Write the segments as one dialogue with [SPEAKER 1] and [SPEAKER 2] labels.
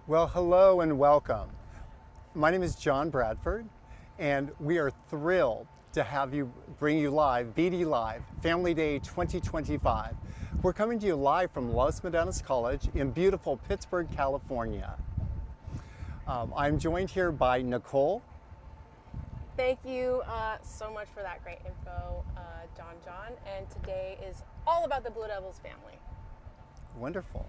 [SPEAKER 1] Well, hello and welcome. My name is John Bradford, and we are thrilled to bring you live BD Live Family Day 2025. We're coming to you live from Los Medanos College in beautiful Pittsburgh, California. I'm joined here by Nicole.
[SPEAKER 2] Thank you so much for that great info, John. And today is all about the Blue Devils family.
[SPEAKER 1] Wonderful.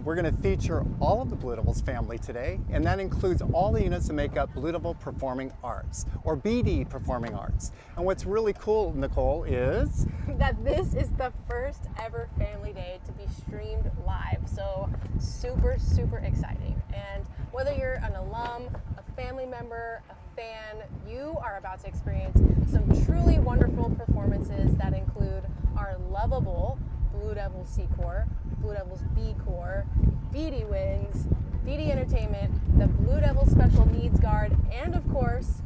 [SPEAKER 1] We're going to feature all of the Blue Devils family today, and that includes all the units that make up Blue Devil Performing Arts, or BD Performing Arts. And what's really cool, Nicole, is
[SPEAKER 2] that this is the first ever Family Day to be streamed live. So super, super exciting. And whether you're an alum, a family member, a fan, you are about to experience some truly wonderful performances that include our lovable Blue Devils C-Corps, Blue Devils B-Corps, BDWinds, BD Entertainment, the Blue Devils Special Needs Guard, and of course,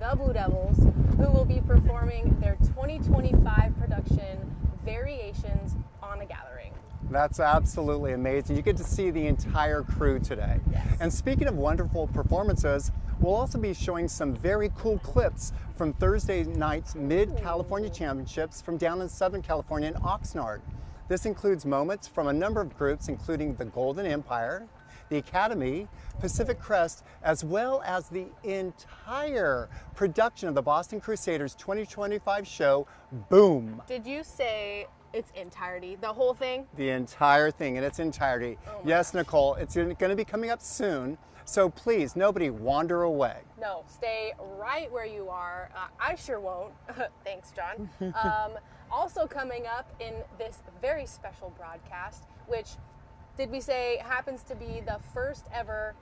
[SPEAKER 2] the Blue Devils, who will be performing their 2025 production, Variations on a Gathering.
[SPEAKER 1] That's absolutely amazing. You get to see the entire crew today.
[SPEAKER 2] Yes.
[SPEAKER 1] And speaking of wonderful performances, we'll also be showing some very cool clips from Thursday night's Mid-California Championships from down in Southern California in Oxnard. This includes moments from a number of groups, including the Golden Empire, the Academy, Pacific Crest, as well as the entire production of the Boston Crusaders 2025 show, Boom.
[SPEAKER 2] Did you say its entirety, the whole thing?
[SPEAKER 1] The entire thing in its entirety.
[SPEAKER 2] Oh
[SPEAKER 1] yes,
[SPEAKER 2] gosh.
[SPEAKER 1] Nicole, it's going to be coming up soon, so please, nobody wander away.
[SPEAKER 2] No, stay right where you are. I sure won't. Thanks, John. Also coming up in this very special broadcast, which, did we say, happens to be the first ever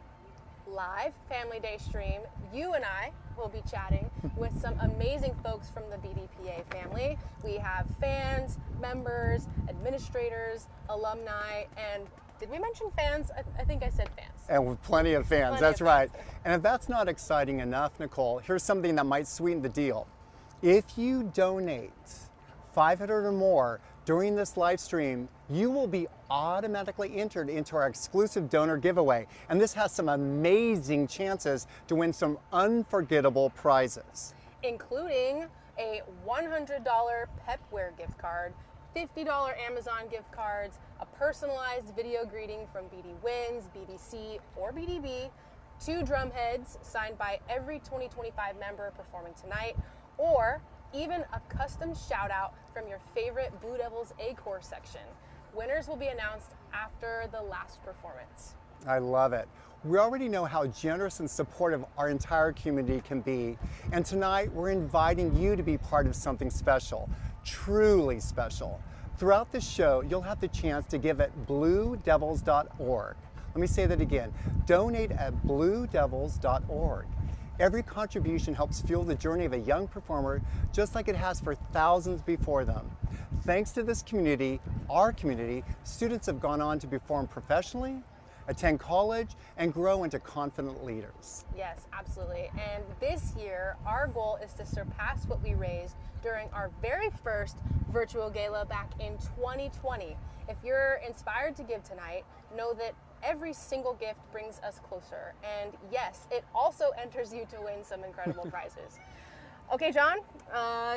[SPEAKER 2] live Family Day stream, you and I will be chatting with some amazing folks from the BDPA family. We have fans, members, administrators, alumni, and did we mention fans? I think I said fans.
[SPEAKER 1] And with plenty of fans,
[SPEAKER 2] Plenty
[SPEAKER 1] that's
[SPEAKER 2] of
[SPEAKER 1] right.
[SPEAKER 2] fans.
[SPEAKER 1] And if that's not exciting enough, Nicole, here's something that might sweeten the deal. If you donate 500 or more during this live stream, you will be automatically entered into our exclusive donor giveaway. And this has some amazing chances to win some unforgettable prizes,
[SPEAKER 2] including a $100 Pepware gift card, $50 Amazon gift cards, a personalized video greeting from BDWinds, BDC, or BDB, 2 drum heads signed by every 2025 member performing tonight, or even a custom shout out from your favorite Blue Devils ACOR section. Winners will be announced after the last performance.
[SPEAKER 1] I love it. We already know how generous and supportive our entire community can be. And tonight we're inviting you to be part of something special, truly special. Throughout the show, you'll have the chance to give at bluedevils.org. Let me say that again. Donate at bluedevils.org. Every contribution helps fuel the journey of a young performer, just like it has for thousands before them. Thanks to this community, our community, students have gone on to perform professionally, attend college, and grow into confident leaders.
[SPEAKER 2] Yes, absolutely. And this year, our goal is to surpass what we raised during our very first virtual gala back in 2020. If you're inspired to give tonight, know that every single gift brings us closer. And yes, it also enters you to win some incredible prizes. Okay, John,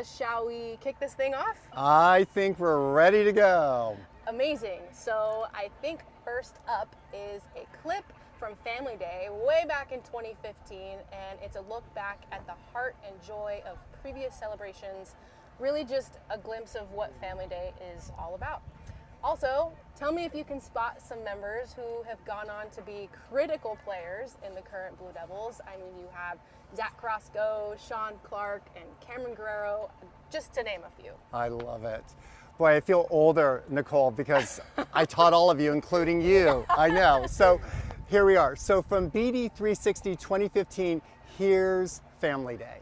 [SPEAKER 2] shall we kick this thing off?
[SPEAKER 1] I think we're ready to go.
[SPEAKER 2] Amazing. So I think first up is a clip from Family Day way back in 2015, and it's a look back at the heart and joy of previous celebrations, really just a glimpse of what Family Day is all about. Also, tell me if you can spot some members who have gone on to be critical players in the current Blue Devils. I mean, you have Zach Crosco, Sean Clark, and Cameron Guerrero, just to name a few.
[SPEAKER 1] I love it. Boy, I feel older, Nicole, because I taught all of you, including you. I know. So here we are. So from BD 360 2015, here's Family Day.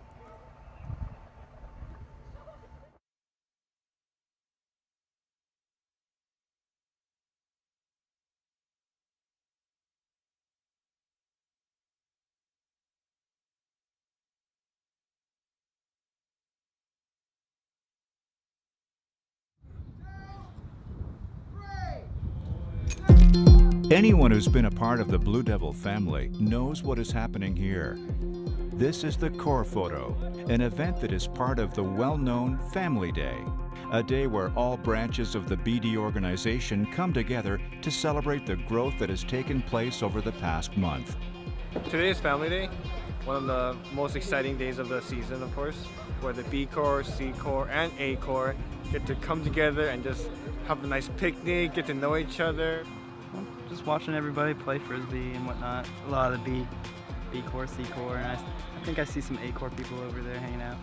[SPEAKER 3] Anyone who's been a part of the Blue Devil family knows what is happening here. This is the core photo, an event that is part of the well-known Family Day, a day where all branches of the BD organization come together to celebrate the growth that has taken place over the past month.
[SPEAKER 4] Today is Family Day, one of the most exciting days of the season, of course, where the B Corps, C Corps, and A Corps get to come together and just have a nice picnic, get to know each other.
[SPEAKER 5] Just watching everybody play Frisbee and whatnot. A lot of the B Corps, C Corps, and I think I see some A Corps people over there hanging out.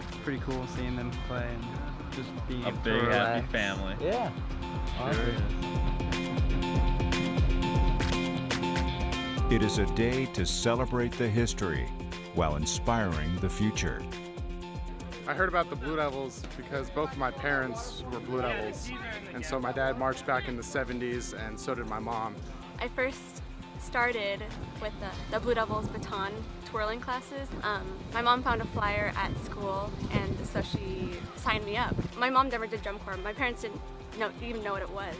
[SPEAKER 5] It's pretty cool seeing them play and just being
[SPEAKER 6] a
[SPEAKER 5] able
[SPEAKER 6] big
[SPEAKER 5] to relax.
[SPEAKER 6] happy family.
[SPEAKER 5] Yeah. Sure is.
[SPEAKER 3] It is a day to celebrate the history while inspiring the future.
[SPEAKER 7] I heard about the Blue Devils because both of my parents were Blue Devils, and so my dad marched back in the 70s, and so did my mom.
[SPEAKER 8] I first started with the Blue Devils baton twirling classes. My mom found a flyer at school, and so she signed me up. My mom never did drum corps. My parents didn't even know what it was,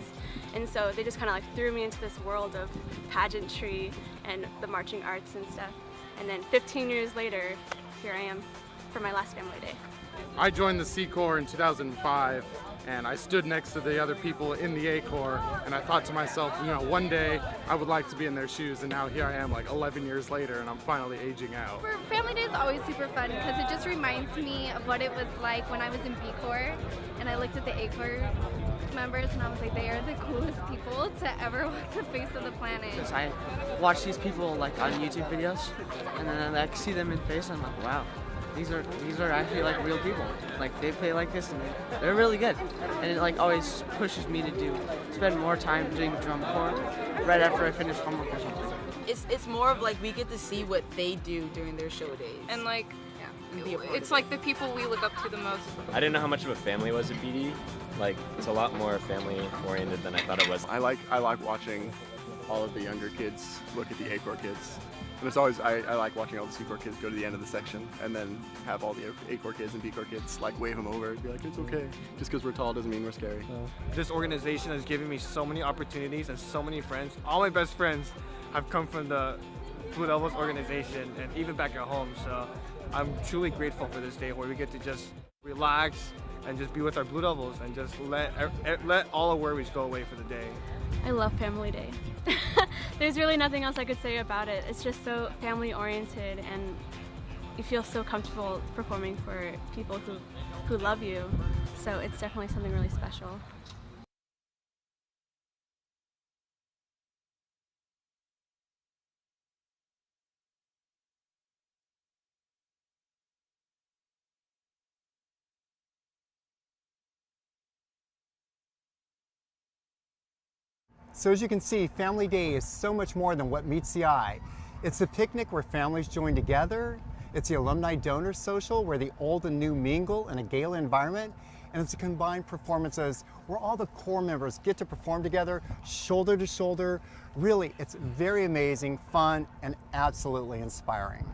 [SPEAKER 8] and so they just kind of like threw me into this world of pageantry and the marching arts and stuff. And then 15 years later, here I am for my last Family Day.
[SPEAKER 7] I joined the C Corps in 2005, and I stood next to the other people in the A Corps, and I thought to myself, you know, one day I would like to be in their shoes, and now here I am like 11 years later, and I'm finally aging out.
[SPEAKER 9] For Family Day is always super fun because it just reminds me of what it was like when I was in B Corps, and I looked at the A Corps members, and I was like, they are the coolest people to ever walk the face of the planet.
[SPEAKER 10] Because I watch these people like on YouTube videos, and then I see them in face, and I'm like, wow. These are actually like real people. Like they play like this and they're really good. And it like always pushes me to spend more time doing drum corps right after I finish homework or something.
[SPEAKER 11] It's more of like we get to see what they do during their show days.
[SPEAKER 12] And like, it's like the people we look up to the most.
[SPEAKER 13] I didn't know how much of a family was at BD. Like it's a lot more family oriented than I thought it was.
[SPEAKER 14] I like watching all of the younger kids look at the ACOR kids. And it's always, I like watching all the C Corps kids go to the end of the section and then have all the A Corps kids and B Corps kids like wave them over and be like, it's okay. Just because we're tall doesn't mean we're scary.
[SPEAKER 4] This organization has given me so many opportunities and so many friends. All my best friends have come from the Blue Devils organization and even back at home. So I'm truly grateful for this day where we get to just relax and just be with our Blue Devils and just let all the worries go away for the day.
[SPEAKER 8] I love Family Day. There's really nothing else I could say about it. It's just so family oriented and you feel so comfortable performing for people who love you. So it's definitely something really special.
[SPEAKER 1] So as you can see, Family Day is so much more than what meets the eye. It's a picnic where families join together. It's the Alumni Donor Social where the old and new mingle in a gala environment. And it's a combined performances where all the core members get to perform together, shoulder to shoulder. Really, it's very amazing, fun, and absolutely inspiring.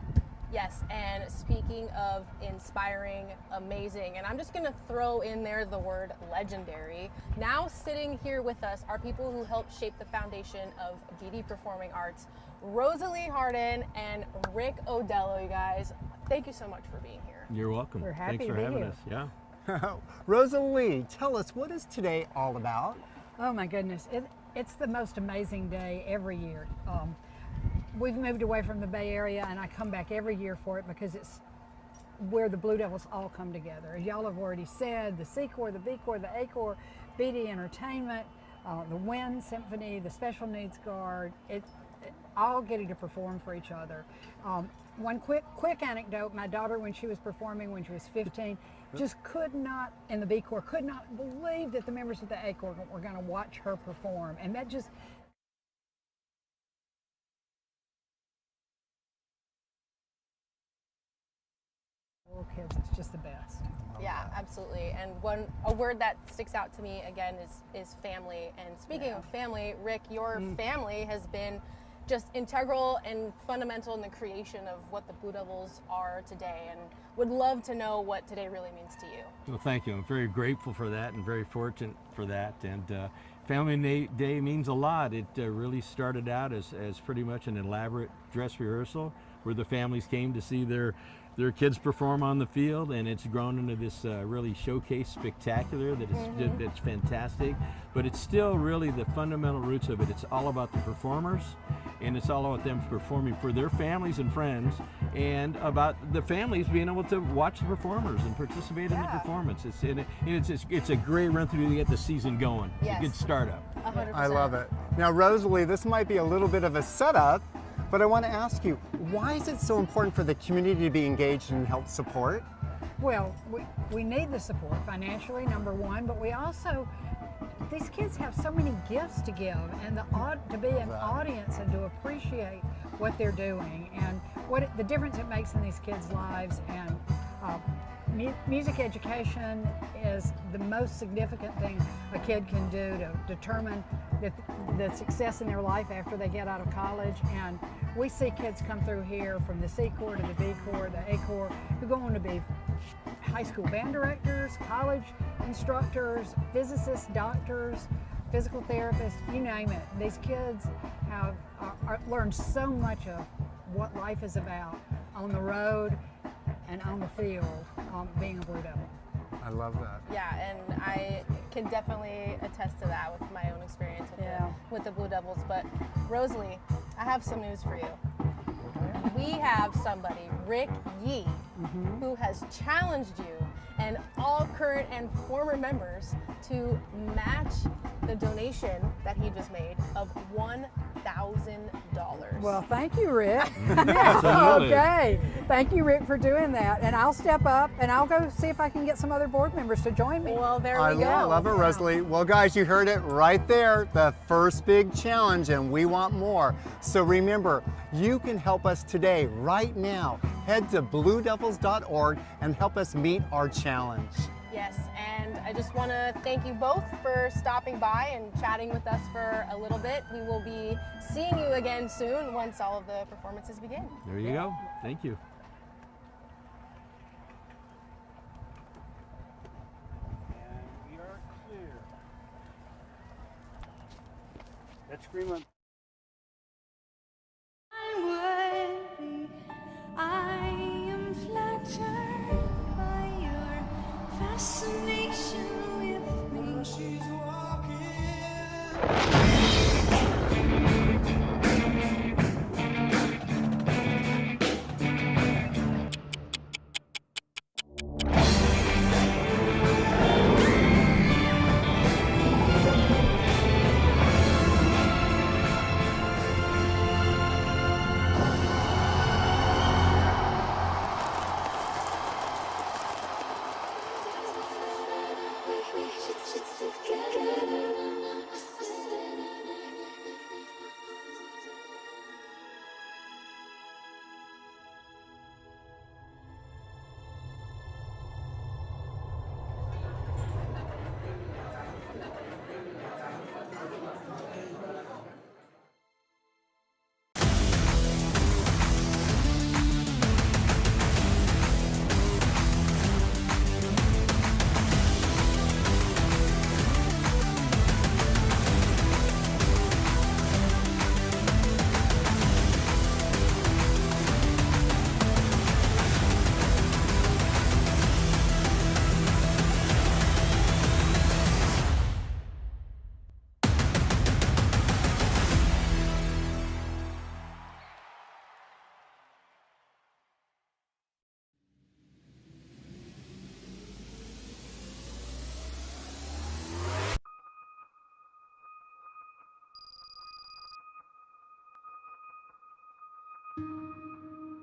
[SPEAKER 2] Yes, and speaking of inspiring, amazing, and I'm just gonna throw in there the word legendary. Now sitting here with us are people who helped shape the foundation of BD Performing Arts, Rosalie Harden and Rick Odello, you guys. Thank you so much for being here.
[SPEAKER 6] You're welcome.
[SPEAKER 15] We're happy
[SPEAKER 6] Thanks for
[SPEAKER 15] to be
[SPEAKER 6] having
[SPEAKER 15] here.
[SPEAKER 6] us. Yeah.
[SPEAKER 1] Rosalie, tell us, what is today all about?
[SPEAKER 15] Oh my goodness, it's the most amazing day every year. We've moved away from the Bay Area and I come back every year for it because it's where the Blue Devils all come together. As y'all have already said, the C Corps, the B Corps, the A Corps, BD Entertainment, the Wind Symphony, the Special Needs Guard, all getting to perform for each other. One quick anecdote, my daughter when she was performing when she was 15, just could not, in the B Corps, could not believe that the members of the A Corps were gonna watch her perform. And that just, kids, it's just the best.
[SPEAKER 2] Yeah, absolutely. And a word that sticks out to me again is family. And speaking of family, Rick, your family has been just integral and fundamental in the creation of what the Blue Devils are today, and would love to know what today really means to you.
[SPEAKER 6] Well, thank you. I'm very grateful for that and very fortunate for that. And Family Day means a lot. It really started out as pretty much an elaborate dress rehearsal where the families came to see their kids perform on the field, and it's grown into this really showcase spectacular that is that's fantastic. But it's still really the fundamental roots of it. It's all about the performers, and it's all about them performing for their families and friends, and about the families being able to watch the performers and participate in the performance. It's a great run through to get the season going. It's a good startup.
[SPEAKER 2] 100%.
[SPEAKER 1] I love it. Now, Rosalie, this might be a little bit of a setup, but I want to ask you, why is it so important for the community to be engaged and help support?
[SPEAKER 15] Well, we need the support financially, number one, but we also, these kids have so many gifts to give, and to be an audience and to appreciate what they're doing and the difference it makes in these kids' lives. And music education is the most significant thing a kid can do to determine the success in their life after they get out of college. And we see kids come through here from the C Corps to the B Corps, the ACOR, who go on to be high school band directors, college instructors, physicists, doctors, physical therapists, you name it. These kids have learned so much of what life is about on the road and on the field, being a Blue Devil.
[SPEAKER 1] I love that.
[SPEAKER 2] Yeah, and I can definitely attest to that with my own experience with the Blue Devils. But Rosalie, I have some news for you. We have somebody, Rick Yee, who has challenged you and all current and former members to match the donation that he just made of $1,000.
[SPEAKER 15] Well, thank you, Rick. Yeah, okay. Thank you, Rick, for doing that. And I'll step up and I'll go see if I can get some other board members to join me.
[SPEAKER 2] Well, there we go.
[SPEAKER 1] I love it, Rosalie. Well, guys, you heard it right there. The first big challenge, and we want more. So remember, you can help us today, right now. Head to bluedevils.org and help us meet our challenge.
[SPEAKER 2] Yes, and I just want to thank you both for stopping by and chatting with us for a little bit. We will be seeing you again soon once all of the performances begin.
[SPEAKER 6] There you go. Thank you.
[SPEAKER 16] And we are clear. Let's scream on.
[SPEAKER 17] I am flattered by your fascination with me. She's walking.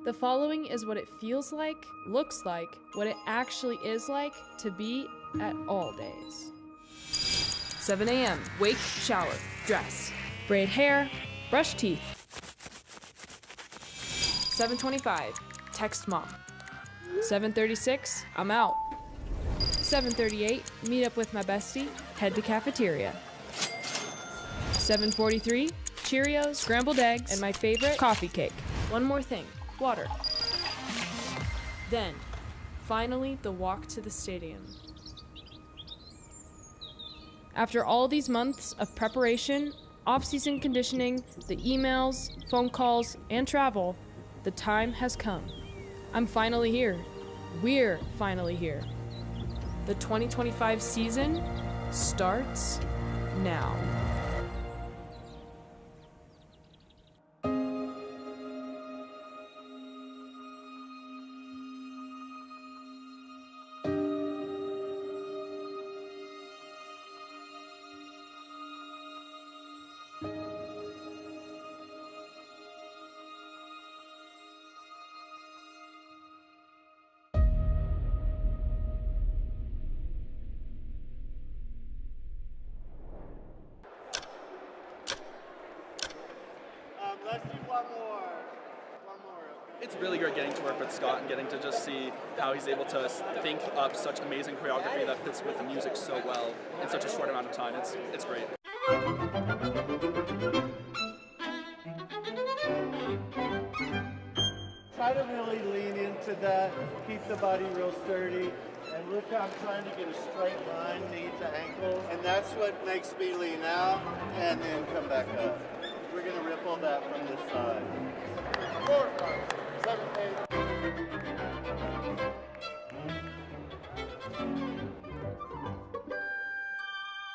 [SPEAKER 18] The following is what it feels like, looks like, what it actually is like to be at all days. 7 a.m. Wake, shower, dress, braid hair, brush teeth. 7:25 Text mom. 7:36 I'm out. 7:38 meet up with my bestie, head to cafeteria. 7:43 Cheerios, scrambled eggs, and my favorite, coffee cake. One more thing, water. Then, finally, the walk to the stadium. After all these months of preparation, off-season conditioning, the emails, phone calls, and travel, the time has come. I'm finally here. We're finally here. The 2025 season starts now.
[SPEAKER 16] Let's do one more.
[SPEAKER 19] It's really great getting to work with Scott and getting to just see how he's able to think up such amazing choreography that fits with the music so well in such a short amount of time. It's great.
[SPEAKER 16] Try to really lean into that, keep the body real sturdy, and look how I'm trying to get a straight line, knee to ankle, and that's what makes me lean out and then come back up. We're going to ripple that from this side. 4, 5, 7, 8.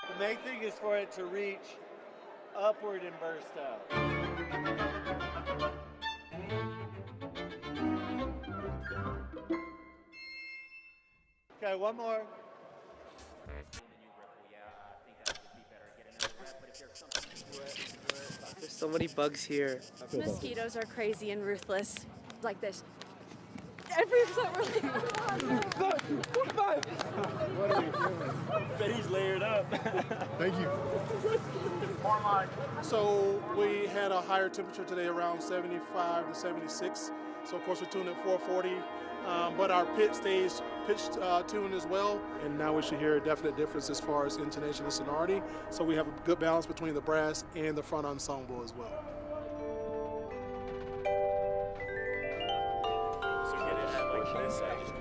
[SPEAKER 16] The main thing is for it to reach upward and burst out. Okay, one more.
[SPEAKER 10] There's so many bugs here.
[SPEAKER 8] Mosquitoes are crazy and ruthless. Like this. Every episode we're like,
[SPEAKER 16] What are we doing?
[SPEAKER 20] Betty's layered up.
[SPEAKER 16] Thank you.
[SPEAKER 21] So we had a higher temperature today, around 75 to 76. So of course we're tuned at 440, but our pitch stays pitched tuned as well. And now we should hear a definite difference as far as intonation and sonority. So we have a good balance between the brass and the front ensemble as well.
[SPEAKER 20] So get it at like this just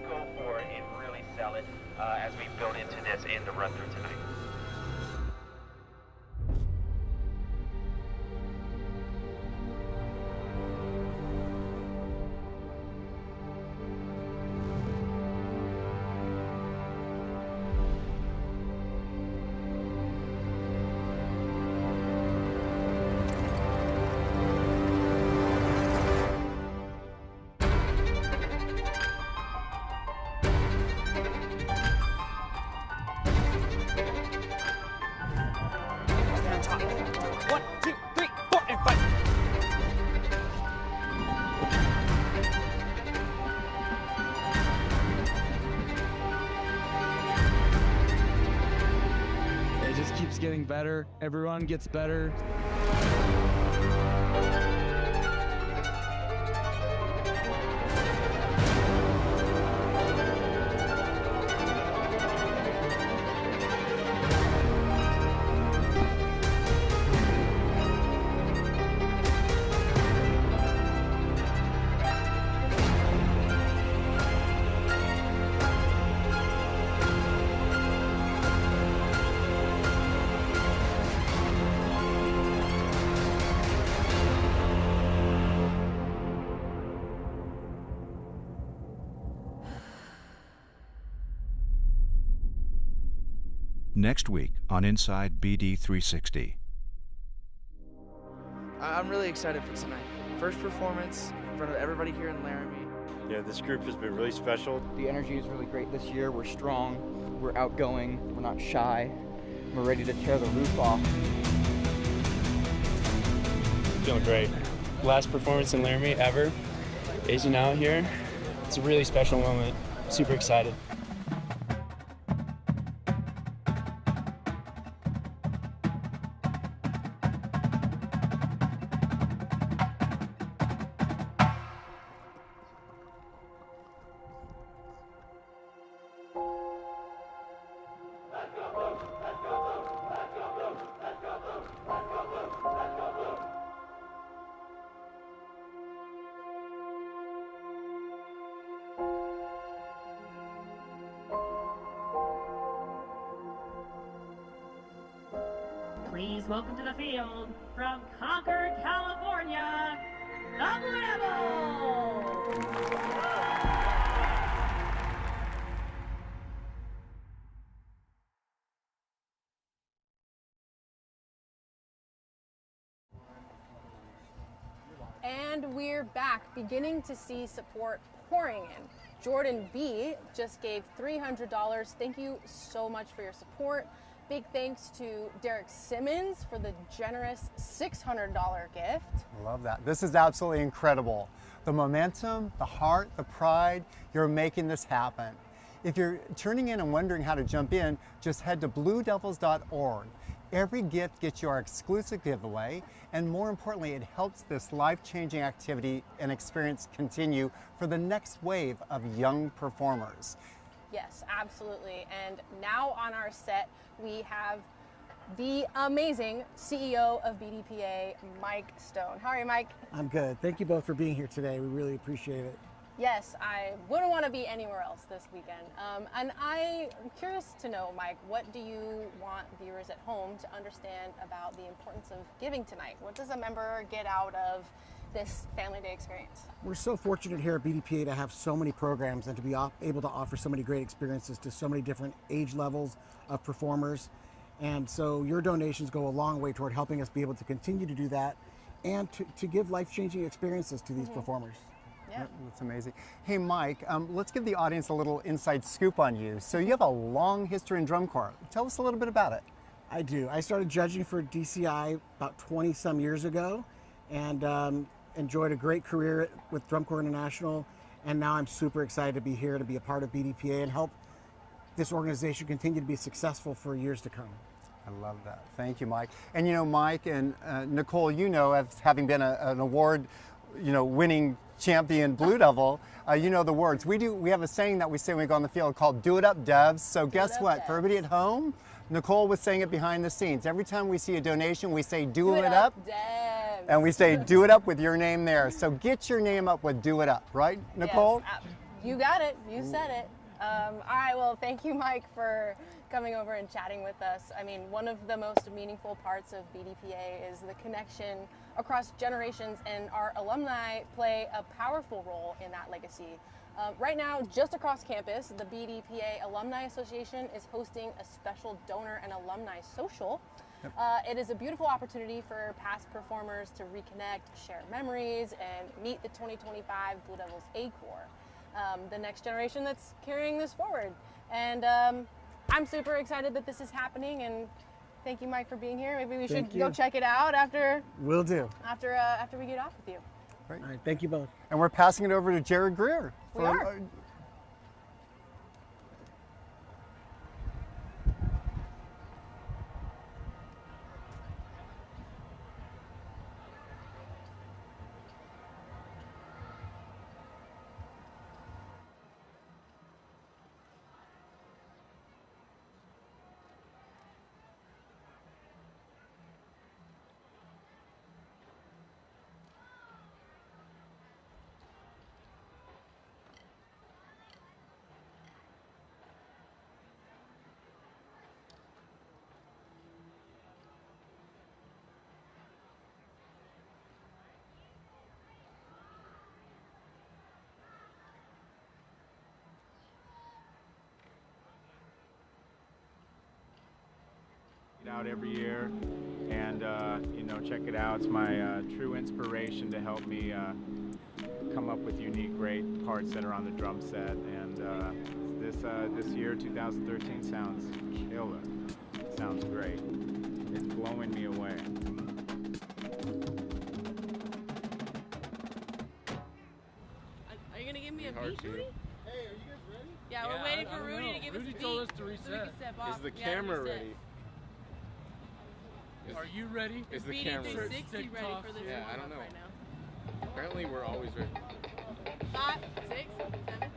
[SPEAKER 20] go for it and really sell it as we build into this and the run through tonight.
[SPEAKER 5] Getting better. Everyone gets better.
[SPEAKER 3] Next week on Inside BD360.
[SPEAKER 10] I'm really excited for tonight. First performance in front of everybody here in Laramie.
[SPEAKER 22] Yeah, this group has been really special.
[SPEAKER 23] The energy is really great this year. We're strong, we're outgoing, we're not shy. We're ready to tear the roof off.
[SPEAKER 24] Feeling great. Last performance in Laramie ever. Aging out here. It's a really special moment. Super excited.
[SPEAKER 16] Let's go,
[SPEAKER 7] Please welcome to the field, from Concord, California, the Blue Devils!
[SPEAKER 2] And we're back, beginning to see support pouring in. Jordan B just gave $300. Thank you so much for your support. Big thanks to Derek Simmons for the generous $600 gift.
[SPEAKER 1] Love that. This is absolutely incredible. The momentum, the heart, the pride, you're making this happen. If you're tuning in and wondering how to jump in, just head to bluedevils.org. Every gift gets you our exclusive giveaway, and more importantly, it helps this life-changing activity and experience continue for the next wave of young performers.
[SPEAKER 2] Yes, absolutely. And now on our set, we have the amazing CEO of BDPA, Mike Stone. How are you, Mike?
[SPEAKER 9] I'm good. Thank you both for being here today. We really appreciate it.
[SPEAKER 2] Yes, I wouldn't want to be anywhere else this weekend. And I'm curious to know, Mike, what do you want viewers at home to understand about the importance of giving tonight? What does a member get out of this Family Day experience?
[SPEAKER 9] We're so fortunate here at BDPA to have so many programs and to be able to offer so many great experiences to so many different age levels of performers. And so your donations go a long way toward helping us be able to continue to do that and to give life-changing experiences to these performers.
[SPEAKER 2] Yeah.
[SPEAKER 1] That's amazing. Hey, Mike, let's give the audience a little inside scoop on you. So you have a long history in drum corps. Tell us a little bit about it.
[SPEAKER 9] I do. I started judging for DCI about 20 some years ago and enjoyed a great career with Drum Corps International. And now I'm super excited to be here to be a part of BDPA and help this organization continue to be successful for years to come.
[SPEAKER 1] I love that. Thank you, Mike. And you know, Mike and Nicole, you know, as having been an award, winning champion Blue Devil, you know the words. We have a saying that we say when we go on the field called "Do it up, Devs." So guess what? For everybody at home, Nicole was saying it behind the scenes. Every time we see a donation, we say "Do it up,"
[SPEAKER 2] Devs.
[SPEAKER 1] And we say "Do it up" with your name there. So get your name up with "Do it up," right, Nicole?
[SPEAKER 2] Yes, you got it. You said it. All right. Well, thank you, Mike, for coming over and chatting with us. I mean, one of the most meaningful parts of BDPA is the connection across generations, and our alumni play a powerful role in that legacy. Right now, just across campus, the BDPA Alumni Association is hosting a special donor and alumni social.
[SPEAKER 1] Yep.
[SPEAKER 2] It is a beautiful opportunity for past performers to reconnect, share memories, and meet the 2025 Blue Devils ACOR, the next generation that's carrying this forward. And I'm super excited that this is happening, and thank you, Mike, for being here. Maybe we should go check it out after.
[SPEAKER 9] Will do.
[SPEAKER 2] After we get off with you.
[SPEAKER 1] Great.
[SPEAKER 9] All right, thank you both.
[SPEAKER 1] And we're passing it over to Jared Greer.
[SPEAKER 2] We are.
[SPEAKER 11] Out every year, and check it out. It's my true inspiration to help me come up with unique, great parts that are on the drum set. And this year, 2013, sounds killer. Sounds great. It's blowing me away.
[SPEAKER 12] Are you gonna give me a beat,
[SPEAKER 11] Hard to.
[SPEAKER 12] Rudy?
[SPEAKER 21] Hey, are you guys ready?
[SPEAKER 12] Yeah, we're waiting for Rudy to give us a
[SPEAKER 21] Rudy
[SPEAKER 12] beat.
[SPEAKER 21] told us to
[SPEAKER 12] So we
[SPEAKER 21] reset.
[SPEAKER 12] can step off.
[SPEAKER 21] Is the
[SPEAKER 12] We gotta
[SPEAKER 21] camera
[SPEAKER 12] reset.
[SPEAKER 21] ready?
[SPEAKER 4] Are you ready?
[SPEAKER 12] Is the camera ready? 360 ready for this
[SPEAKER 21] Yeah, I don't
[SPEAKER 12] warm-up
[SPEAKER 21] know.
[SPEAKER 12] right now.
[SPEAKER 21] Apparently, we're always ready.
[SPEAKER 12] 5, 6, 7,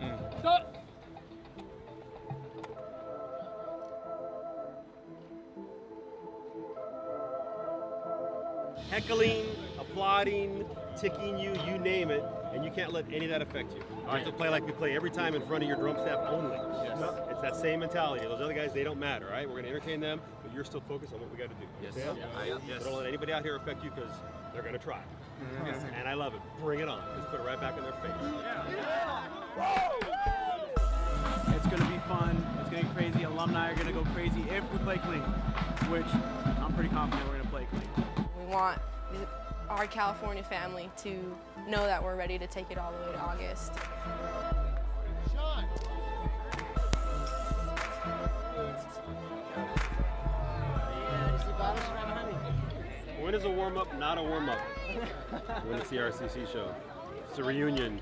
[SPEAKER 12] 8.
[SPEAKER 21] Stop!
[SPEAKER 25] Heckling, applauding, ticking you, you name it.
[SPEAKER 6] And you can't let any of that affect you. You have to play like we play every time in front of your drum staff only.
[SPEAKER 13] Yes.
[SPEAKER 6] It's that same mentality. Those other guys, they don't matter, right? We're going to entertain them, but you're still focused on what we got to do.
[SPEAKER 13] Yes.
[SPEAKER 6] Understand?
[SPEAKER 13] Yes.
[SPEAKER 6] So don't let anybody out here affect you because they're going to try.
[SPEAKER 13] Yes.
[SPEAKER 6] And I love it. Bring it on. Just put it right back in their face.
[SPEAKER 14] It's going to be fun. It's going to be crazy. Alumni are going to go crazy if we play clean, which I'm pretty confident we're going to play clean.
[SPEAKER 2] We want our California family to know that we're ready to take it all the way to August.
[SPEAKER 6] When is a warm-up not a warm-up? When it's the RCC show. It's a reunion.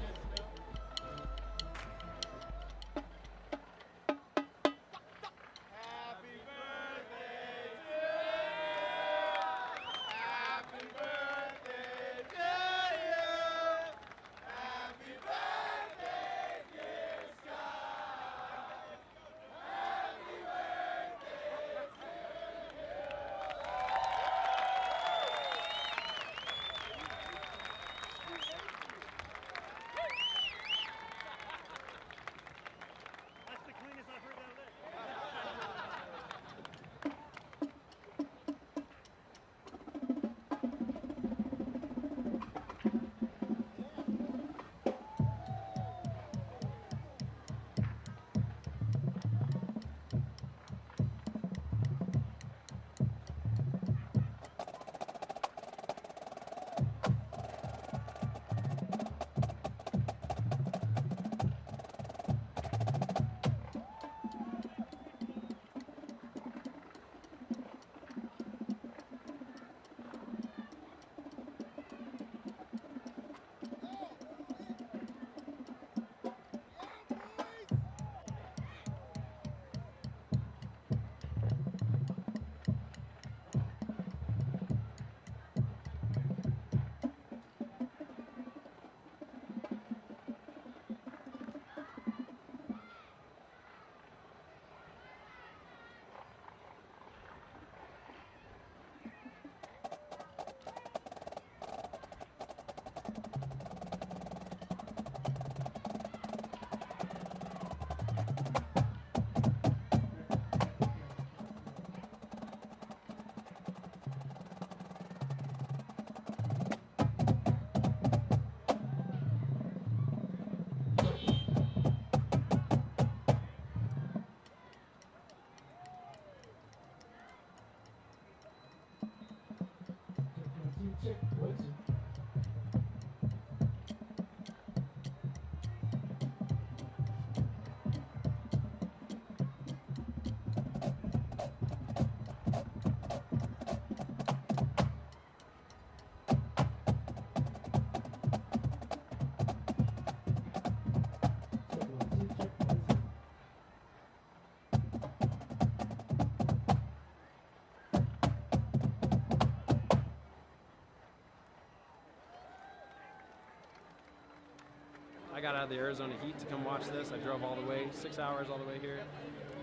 [SPEAKER 15] I got out of the Arizona heat to come watch this. I drove all the way, 6 hours all the way here.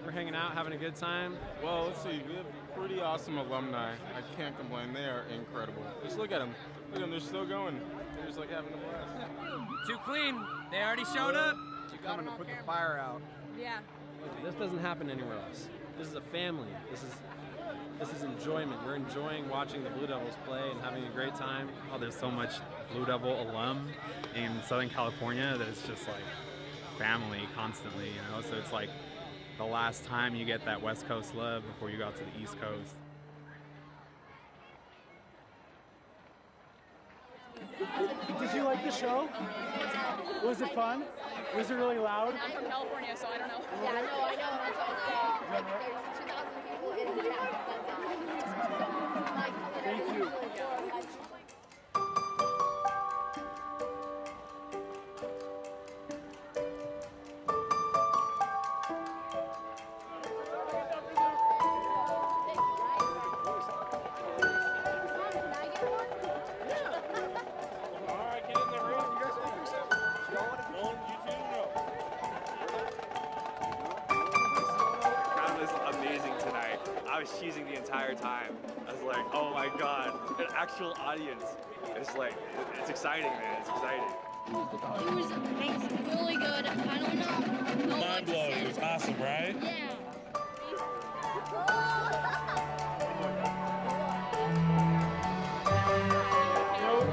[SPEAKER 15] We're hanging out, having a good time.
[SPEAKER 25] Well, let's see. We have pretty awesome alumni. I can't complain. They are incredible. Just look at them. Look at them. They're still going. They're just like having a blast.
[SPEAKER 26] Too clean. They already showed up.
[SPEAKER 15] Coming to put the fire out.
[SPEAKER 2] Yeah.
[SPEAKER 15] This doesn't happen anywhere else. This is a family. This is enjoyment. We're enjoying watching the Blue Devils play and having a great time.
[SPEAKER 27] Oh, there's so much Blue Devil alum in Southern California that it's just like family constantly, you know? So it's like the last time you get that West Coast love before you go out to the East Coast.
[SPEAKER 28] Did you like the show? Was it fun? Was it really loud?
[SPEAKER 29] I'm from California, so I don't know.
[SPEAKER 28] Yeah,
[SPEAKER 29] I know. There's 2,000 people in the town.
[SPEAKER 28] Thank you.
[SPEAKER 30] I was cheesing the entire time. I was like, oh my god, an actual audience. It's like, it's exciting, man, it's exciting.
[SPEAKER 29] It was amazing. Really good. I don't know.
[SPEAKER 3] Mind blowing. It was awesome, right?
[SPEAKER 29] Yeah.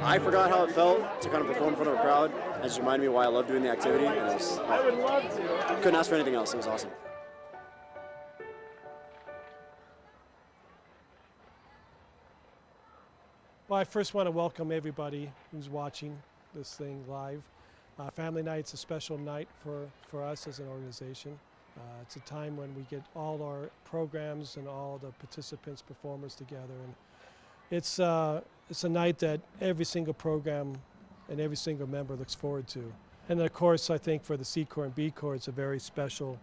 [SPEAKER 5] I forgot how it felt to kind of perform in front of a crowd. It just reminded me why I love doing the activity. And it was,
[SPEAKER 28] I would love to.
[SPEAKER 5] couldn't ask for anything else. It was awesome.
[SPEAKER 8] Well, I first want to welcome everybody who's watching this thing live. Family Night's a special night for us as an organization. It's a time when we get all our programs and all the participants, performers together. And it's a night that every single program and every single member looks forward to. And then of course, I think for the C Corps and B Corps, it's a very special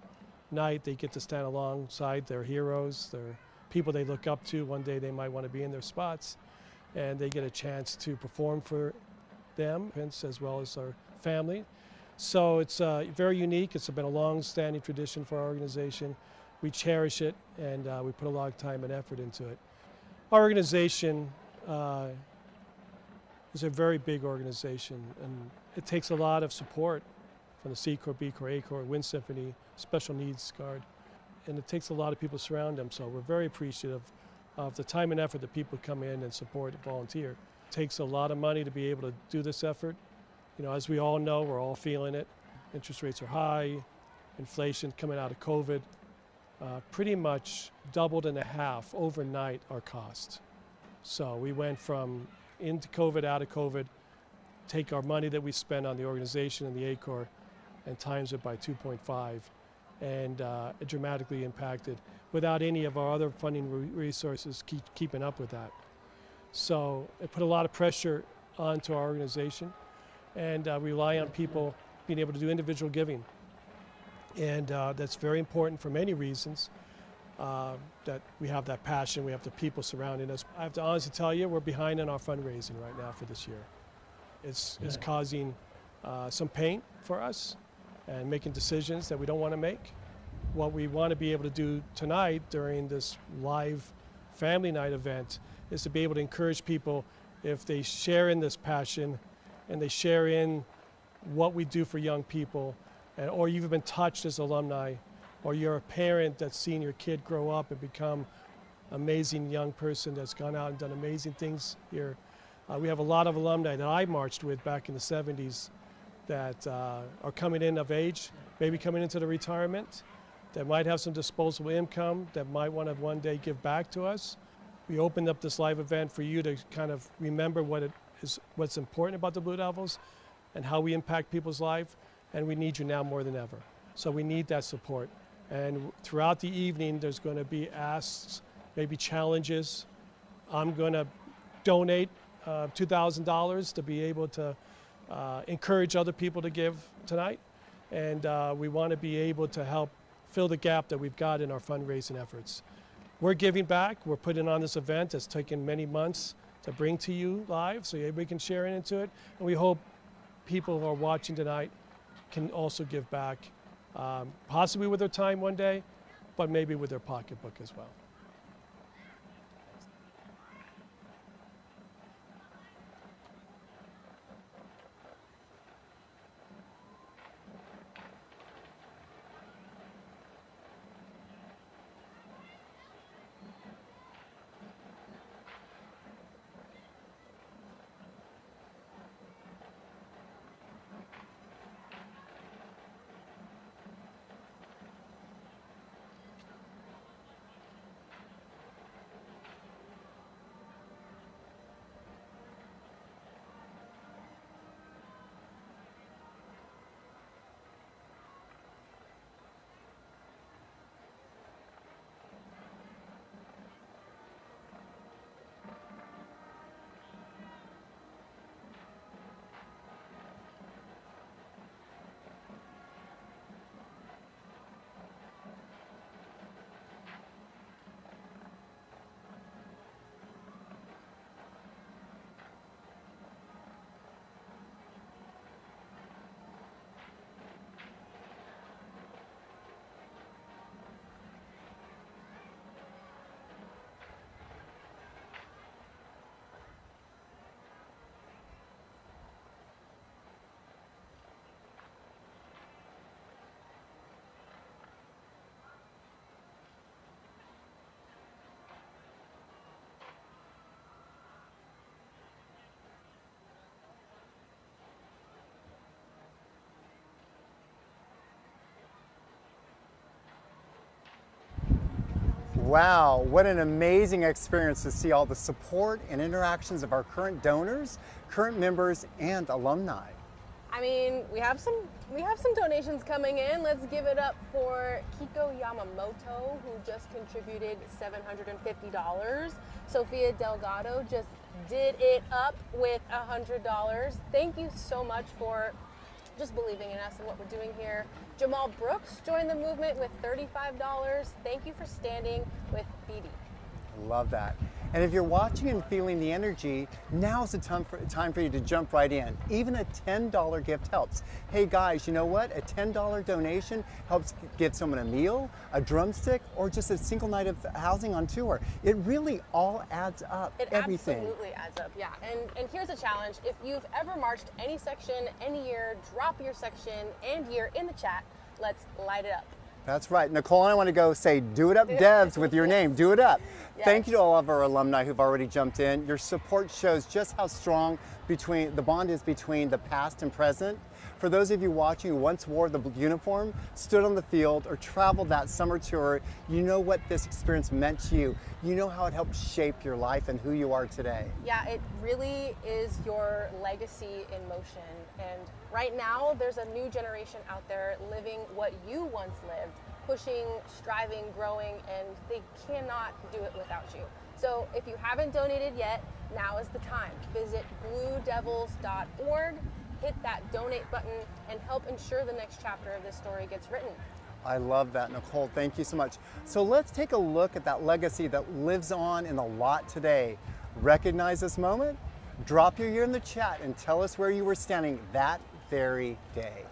[SPEAKER 8] night. They get to stand alongside their heroes, their people they look up to. One day they might want to be in their spots, and they get a chance to perform for them, as well as our family. So it's very unique. It's been a long-standing tradition for our organization. We cherish it, and we put a lot of time and effort into it. Our organization is a very big organization, and it takes a lot of support from the C Corps, B Corps, ACOR, Wind Symphony, Special Needs Guard, and it takes a lot of people to surround them. So we're very appreciative of the time and effort that people come in and support and volunteer. It takes a lot of money to be able to do this effort. You know, as we all know, we're all feeling it. Interest rates are high, inflation coming out of COVID, pretty much doubled in a half overnight our cost. So we went from into COVID, out of COVID, take our money that we spend on the organization and the ACOR and times it by 2.5, and it dramatically impacted without any of our other funding resources keeping up with that. So it put a lot of pressure onto our organization, and we rely on people being able to do individual giving. And that's very important for many reasons, that we have that passion, we have the people surrounding us. I have to honestly tell you, we're behind in our fundraising right now for this year. It's causing some pain for us and making decisions that we don't want to make. What we want to be able to do tonight during this live family night event is to be able to encourage people, if they share in this passion and they share in what we do for young people, or you've been touched as alumni, or you're a parent that's seen your kid grow up and become an amazing young person that's gone out and done amazing things here. We have a lot of alumni that I marched with back in the 70s that are coming in of age, maybe coming into the retirement, that might have some disposable income, that might want to one day give back to us. We opened up this live event for you to kind of remember what's important about the Blue Devils and how we impact people's life, and we need you now more than ever. So we need that support. And throughout the evening, there's going to be asks, maybe challenges. I'm going to donate $2,000 to be able to encourage other people to give tonight. And we want to be able to help fill the gap that we've got in our fundraising efforts. We're giving back. We're putting on this event that's taken many months to bring to you live, so everybody can share into it. And we hope people who are watching tonight can also give back, possibly with their time one day, but maybe with their pocketbook as well.
[SPEAKER 1] Wow, what an amazing experience to see all the support and interactions of our current donors, current members, and alumni.
[SPEAKER 2] I mean, we have some donations coming in. Let's give it up for Kiko Yamamoto, who just contributed $750. Sophia Delgado just did it up with $100. Thank you so much for just believing in us and what we're doing here. Jamal Brooks joined the movement with $35. Thank you for standing with BD.
[SPEAKER 1] Love that. And if you're watching and feeling the energy, now's the time for you to jump right in. Even a $10 gift helps. Hey guys, you know what? A $10 donation helps get someone a meal, a drumstick, or just a single night of housing on tour. It really all adds up. Everything.
[SPEAKER 2] Absolutely adds up, yeah. And here's a challenge. If you've ever marched any section, any year, drop your section and year in the chat. Let's light it up.
[SPEAKER 1] That's right. Nicole, I want to go say, do it up, Devs, with your name. Do it up.
[SPEAKER 2] Yes.
[SPEAKER 1] Thank you to all of our alumni who've already jumped in. Your support shows just how strong the bond is between the past and present. For those of you watching who once wore the uniform, stood on the field, or traveled that summer tour, you know what this experience meant to you. You know how it helped shape your life and who you are today.
[SPEAKER 2] Yeah, it really is your legacy in motion. And right now, there's a new generation out there living what you once lived, pushing, striving, growing, and they cannot do it without you. So if you haven't donated yet, now is the time. Visit bluedevils.org, hit that donate button, and help ensure the next chapter of this story gets written.
[SPEAKER 1] I love that, Nicole. Thank you so much. So let's take a look at that legacy that lives on in the lot today. Recognize this moment? Drop your year in the chat and tell us where you were standing that very day.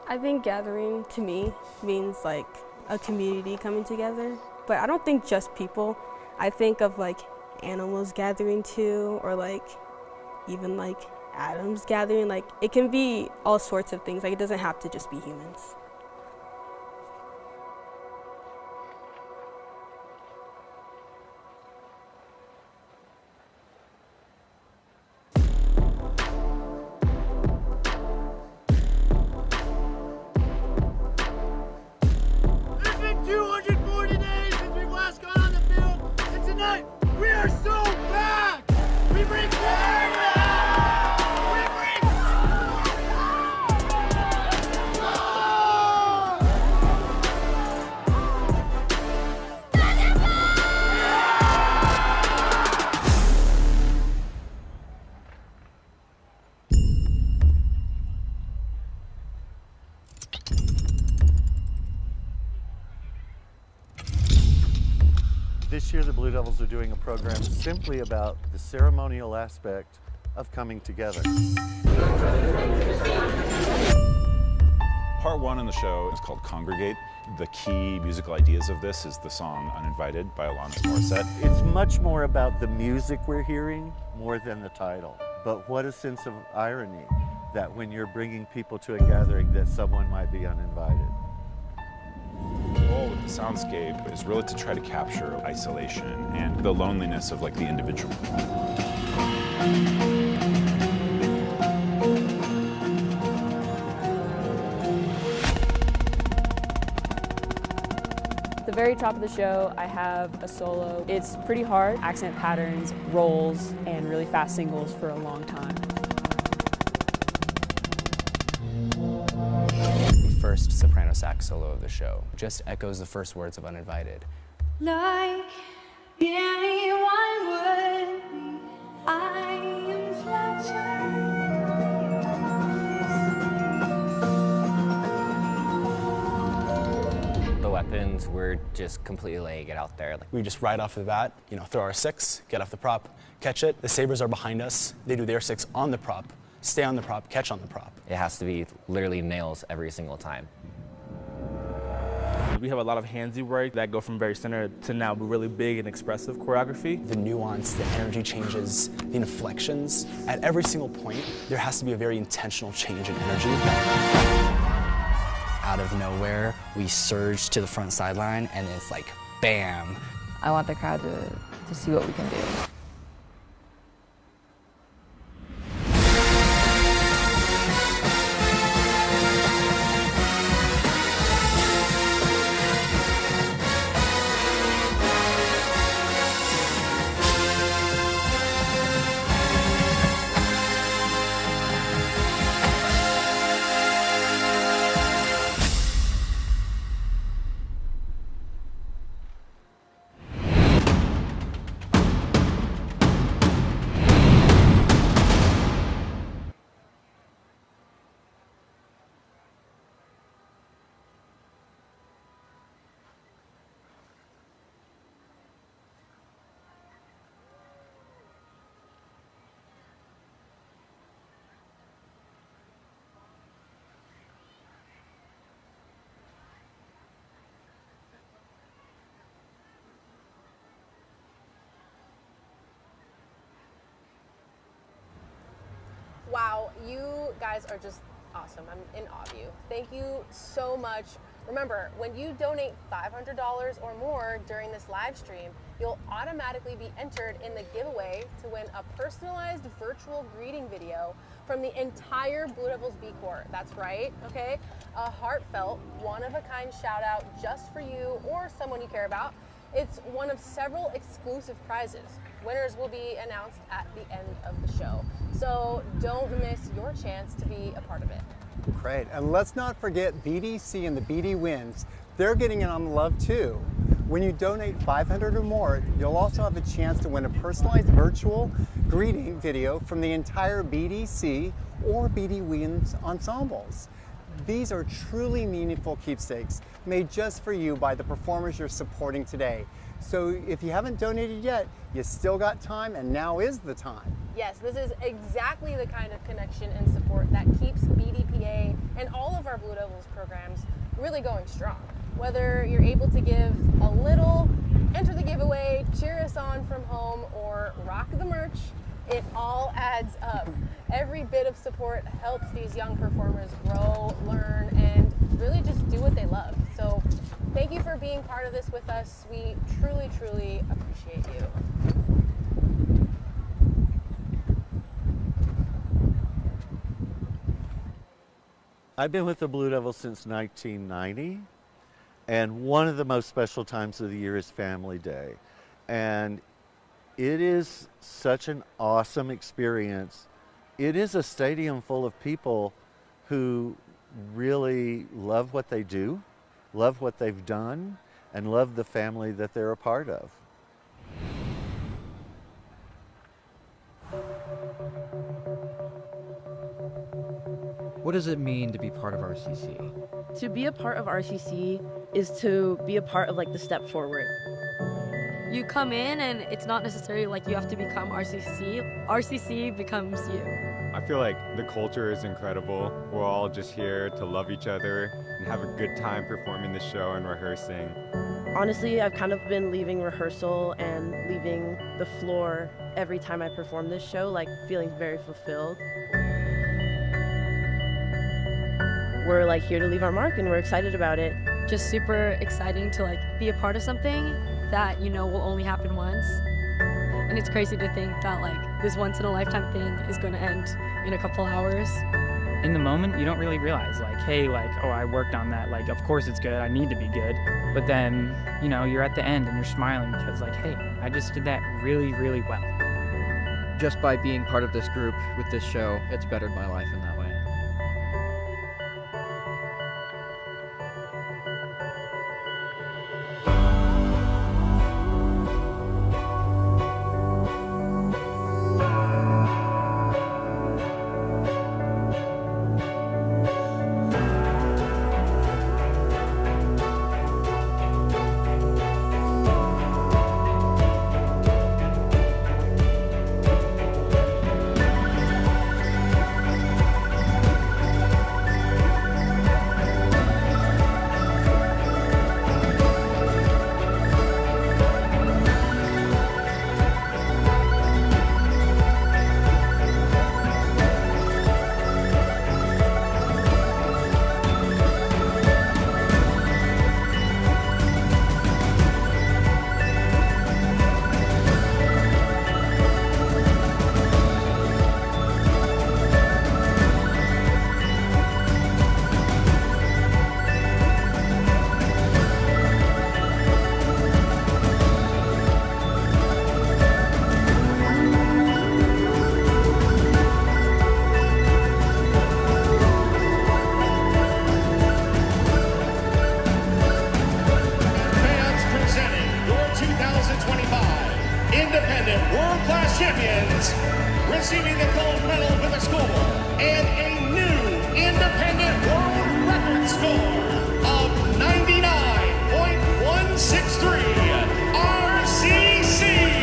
[SPEAKER 10] I think gathering to me means like a community coming together, but I don't think just people. I think of like animals gathering too, or like even like atoms gathering. Like it can be all sorts of things. Like it doesn't have to just be humans.
[SPEAKER 13] This year the Blue Devils are doing a program simply about the ceremonial aspect of coming together.
[SPEAKER 16] Part one in the show is called Congregate. The key musical ideas of this is the song Uninvited by Alanis Morissette.
[SPEAKER 13] It's much more about the music we're hearing more than the title. But what a sense of irony that when you're bringing people to a gathering that someone might be uninvited.
[SPEAKER 16] The goal with the soundscape is really to try to capture isolation and the loneliness of like the individual.
[SPEAKER 17] At the very top of the show, I have a solo. It's pretty hard, accent patterns, rolls, and really fast singles for a long time.
[SPEAKER 18] First soprano sax solo of the show just echoes the first words of Uninvited.
[SPEAKER 7] Like anyone would be, I am flattered.
[SPEAKER 18] The weapons, we're just completely laying it out there.
[SPEAKER 19] We just right off the bat, throw our six, get off the prop, catch it. The sabers are behind us. They do their six on the prop, stay on the prop, catch on the prop.
[SPEAKER 18] It has to be literally nails every single time.
[SPEAKER 20] We have a lot of handsy work that go from very center to now really big and expressive choreography.
[SPEAKER 19] The nuance, the energy changes, the inflections. At every single point, there has to be a very intentional change in energy.
[SPEAKER 18] Out of nowhere, we surge to the front sideline and it's like, bam.
[SPEAKER 4] I want the crowd to see what we can do.
[SPEAKER 2] Wow, you guys are just awesome. I'm in awe of you. Thank you so much. Remember, when you donate $500 or more during this live stream, you'll automatically be entered in the giveaway to win a personalized virtual greeting video from the entire Blue Devils B Corps. That's right, okay? A heartfelt, one-of-a-kind shout out just for you or someone you care about. It's one of several exclusive prizes. Winners will be announced at the end of the show. So don't miss your chance to be a part of it.
[SPEAKER 1] Great, and let's not forget BDC and the BDWinds. They're getting in on the love too. When you donate $500 or more, you'll also have a chance to win a personalized virtual greeting video from the entire BDC or BDWinds ensembles. These are truly meaningful keepsakes made just for you by the performers you're supporting today. So if you haven't donated yet, you still got time, and now is the time.
[SPEAKER 2] Yes, this is exactly the kind of connection and support that keeps BDPA and all of our Blue Devils programs really going strong. Whether you're able to give a little, enter the giveaway, cheer us on from home, or rock the merch, it all adds up. Every bit of support helps these young performers grow, learn, and really just do what they love. So thank you for being part of this with us. We truly, truly appreciate you.
[SPEAKER 13] I've been with the Blue Devils since 1990, and one of the most special times of the year is Family Day. And it is such an awesome experience. It is a stadium full of people who really love what they do, love what they've done, and love the family that they're a part of.
[SPEAKER 6] What does it mean to be part of RCC?
[SPEAKER 9] To be a part of RCC is to be a part of like the step forward.
[SPEAKER 11] You come in and it's not necessarily like you have to become RCC. RCC becomes you.
[SPEAKER 12] I feel like the culture is incredible. We're all just here to love each other and have a good time performing the show and rehearsing.
[SPEAKER 9] Honestly, I've kind of been leaving rehearsal and leaving the floor every time I perform this show, like feeling very fulfilled. We're like here to leave our mark and we're excited about it.
[SPEAKER 11] Just super exciting to like be a part of something that you know will only happen once. And it's crazy to think that like this once in a lifetime thing is going to end in a couple hours.
[SPEAKER 14] In the moment, you don't really realize like, hey, like, oh, I worked on that. Like, of course it's good. I need to be good. But then, you know, you're at the end and you're smiling because like, hey, I just did that really, really well.
[SPEAKER 6] Just by being part of this group with this show, it's bettered my life in that way.
[SPEAKER 3] world-class champions, receiving the gold medal for the school, and a new independent world record score of 99.163 RCC.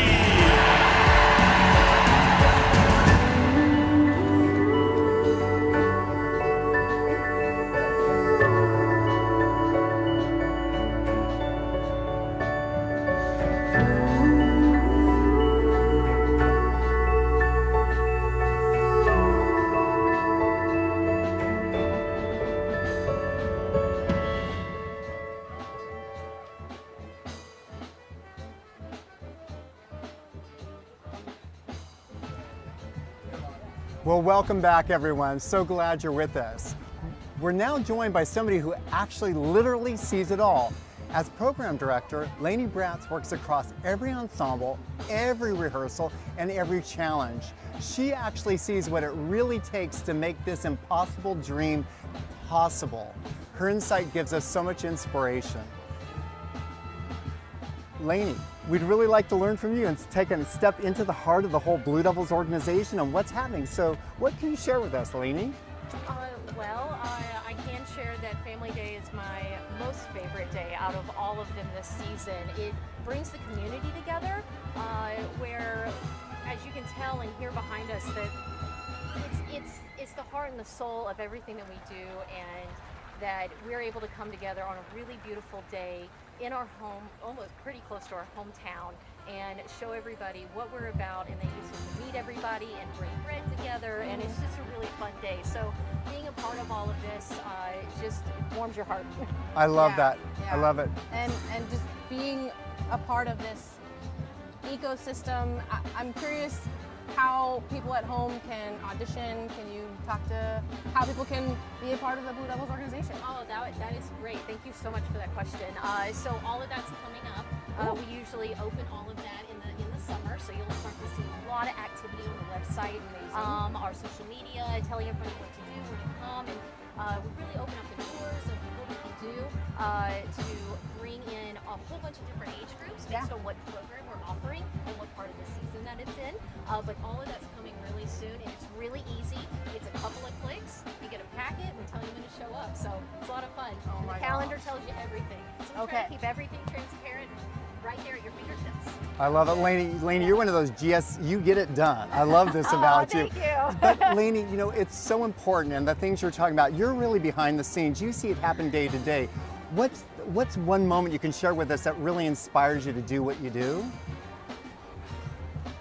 [SPEAKER 1] Well, welcome back, everyone. So glad you're with us. We're now joined by somebody who actually literally sees it all. As program director, Lainey Bratz works across every ensemble, every rehearsal, and every challenge. She actually sees what it really takes to make this impossible dream possible. Her insight gives us so much inspiration. Lainey, we'd really like to learn from you and take a step into the heart of the whole Blue Devils organization and what's happening. So what can you share with us, Lainey?
[SPEAKER 15] I can share that Family Day is my most favorite day out of all of them this season. It brings the community together where, as you can tell and hear behind us, that it's the heart and the soul of everything that we do, and that we're able to come together on a really beautiful day in our home, almost pretty close to our hometown, and show everybody what we're about, and they use it to meet everybody and bring bread together, and it's just a really fun day. So being a part of all of this just warms your heart.
[SPEAKER 1] I love that. I love it.
[SPEAKER 2] And just being a part of this ecosystem, I'm curious how people at home can audition. Can you talk to how people can be a part of the Blue Devils organization?
[SPEAKER 15] Oh, that is great. Thank you so much for that question. So all of that's coming up. We usually open all of that in the summer, so you'll start to see a lot of activity on the website, our social media, telling everybody what to do, where to come, and we really open up the doors of what we can do to bring in a whole bunch of different age groups based on what program we're offering and what part of the season that it's in. But all of that's coming really soon, and it's really easy. It's a couple of clicks. You get a packet, we tell you when to show up. So it's a lot of fun.
[SPEAKER 2] Oh my
[SPEAKER 15] the calendar tells you everything. So we try to keep everything transparent right there at your fingertips.
[SPEAKER 1] I love it, Lainey, you're one of those you get it done. I love this about you.
[SPEAKER 15] Thank you.
[SPEAKER 1] But Lainey, you know, it's so important, and the things you're talking about, you're really behind the scenes. You see it happen day to day. What's one moment you can share with us that really inspires you to do what you do?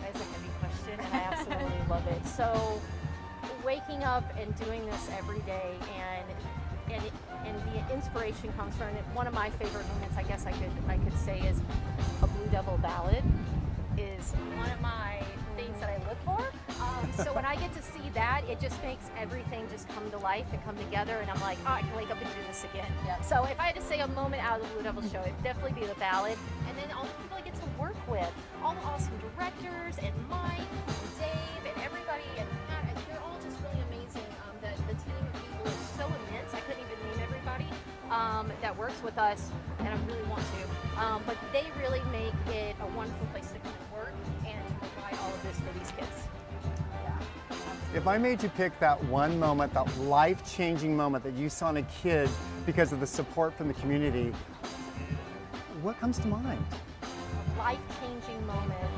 [SPEAKER 15] That's a heavy question, and I absolutely love it. So waking up and doing this every day, and the inspiration comes from it. One of my favorite moments, I guess I could say, is a Blue Devil ballad. Is one of my things that I live for. So when I get to see that, it just makes everything just come to life and come together, and I'm like, oh, I can wake up and do this again. Yeah. So if I had to say a moment out of the Blue Devil show, it'd definitely be the ballad, and then all the people I get to work with, all the awesome directors, and Mike, and Dave, and everybody, and they're all just really amazing. The team of people is so immense, I couldn't even name everybody that works with us, and I really want to. But they really make it a wonderful place to come and work and provide all of this for these kids.
[SPEAKER 1] If I made you pick that one moment, that life-changing moment that you saw in a kid because of the support from the community, what comes to mind?
[SPEAKER 15] A life-changing moment.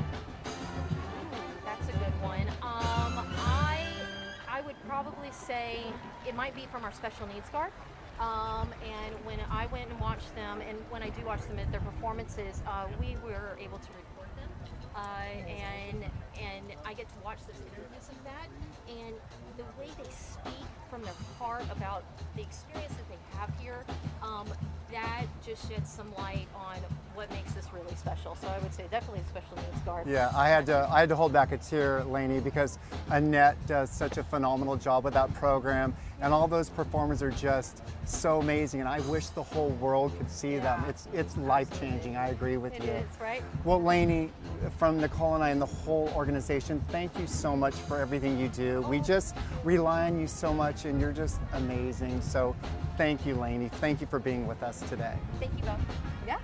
[SPEAKER 15] That's a good one. I would probably say it might be from our special needs guard. And when I went and watched them, and when I do watch them at their performances, we were able to record them. And I get to watch those interviews of that, and the way they speak from their heart about the experience that they have here, that just sheds some light on what makes this really special. So I would say definitely a special needs guard.
[SPEAKER 1] Yeah, I had to hold back a tear, Lainey, because Annette does such a phenomenal job with that program, and all those performers are just so amazing, and I wish the whole world could see them. It's life-changing. I agree with you.
[SPEAKER 15] It is, right?
[SPEAKER 1] Well, Lainey, from Nicole and I and the whole organization, thank you so much for everything you do. We just rely on you so much, and you're just amazing. So thank you, Lainey. Thank you for being with us today.
[SPEAKER 15] Thank you both.
[SPEAKER 2] Yes.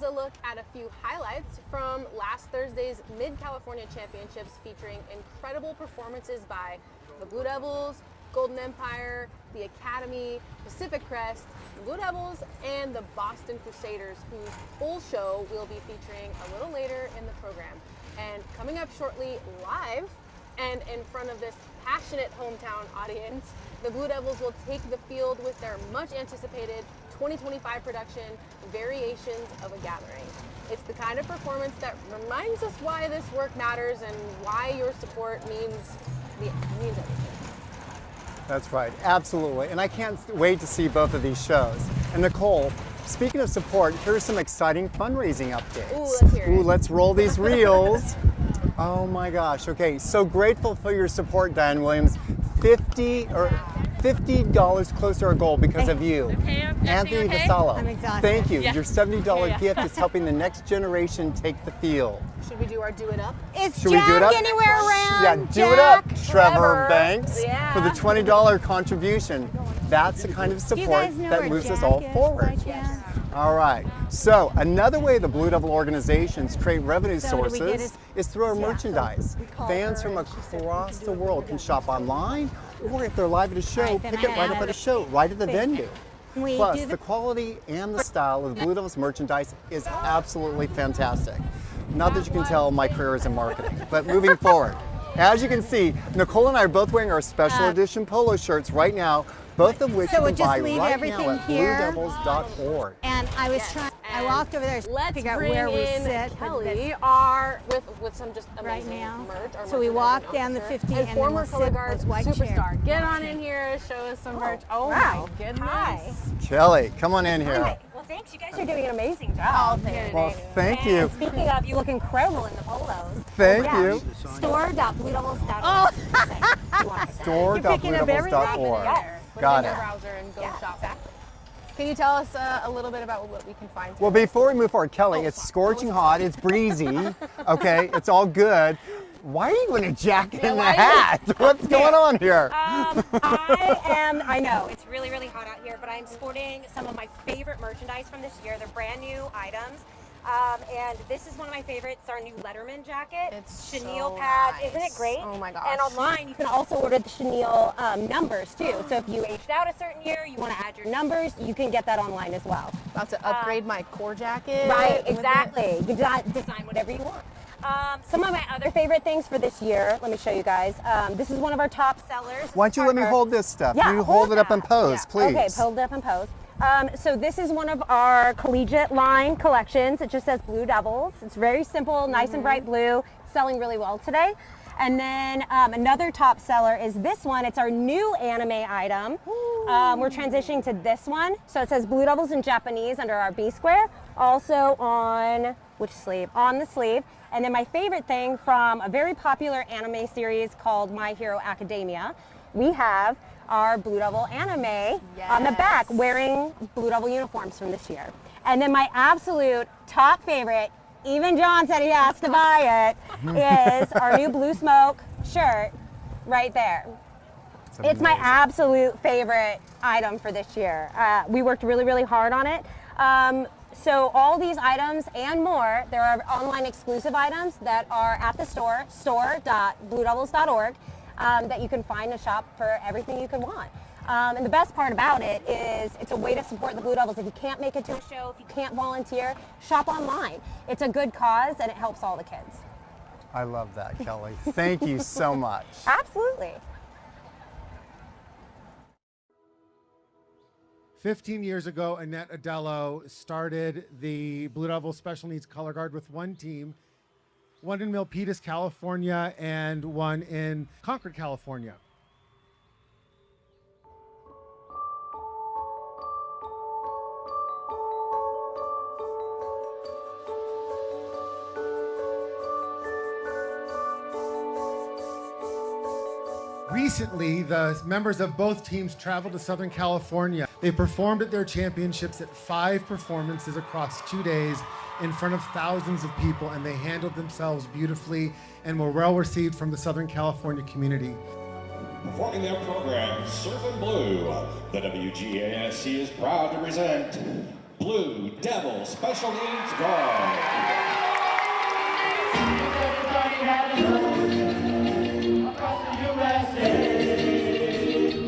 [SPEAKER 2] a look at a few highlights from last Thursday's Mid-California Championships featuring incredible performances by the Blue Devils, Golden Empire, the Academy, Pacific Crest, the Blue Devils, and the Boston Crusaders, whose full show we'll be featuring a little later in the program. And coming up shortly live and in front of this passionate hometown audience, the Blue Devils will take the field with their much anticipated 2025 production, Variations of a Gathering. It's the kind of performance that reminds us why this work matters and why your support means everything.
[SPEAKER 1] That's right, absolutely. And I can't wait to see both of these shows. And Nicole, speaking of support, here's some exciting fundraising updates.
[SPEAKER 2] Ooh, let's hear it.
[SPEAKER 1] Ooh, let's roll these reels. Oh my gosh, okay, so grateful for your support, Diane Williams. $50 close to our goal because of you. Anthony Vassallo.
[SPEAKER 21] I'm exhausted.
[SPEAKER 1] Thank you.
[SPEAKER 21] Yeah.
[SPEAKER 1] Your $70
[SPEAKER 21] Yeah.
[SPEAKER 1] gift is helping the next generation take the field.
[SPEAKER 2] Should we do our Do It Up?
[SPEAKER 21] Is
[SPEAKER 1] Should we do it
[SPEAKER 21] Jack
[SPEAKER 1] up?
[SPEAKER 21] anywhere around?
[SPEAKER 1] Yeah, do it up, Trevor
[SPEAKER 2] Trevor.
[SPEAKER 1] Banks,
[SPEAKER 2] Yeah.
[SPEAKER 1] for the $20 contribution. That's the kind of
[SPEAKER 21] Do you
[SPEAKER 1] support
[SPEAKER 21] guys know
[SPEAKER 1] that
[SPEAKER 21] where
[SPEAKER 1] moves us
[SPEAKER 21] Jack
[SPEAKER 1] all
[SPEAKER 21] is
[SPEAKER 1] forward.
[SPEAKER 21] by chance?
[SPEAKER 1] All right. So another way the Blue Devil organizations create revenue
[SPEAKER 21] So do we get
[SPEAKER 1] sources is through our merchandise. Fans from across the world can shop online, or if they're live at a show,
[SPEAKER 21] Right, then
[SPEAKER 1] pick
[SPEAKER 21] I
[SPEAKER 1] it right up
[SPEAKER 21] have
[SPEAKER 1] at a show, right at the venue.
[SPEAKER 21] We
[SPEAKER 1] Plus,
[SPEAKER 21] do
[SPEAKER 1] the quality and the style of Blue Devils merchandise is absolutely fantastic. Not that you can tell my career is in marketing, but moving forward. As you can see, Nicole and I are both wearing our special edition polo shirts right now, both of which
[SPEAKER 21] So
[SPEAKER 1] you
[SPEAKER 21] we'll
[SPEAKER 1] can
[SPEAKER 21] just
[SPEAKER 1] buy
[SPEAKER 21] leave
[SPEAKER 1] right
[SPEAKER 21] everything
[SPEAKER 1] now at
[SPEAKER 21] here.
[SPEAKER 1] bluedevils.org.
[SPEAKER 21] And I was trying. I walked over there to
[SPEAKER 2] Let's
[SPEAKER 21] figure out
[SPEAKER 2] bring
[SPEAKER 21] where we
[SPEAKER 2] in
[SPEAKER 21] sit.
[SPEAKER 2] Kelly are with some just
[SPEAKER 21] Right
[SPEAKER 2] amazing
[SPEAKER 21] now.
[SPEAKER 2] merch. Our
[SPEAKER 21] So we
[SPEAKER 2] merchandising
[SPEAKER 21] walk down the
[SPEAKER 2] officer
[SPEAKER 21] 50
[SPEAKER 2] and
[SPEAKER 21] and then
[SPEAKER 2] former
[SPEAKER 21] we'll
[SPEAKER 2] color
[SPEAKER 21] sit
[SPEAKER 2] guard
[SPEAKER 21] those white
[SPEAKER 2] superstar.
[SPEAKER 21] chairs.
[SPEAKER 2] Get on in here, show us some merch. Oh
[SPEAKER 21] wow.
[SPEAKER 2] my goodness.
[SPEAKER 21] Hi.
[SPEAKER 1] Kelly, come on in here.
[SPEAKER 22] Well, thanks. You guys are doing an amazing job.
[SPEAKER 1] Well, thank
[SPEAKER 22] And
[SPEAKER 1] you.
[SPEAKER 22] speaking of, you look incredible in the polos.
[SPEAKER 1] Thank
[SPEAKER 22] Yeah.
[SPEAKER 1] you.
[SPEAKER 22] Store.bluedevils.org.
[SPEAKER 1] Store.bluedevils.org. Got
[SPEAKER 2] Put it in
[SPEAKER 1] it.
[SPEAKER 2] your browser and go shop. Can you tell us a little bit about what we can find?
[SPEAKER 1] Well, before we move forward, Kelly, it's scorching hot, it's breezy, okay, it's all good. Why are you in a jacket and a hat? What's going on here?
[SPEAKER 22] I know, it's really, really hot out here, but I'm sporting some of my favorite merchandise from this year. They're brand new items. And this is one of my favorites. It's our new Letterman jacket.
[SPEAKER 2] It's
[SPEAKER 22] chenille
[SPEAKER 2] so
[SPEAKER 22] pad.
[SPEAKER 2] nice.
[SPEAKER 22] Isn't it great?
[SPEAKER 2] Oh my gosh.
[SPEAKER 22] And online, you can also order the chenille numbers too. So if you aged out a certain year, you want to add your numbers, you can get that online as well.
[SPEAKER 2] About to upgrade my core jacket.
[SPEAKER 22] Right,
[SPEAKER 2] with
[SPEAKER 22] exactly. You can design whatever you want. Some of my other favorite things for this year, let me show you guys. This is one of our top sellers.
[SPEAKER 1] Why don't you let me hold this stuff?
[SPEAKER 22] Yeah,
[SPEAKER 1] You hold it up and pose, please.
[SPEAKER 22] Okay, hold it up and pose. So this is one of our collegiate line collections. It just says Blue Devils. It's very simple, nice and bright blue. It's selling really well today. And then another top seller is this one. It's our new anime item. We're transitioning to this one. So it says Blue Devils in Japanese under our B square. Also on, which sleeve? On the sleeve. And then my favorite thing from a very popular anime series called My Hero Academia, we have our Blue Devil anime on the back wearing Blue Devil uniforms from this year. And then my absolute top favorite, even John said he has to buy it, is our new Blue Smoke shirt right there. It's my absolute favorite item for this year. We worked really, really hard on it. So all these items and more, there are online exclusive items that are at the store, store.bluedevils.org, that you can find and shop for everything you can want. And the best part about it is it's a way to support the Blue Devils. If you can't make it to a show, if you can't volunteer, shop online. It's a good cause and it helps all the kids.
[SPEAKER 1] I love that, Kelly. Thank you so much.
[SPEAKER 22] Absolutely.
[SPEAKER 23] 15 years ago, Annette Adello started the Blue Devil Special Needs Color Guard with one team, one in Milpitas, California, and one in Concord, California. Recently, the members of both teams traveled to Southern California. They performed at their championships at 5 performances across 2 days in front of thousands of people, and they handled themselves beautifully and were well received from the Southern California community.
[SPEAKER 3] Performing their program, Surfing Blue, the WGASC is proud to present Blue Devil Special Needs Guard.
[SPEAKER 5] Everybody had a home across the USA.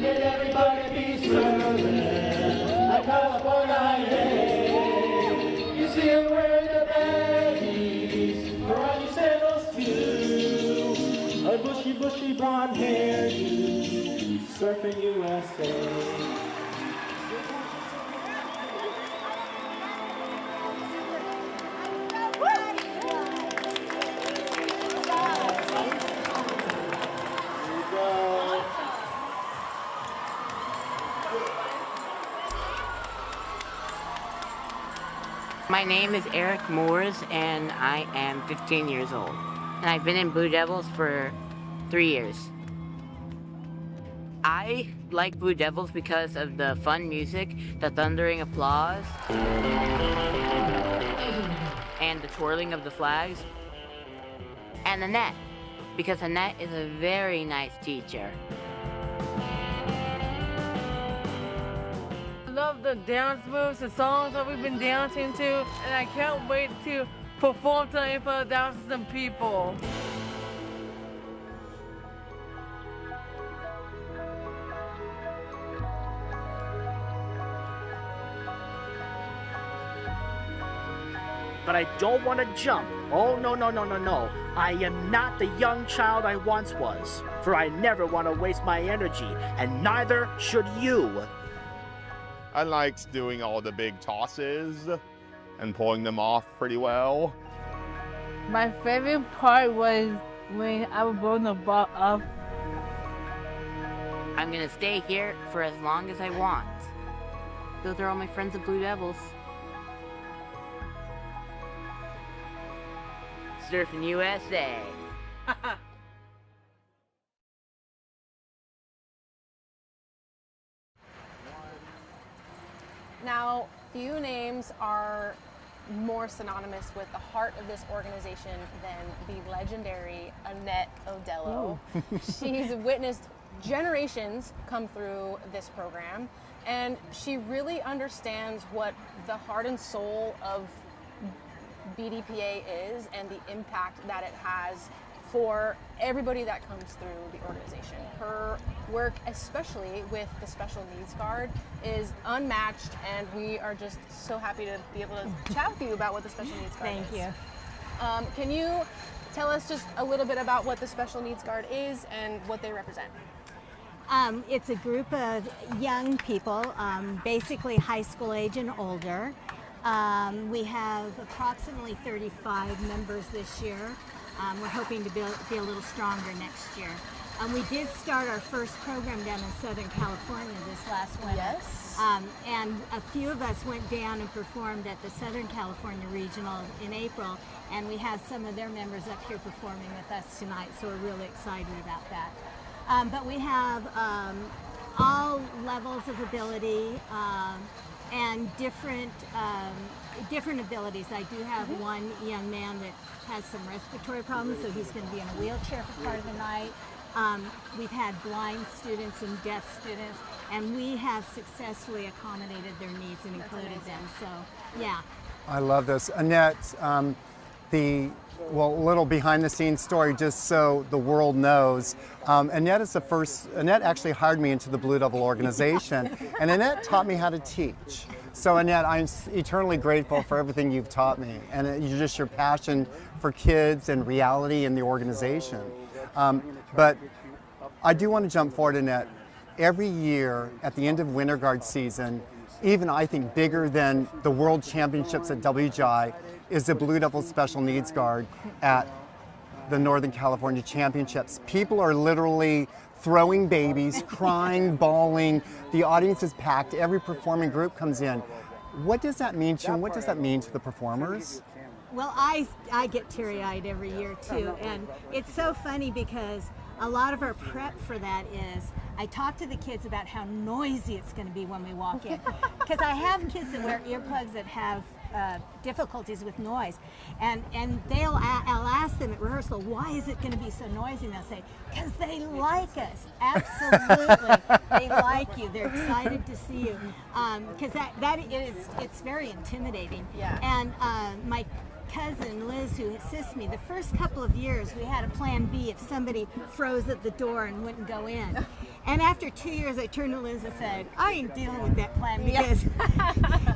[SPEAKER 5] Let everybody be serving like California. You see him wearing the baggies, Ferrari sandals too. A bushy, bushy blonde hair, surfing USA.
[SPEAKER 8] My name is Eric Moores, and I am 15 years old. And I've been in Blue Devils for 3 years. I like Blue Devils because of the fun music, the thundering applause, and the twirling of the flags, and Annette, because Annette is a very nice teacher.
[SPEAKER 10] I love the dance moves, the songs that we've been dancing to, and I can't wait to perform tonight in front of thousands of people.
[SPEAKER 24] But I don't want to jump. Oh, no, no, no, no, no. I am not the young child I once was, for I never want to waste my energy, and neither should you.
[SPEAKER 25] I liked doing all the big tosses and pulling them off pretty well.
[SPEAKER 10] My favorite part was when I was blowing the ball up.
[SPEAKER 8] I'm gonna stay here for as long as I want. Those are all my friends at Blue Devils. Surfing USA.
[SPEAKER 2] Now, few names are more synonymous with the heart of this organization than the legendary Annette Odello. She's witnessed generations come through this program, and she really understands what the heart and soul of BDPA is and the impact that it has for everybody that comes through the organization. Her work, especially with the Special Needs Guard, is unmatched, and we are just so happy to be able to chat with you about what the Special Needs Guard is.
[SPEAKER 21] Thank you.
[SPEAKER 2] Can you tell us just a little bit about what the Special Needs Guard is and what they represent?
[SPEAKER 21] It's a group of young people, basically high school age and older. We have approximately 35 members this year. We're hoping to be a little stronger next year. We did start our first program down in Southern California this last winter.
[SPEAKER 2] Yes.
[SPEAKER 21] And a few of us went down and performed at the Southern California Regional in April, and we have some of their members up here performing with us tonight, so we're really excited about that. But we have all levels of ability and different abilities. I do have one young man that has some respiratory problems, so he's going to be in a wheelchair for part of the night. We've had blind students and deaf students, and we have successfully accommodated their needs and included them. So, yeah.
[SPEAKER 1] I love this. Annette, little behind the scenes story just so the world knows. Annette actually hired me into the Blue Devil organization, and Annette taught me how to teach. So Annette, I'm eternally grateful for everything you've taught me, and just your passion for kids and reality in the organization. But I do want to jump forward, Annette. Every year at the end of Winter Guard season, even I think bigger than the World Championships at WGI, is the Blue Devil Special Needs Guard at the Northern California Championships. People are literally throwing babies, crying, bawling. The audience is packed. Every performing group comes in. What does that mean to you, and what does that mean to the performers?
[SPEAKER 21] Well, I get teary-eyed every year too, and it's so funny because a lot of our prep for that is I talk to the kids about how noisy it's going to be when we walk in, because I have kids that wear earplugs that have difficulties with noise, and I'll ask them at rehearsal, why is it going to be so noisy? And they'll say, because they like us. Absolutely, they like like you. They're excited to see you, because it's very intimidating.
[SPEAKER 2] Yeah.
[SPEAKER 21] And my cousin Liz, who assists me, the first couple of years we had a plan B if somebody froze at the door and wouldn't go in. And after 2 years, I turned to Liz and said, I ain't dealing with that plan, because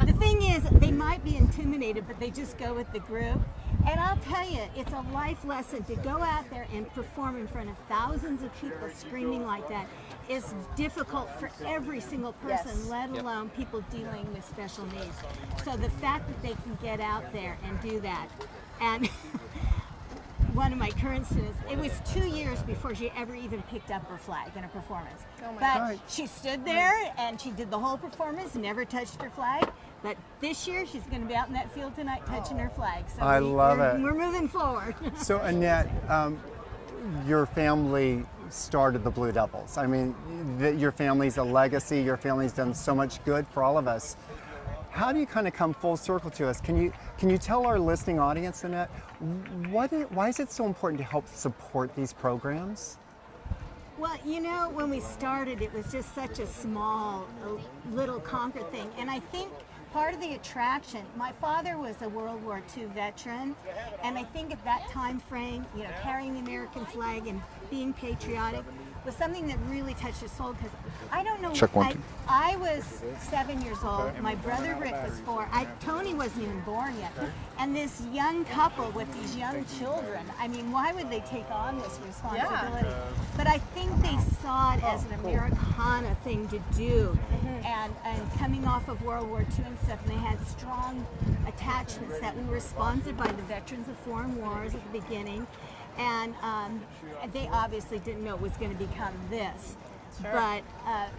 [SPEAKER 21] the thing is, they might be intimidated, but they just go with the group. And I'll tell you, it's a life lesson to go out there and perform in front of thousands of people screaming like that. Is difficult for every single person,
[SPEAKER 2] Yes.
[SPEAKER 21] let alone people dealing with special needs. So the fact that they can get out there and do that, and one of my current students, it was 2 years before she ever even picked up her flag in a performance.
[SPEAKER 2] Oh my
[SPEAKER 21] but
[SPEAKER 2] God.
[SPEAKER 21] she stood there and she did the whole performance, never touched her flag. But this year she's going to be out in that field tonight touching her flag. So
[SPEAKER 1] I love it.
[SPEAKER 21] We're moving forward.
[SPEAKER 1] So Annette, your family started the Blue Devils. I mean, your family's a legacy. Your family's done so much good for all of us. How do you kind of come full circle to us? Can you tell our listening audience, Annette, why is it so important to help support these programs?
[SPEAKER 21] Well, you know, when we started, it was just such a small, little Concord thing. And I think part of the attraction, my father was a World War II veteran, and I think at that time frame, you know, carrying the American flag and being patriotic was something that really touched his soul, because I don't know,
[SPEAKER 7] Check 1, 2.
[SPEAKER 21] I was 7 years old, my brother Rick was 4, Tony wasn't even born yet, and this young couple with these young children, I mean, why would they take on this responsibility? But I think they saw it as an Americana thing to do, and coming off of World War II and stuff, and they had strong attachments that we were sponsored by the Veterans of Foreign Wars at the beginning, and they obviously didn't know it was going to become this.
[SPEAKER 2] Sure.
[SPEAKER 21] But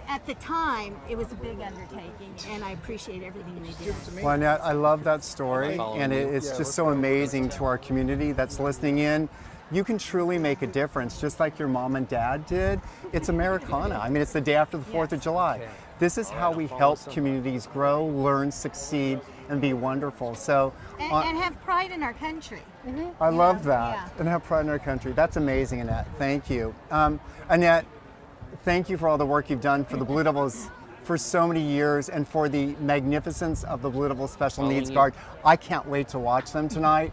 [SPEAKER 21] at the time, it was a big undertaking, and I appreciate everything they did.
[SPEAKER 1] Well, Annette, I love that story, and it's just so amazing to our community that's listening in. You can truly make a difference, just like your mom and dad did. It's Americana. I mean, it's the day after the 4th of July. This is how we help communities grow, learn, succeed, and be wonderful. So,
[SPEAKER 21] And have pride in our country.
[SPEAKER 1] I love that, and have pride in our country. That's amazing, Annette. Thank you. Annette, thank you for all the work you've done for the Blue Devils for so many years, and for the magnificence of the Blue Devils Special Needs Guard. I can't wait to watch them tonight.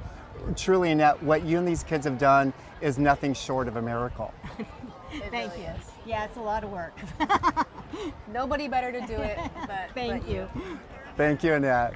[SPEAKER 1] Truly, Annette, what you and these kids have done is nothing short of a miracle.
[SPEAKER 21] Thank you. Yeah, it's a lot of work.
[SPEAKER 2] Nobody better to do it but
[SPEAKER 21] Thank you.
[SPEAKER 1] Thank you, Annette.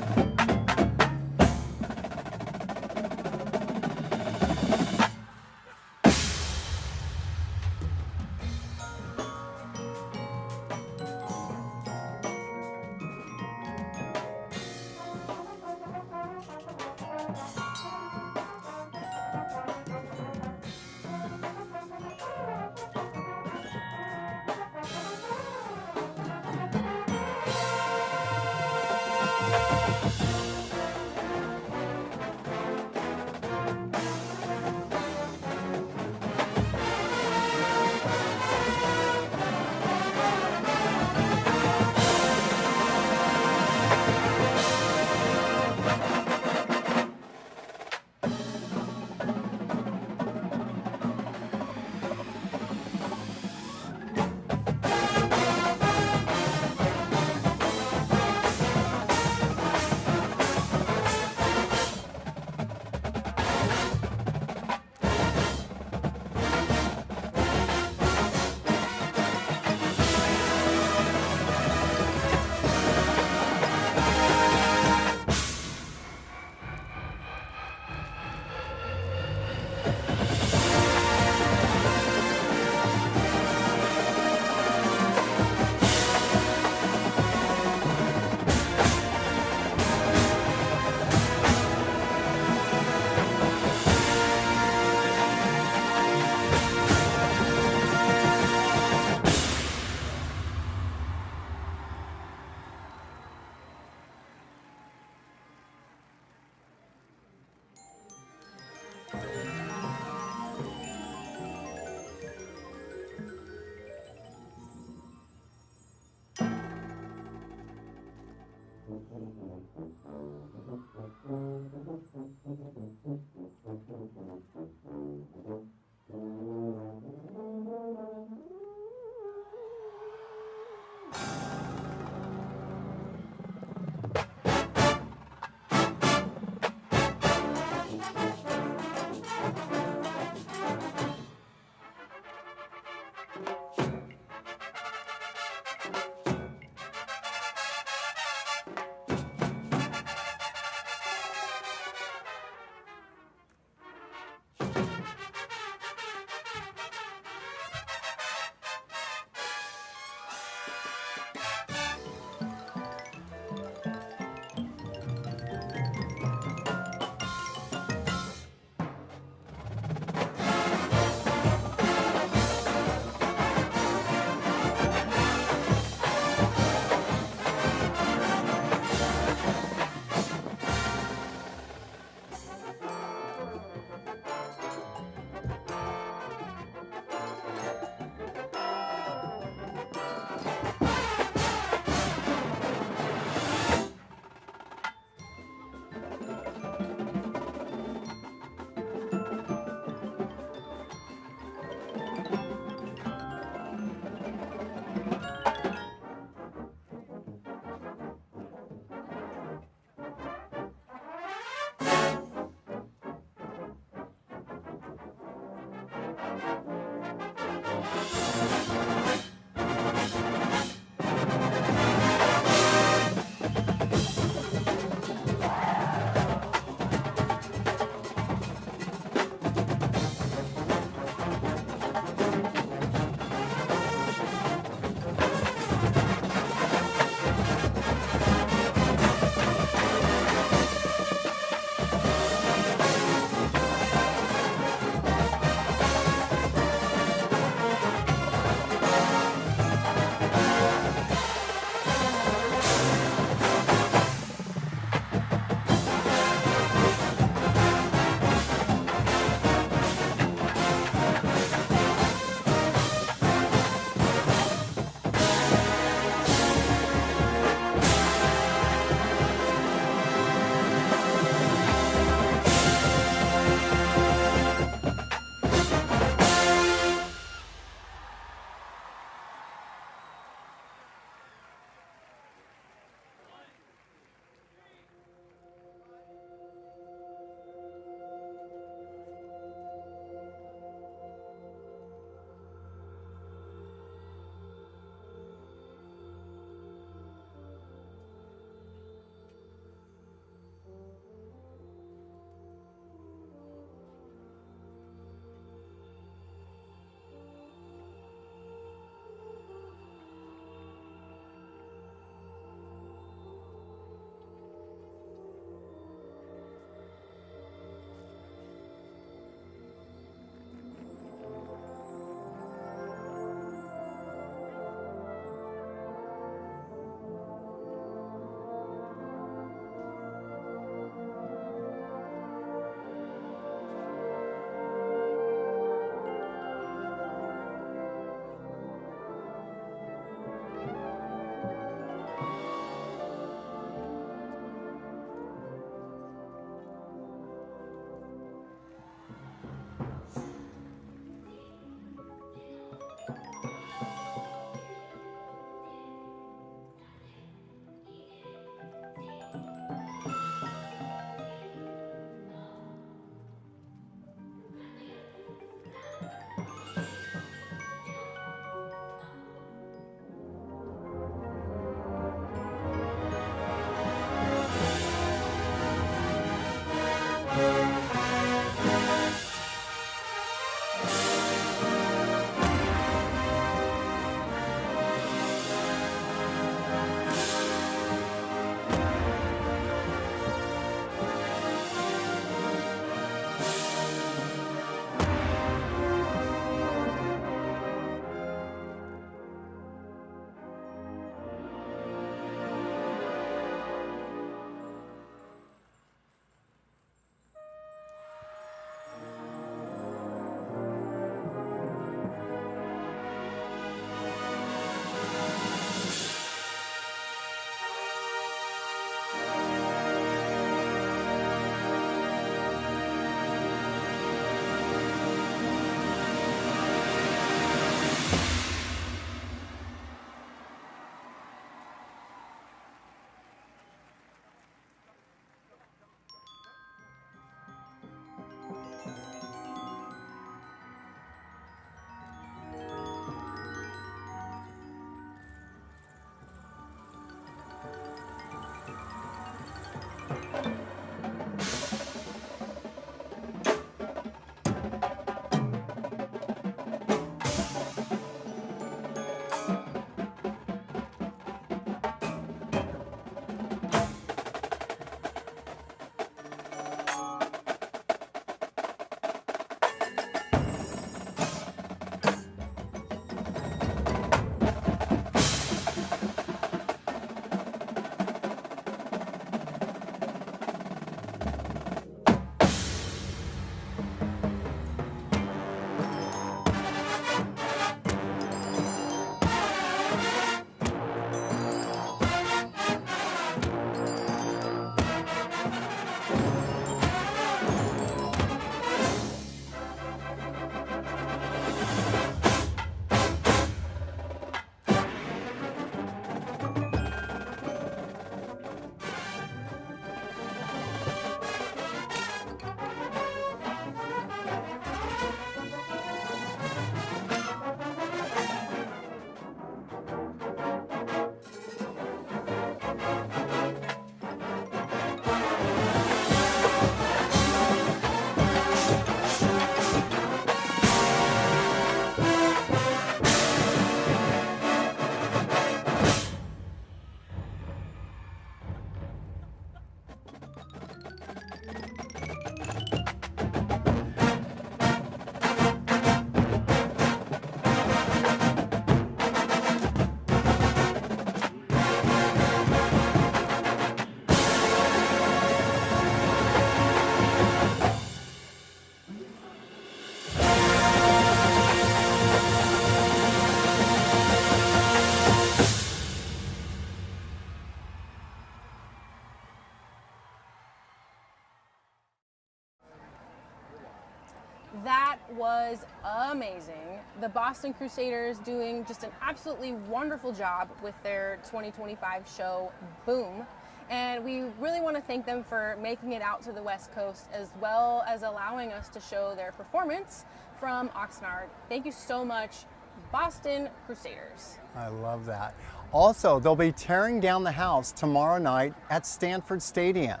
[SPEAKER 2] That was amazing. The Boston Crusaders doing just an absolutely wonderful job with their 2025 show, Boom. And we really want to thank them for making it out to the West Coast, as well as allowing us to show their performance from Oxnard. Thank you so much, Boston Crusaders.
[SPEAKER 1] I love that. Also, they'll be tearing down the house tomorrow night at Stanford Stadium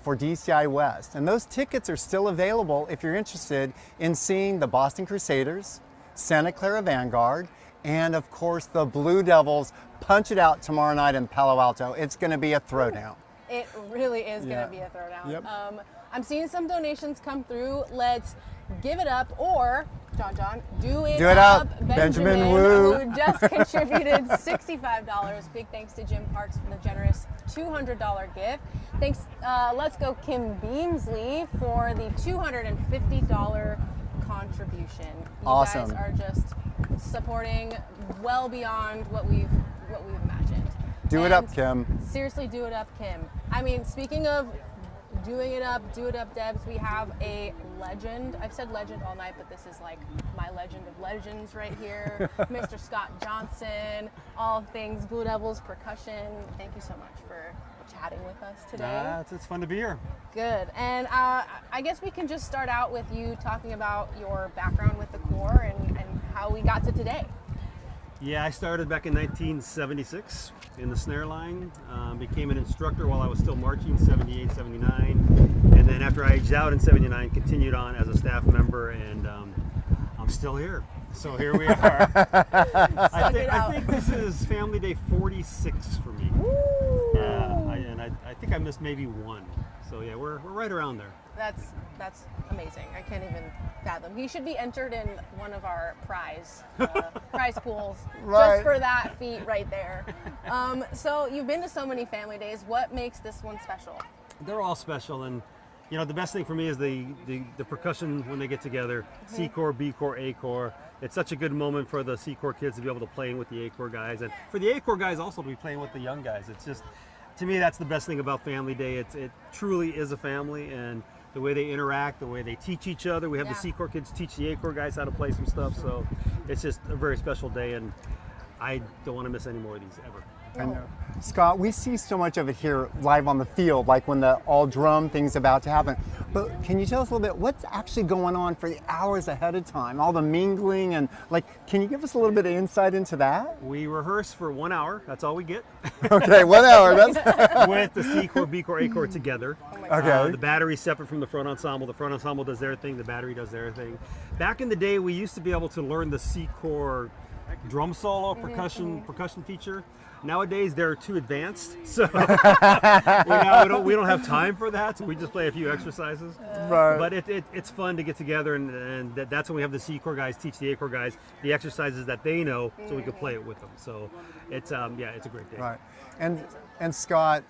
[SPEAKER 1] for DCI West. And those tickets are still available if you're interested in seeing the Boston Crusaders, Santa Clara Vanguard, and of course the Blue Devils punch it out tomorrow night in Palo Alto. It's going to be a throwdown.
[SPEAKER 2] It really is going to be a throwdown. Yep. I'm seeing some donations come through. Let's give it up, or John, do it up.
[SPEAKER 1] Benjamin Wu,
[SPEAKER 2] who just contributed $65. Big thanks to Jim Parks for the generous $200 gift. Thanks, let's go Kim Beamsley for the $250 contribution. You
[SPEAKER 1] awesome.
[SPEAKER 2] guys are just supporting well beyond what we've imagined.
[SPEAKER 1] Do it up, Kim.
[SPEAKER 2] Seriously, do it up, Kim. I mean, speaking of doing it up, do it up, Debs, we have a legend. I've said legend all night, but this is like my legend of legends right here. Mr. Scott Johnson, all things Blue Devils Percussion. Thank you so much for chatting with us today.
[SPEAKER 7] It's fun to be here.
[SPEAKER 2] Good. And I guess we can just start out with you talking about your background with the Corps and how we got to today.
[SPEAKER 7] Yeah, I started back in 1976 in the snare line. Became an instructor while I was still marching, 78, 79. And then after I aged out in 79, continued on as a staff member, and I'm still here. So here we are. I think this is Family Day 46 for me. Yeah, I think I missed maybe one. So yeah, we're right around there.
[SPEAKER 2] That's amazing. I can't even fathom. He should be entered in one of our prize pools just for that feat right there. So you've been to so many family days. What makes this one special?
[SPEAKER 7] They're all special, and you know the best thing for me is the percussion when they get together. C Corps, B Corps, A Corps. It's such a good moment for the C Corps kids to be able to play with the A Corps guys, and for the A Corps guys also to be playing with the young guys. It's just, to me, that's the best thing about Family Day. It truly is a family, and the way they interact, the way they teach each other. We have the C Corps kids teach the A Corps guys how to play some stuff, so it's just a very special day, and I don't want to miss any more of these ever.
[SPEAKER 1] I know. Scott, we see so much of it here live on the field, like when the all drum thing's about to happen. But can you tell us a little bit what's actually going on for the hours ahead of time? All the mingling and can you give us a little bit of insight into that?
[SPEAKER 7] We rehearse for 1 hour. That's all we get.
[SPEAKER 1] Okay, 1 hour. That's
[SPEAKER 7] with the C Corps, B Corps, A Corps together.
[SPEAKER 1] Okay.
[SPEAKER 7] The battery's separate from the front ensemble. The front ensemble does their thing. The battery does their thing. Back in the day, we used to be able to learn the C Corps drum solo percussion feature. Nowadays they're too advanced, so we don't have time for that. So we just play a few exercises.
[SPEAKER 1] Right.
[SPEAKER 7] But it's fun to get together, and that's when we have the C Corps guys teach the A Corps guys the exercises that they know, so we can play it with them. So it's it's a great day.
[SPEAKER 1] Right. And Scott,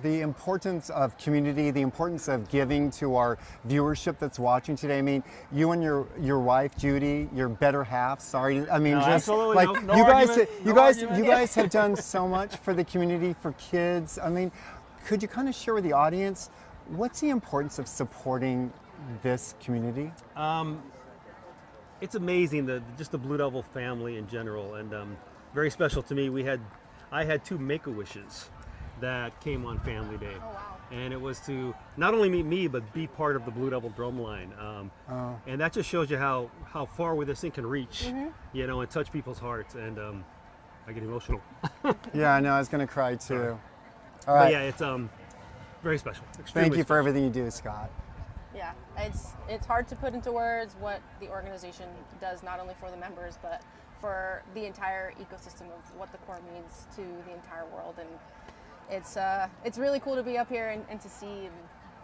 [SPEAKER 1] the importance of community, the importance of giving to our viewership that's watching today. I mean, you and your wife Judy, your better half. Sorry, I mean, just like you guys have done so much for the community, for kids. I mean, could you kind of share with the audience what's the importance of supporting this community?
[SPEAKER 7] It's amazing just the Blue Devil family in general, and very special to me. I had 2 Make-A-Wishes that came on Family Day.
[SPEAKER 2] Oh, wow.
[SPEAKER 7] And it was to not only meet me, but be part of the Blue Devil Drumline. And that just shows you how far where this thing can reach, you know, and touch people's hearts. And I get emotional.
[SPEAKER 1] Yeah, I know, I was going to cry too.
[SPEAKER 7] All right. But yeah, it's very special.
[SPEAKER 1] Thank you for everything you do, Scott.
[SPEAKER 2] Yeah, it's hard to put into words what the organization does, not only for the members, but for the entire ecosystem of what the Corps means to the entire world. And it's really cool to be up here and to see, and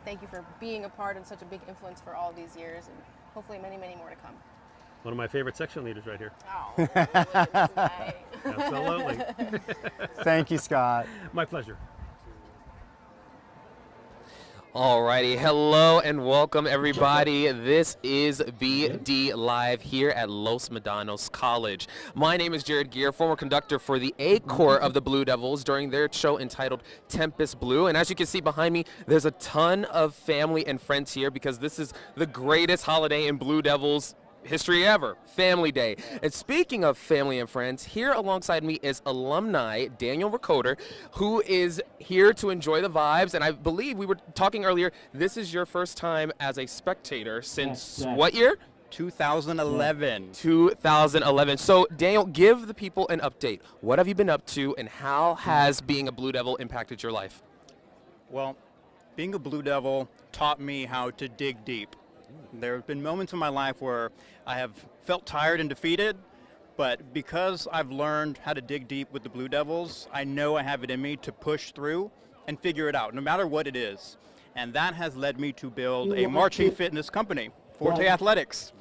[SPEAKER 2] thank you for being a part and such a big influence for all these years, and hopefully many, many more to come.
[SPEAKER 7] One of my favorite section leaders right here.
[SPEAKER 2] Oh,
[SPEAKER 7] absolutely.
[SPEAKER 1] Thank you, Scott.
[SPEAKER 7] My pleasure.
[SPEAKER 16] Alrighty, hello and welcome everybody. This is BD Live here at Los Medanos College. My name is Jared Gear, former conductor for the ACOR of the Blue Devils during their show entitled Tempest Blue. And as you can see behind me, there's a ton of family and friends here because this is the greatest holiday in Blue Devils history ever, Family Day. And speaking of family and friends, here alongside me is alumni Daniel Ricoder, who is here to enjoy the vibes. And I believe we were talking earlier, this is your first time as a spectator since what year?
[SPEAKER 17] 2011.
[SPEAKER 16] 2011. So Daniel, give the people an update. What have you been up to and how has being a Blue Devil impacted your life?
[SPEAKER 17] Well, being a Blue Devil taught me how to dig deep. There have been moments in my life where I have felt tired and defeated, but because I've learned how to dig deep with the Blue Devils, I know I have it in me to push through and figure it out, no matter what it is. And that has led me to build a marching fitness company, Forte Athletics.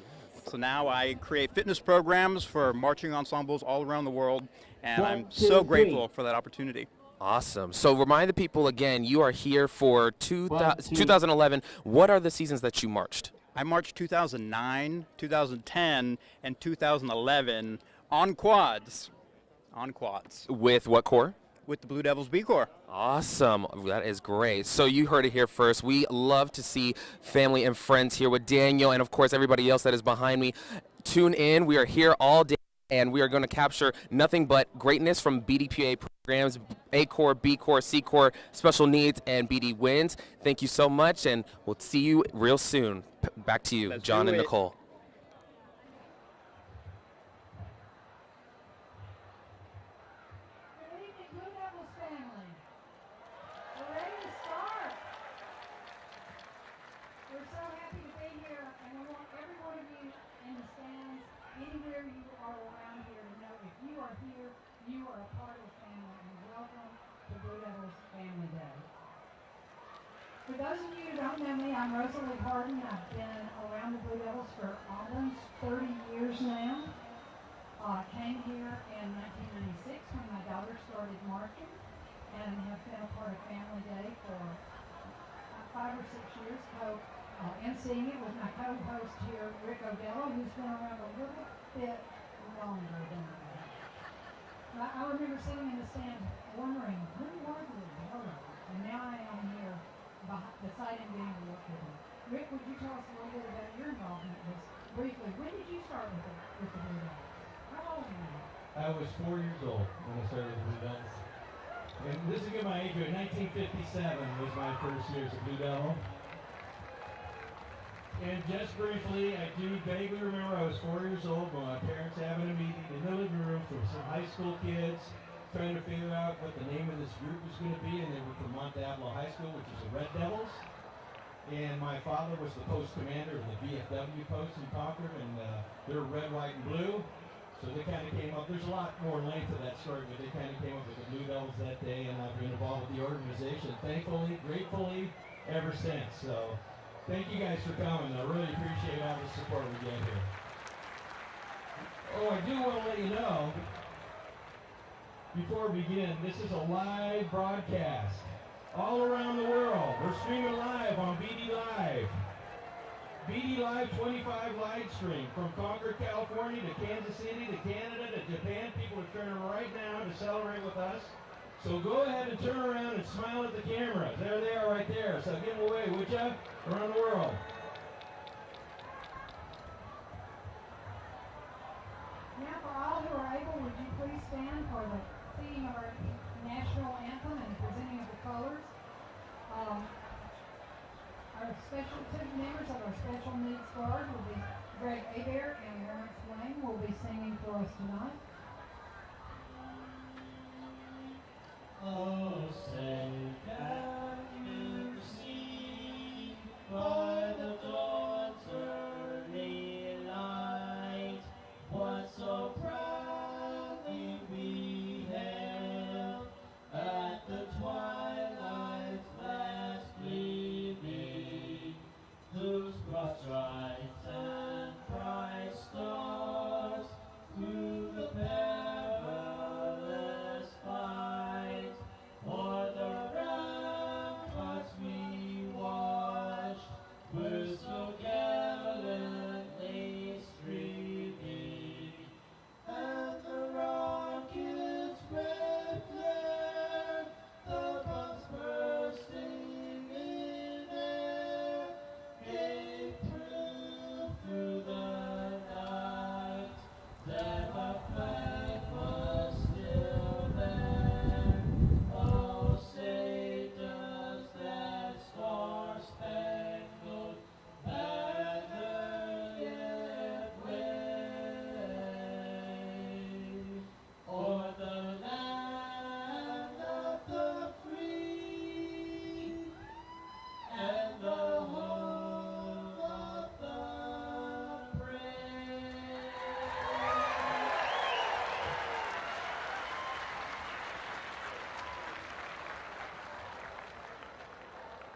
[SPEAKER 17] So now I create fitness programs for marching ensembles all around the world, and I'm so grateful for that opportunity.
[SPEAKER 16] Awesome. So remind the people again, you are here for 2011. What are the seasons that you marched?
[SPEAKER 17] I marched 2009, 2010, and 2011 on quads.
[SPEAKER 16] With what corps?
[SPEAKER 17] With the Blue Devils B Corps.
[SPEAKER 16] Awesome. That is great. So you heard it here first. We love to see family and friends here with Daniel and, of course, everybody else that is behind me. Tune in. We are here all day, and we are going to capture nothing but greatness from BDPA programs, ACOR, B Corps, C Corps, Special Needs, and BDWinds. Thank you so much, and we'll see you real soon. Back to you, John and Nicole.
[SPEAKER 18] For those of you who don't know me, I'm Rosalie Harden. I've been around the Blue Devils for almost 30 years now. I came here in 1996 when my daughter started marching and have been a part of Family Day for 5 or 6 years, emceeing it with my co-host here, Rick O'Dell, who's been around a little bit longer than I. I remember sitting in the stand wondering, who was this? And now I am here beside him being a work with him. Rick, would you tell us a little bit about your involvement with this briefly? When did you start with the Blue Devils? How old were you?
[SPEAKER 19] I was 4 years old when I started with the Blue Devils. And this is to get my age right. 1957 was my first year as a Blue Devil. And just briefly, I do vaguely remember I was 4 years old when my parents having a meeting in the living room for some high school kids, trying to figure out what the name of this group was going to be, and they were from Mount Diablo High School, which is the Red Devils. And my father was the post commander of the BFW post in Concord, and they're red, white, and blue. So they kind of came up. There's a lot more length to that story, but they kind of came up with the Blue Devils that day, and I've been involved with the organization, thankfully, gratefully, ever since. So thank you guys for coming. I really appreciate all the support we get here. Oh, I do want to let you know, before we begin, this is a live broadcast all around the world. We're streaming live on BD Live. BDLIVE25 live stream from Concord, California to Kansas City to Canada to Japan. People are turning right now to celebrate with us. So go ahead and turn around and smile at the cameras. There they are right there. So give them away, would ya? Around the world.
[SPEAKER 18] Now for all who are able, would you please stand for the singing of our national anthem and presenting of the colors. Our two members of our Special Needs Guard will be Greg Abair and Lawrence Wayne will be singing for us tonight.
[SPEAKER 5] Oh, say can you see by the dawn's early light what so proudly we hailed at the twilight's last gleaming, whose broad stripes and bright stars through the perilous fight o'er the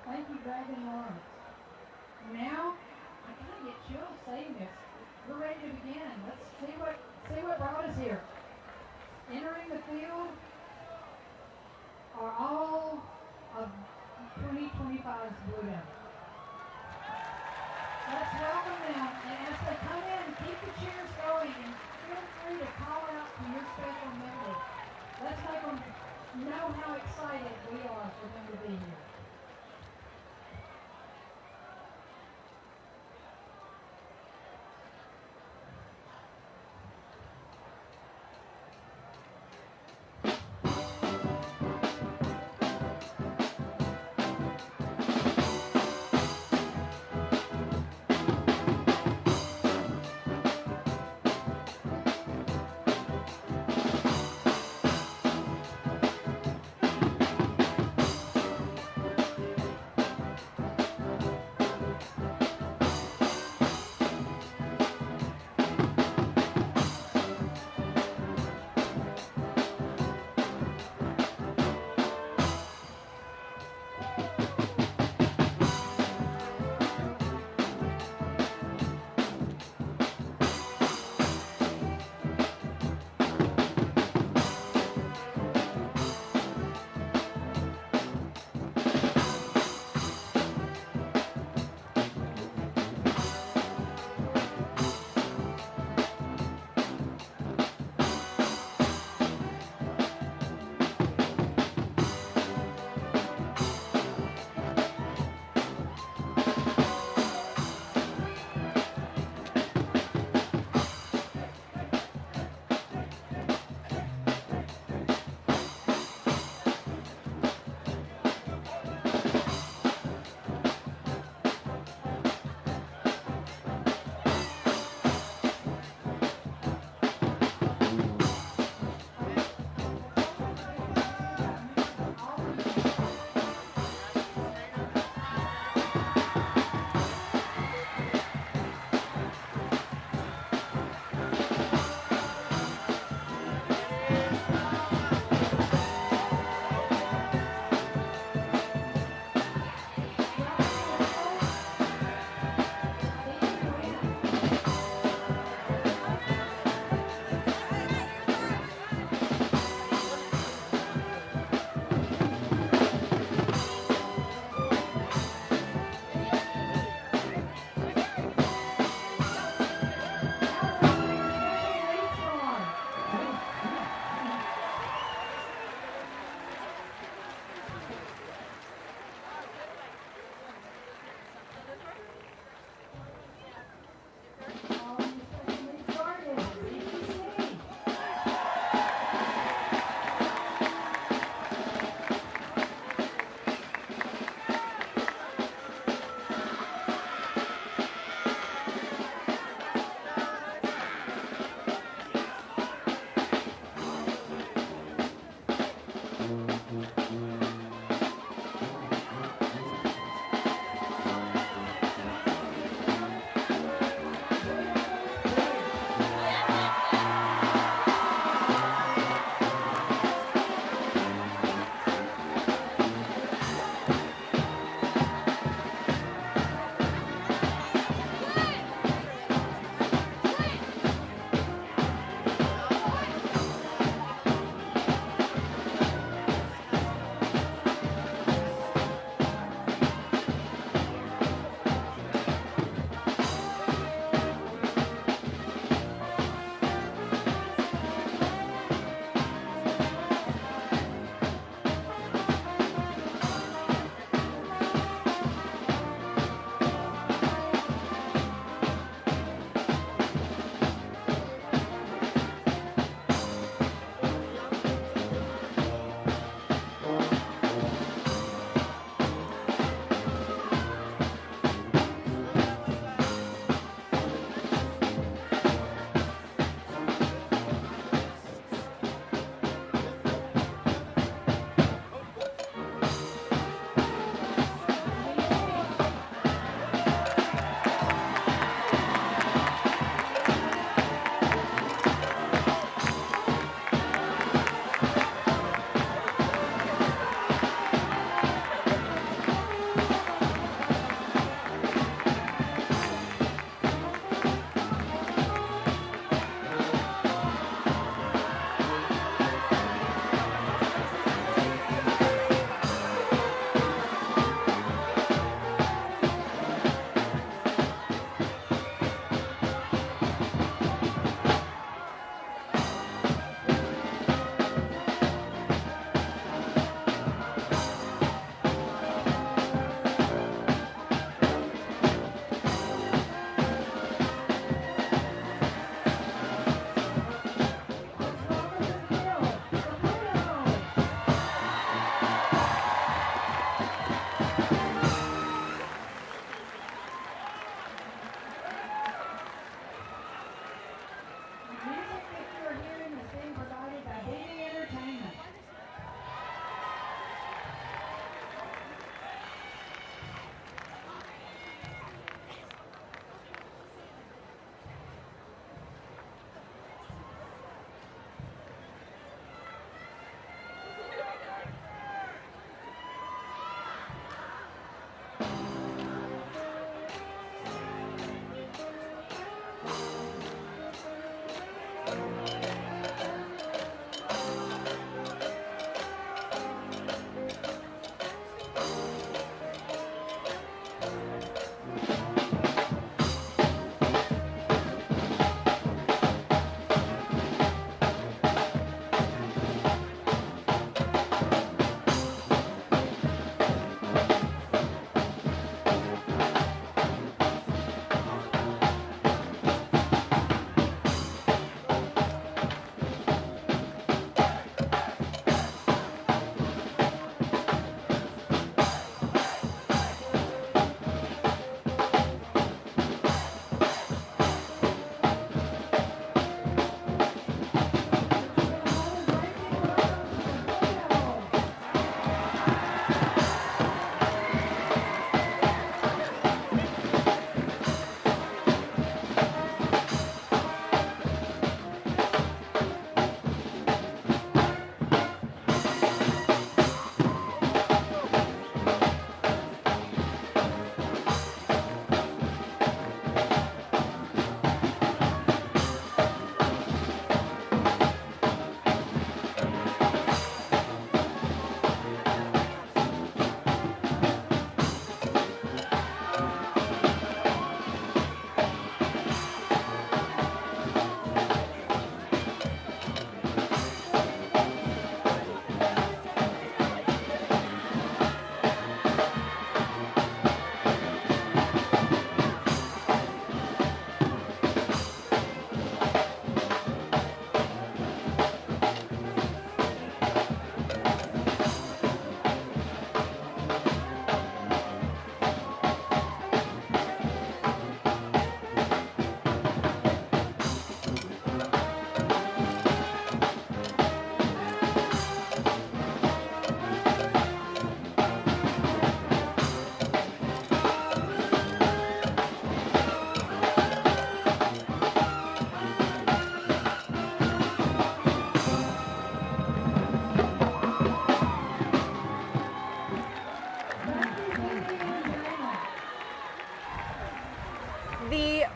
[SPEAKER 18] Thank you, Greg and Lawrence. Now, I kind of get chills saying this. We're ready to begin. Let's see what brought us here. Entering the field are all of 2025's Blue Devils. Let's welcome them, and as they come in, keep the cheers going, and feel free to call out to your special member. Let's make them know how excited we are for them to be here.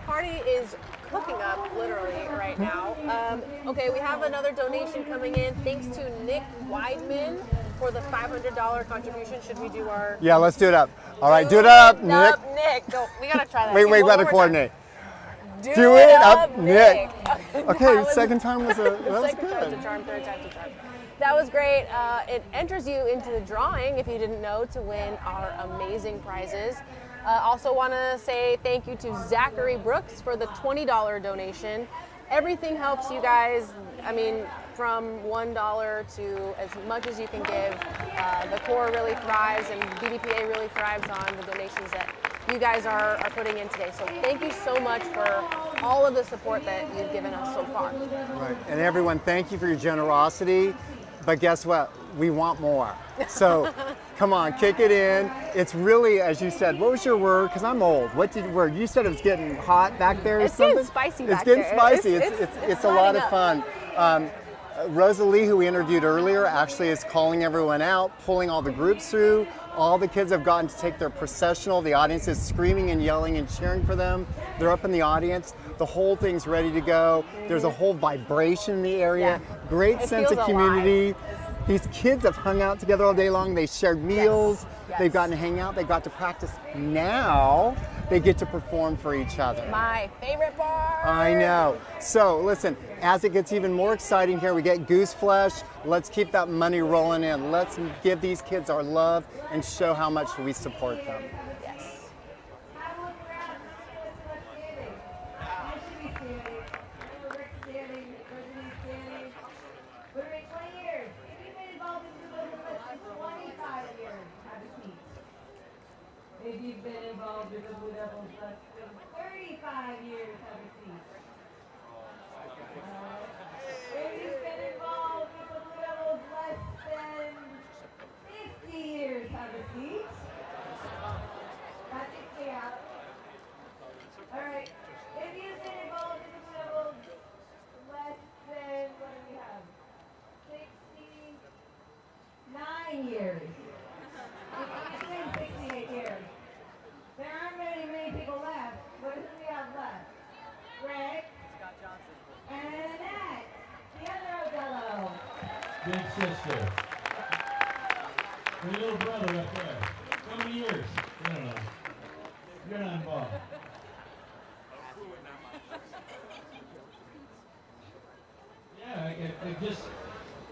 [SPEAKER 2] party is cooking up literally right now. Okay, we have another donation coming in. Thanks to Nick Weidman for the $500 contribution. Should we do our...
[SPEAKER 1] Yeah, let's do it up. All right, do it up, Nick.
[SPEAKER 2] Nick. Go. We got to try that.
[SPEAKER 1] Wait,
[SPEAKER 2] again.
[SPEAKER 1] we
[SPEAKER 2] One
[SPEAKER 1] got to
[SPEAKER 2] more
[SPEAKER 1] coordinate.
[SPEAKER 2] time.
[SPEAKER 1] Do it up,
[SPEAKER 2] Nick.
[SPEAKER 1] Nick. Okay, second time was that was
[SPEAKER 2] Second
[SPEAKER 1] good.
[SPEAKER 2] time's a charm, third time's a charm. That was great. It enters you into the drawing, if you didn't know, to win our amazing prizes. Also want to say thank you to Zachary Brooks for the $20 donation. Everything helps you guys. I mean, from $1 to as much as you can give. The Corps really thrives, and BDPA really thrives on the donations that you guys are putting in today. So thank you so much for all of the support that you've given us so far.
[SPEAKER 1] Right, and everyone, thank you for your generosity. But guess what? We want more. So come on, kick it in. It's really, as you said, what was your word? Because I'm old. What did you word? You said it was getting hot back there or
[SPEAKER 2] It's
[SPEAKER 1] something?
[SPEAKER 2] getting spicy
[SPEAKER 1] It's
[SPEAKER 2] back
[SPEAKER 1] getting
[SPEAKER 2] there.
[SPEAKER 1] spicy.
[SPEAKER 2] It's
[SPEAKER 1] It's a lot of
[SPEAKER 2] lighting
[SPEAKER 1] fun. Rosalie, who we interviewed earlier, actually is calling everyone out, pulling all the groups through. All the kids have gotten to take their processional. The audience is screaming and yelling and cheering for them. They're up in the audience. The whole thing's ready to go. There's a whole vibration in the area. Great
[SPEAKER 2] It
[SPEAKER 1] sense
[SPEAKER 2] feels
[SPEAKER 1] of community. These kids have hung out together all day long. They shared meals.
[SPEAKER 2] Yes.
[SPEAKER 1] They've gotten to hang out. They got to practice. Now they get to perform for each other.
[SPEAKER 2] My favorite part.
[SPEAKER 1] I know. So listen, as it gets even more exciting here, we get goose flesh. Let's keep that money rolling in. Let's give these kids our love and show how much we support them.
[SPEAKER 2] Yes.
[SPEAKER 18] If you've been involved with the Blue Devils less than 35 years, have a seat. If you've been involved with the Blue Devils less than 50 years, have a seat. Not 60 out. All right. If you've been involved with the Blue Devils less than, what do we have? 69 years. 68 years. There aren't many people left. What do we have left? Greg. Scott Johnson. And Annette, the other Odello.
[SPEAKER 19] Big sister. Your little brother up there. How many years? I don't know. You're not involved. Yeah, I just,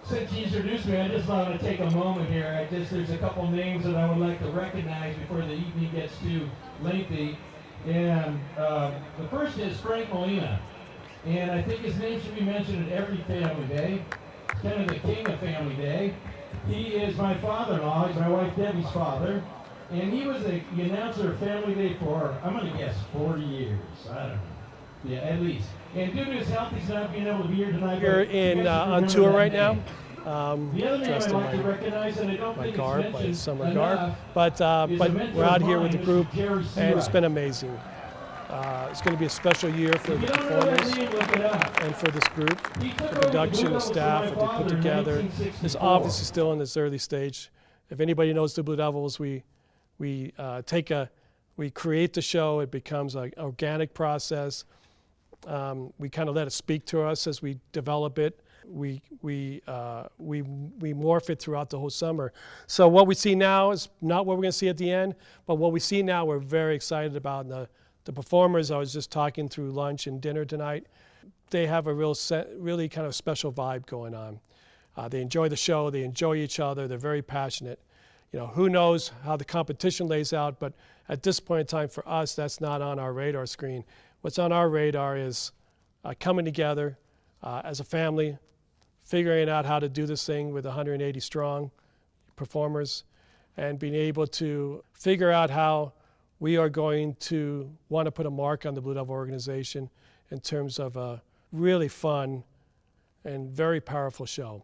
[SPEAKER 19] since you introduced me, I just want to take a moment here. There's a couple names that I would like to recognize before the evening gets too lengthy. And the first is Frank Molina. And I think his name should be mentioned at every family day. He's kind of the king of family day. He is my father-in-law. He's my wife Debbie's father. And he was the announcer of Family Day for, I'm going to guess, 40 years. I don't know. Yeah, at least. And due to his health, he's not being able to be here tonight.
[SPEAKER 4] We're on tour right now.
[SPEAKER 19] The other name
[SPEAKER 4] Dressed
[SPEAKER 19] I'd
[SPEAKER 4] in
[SPEAKER 19] like to recognize, and I don't
[SPEAKER 4] my
[SPEAKER 19] think
[SPEAKER 4] garb,
[SPEAKER 19] it's
[SPEAKER 4] my
[SPEAKER 19] mentioned
[SPEAKER 4] summer garb,
[SPEAKER 19] enough,
[SPEAKER 4] but we're out here with the group,
[SPEAKER 19] Jerry
[SPEAKER 4] and it's
[SPEAKER 19] Seawright.
[SPEAKER 4] been amazing. It's going to be a special year for the performers and for this group. The production, the staff that they put together is obviously still in this early stage. If anybody knows the Blue Devils, we create the show. It becomes an organic process. We kind of let it speak to us as we develop it. We morph it throughout the whole summer. So what we see now is not what we're going to see at the end, but what we see now we're very excited about. And the performers, I was just talking through lunch and dinner tonight, they have a really kind of special vibe going on. They enjoy the show, they enjoy each other, they're very passionate. You know, who knows how the competition lays out, but at this point in time for us, that's not on our radar screen. What's on our radar is coming together as a family, figuring out how to do this thing with 180 strong performers, and being able to figure out how we are going to want to put a mark on the Blue Devil organization in terms of a really fun and very powerful show.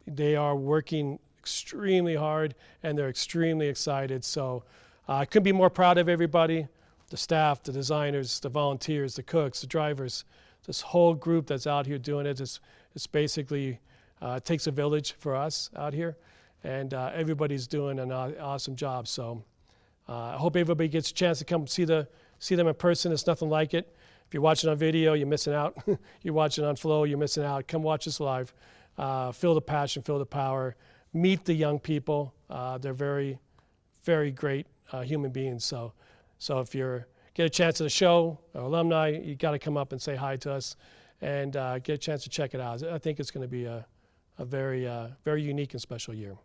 [SPEAKER 4] They are working extremely hard and they're extremely excited. So I couldn't be more proud of everybody, the staff, the designers, the volunteers, the cooks, the drivers, this whole group that's out here doing it. It's basically, it takes a village for us out here, and everybody's doing an awesome job. So I hope everybody gets a chance to come see them in person. It's nothing like it. If you're watching on video, you're missing out. You're watching on Flow, you're missing out. Come watch us live. Feel the passion, feel the power. Meet the young people. They're very, very great human beings. So if you get a chance at a show or alumni, you got to come up and say hi to us and get a chance to check it out. I think it's going to be a very, very unique and special year.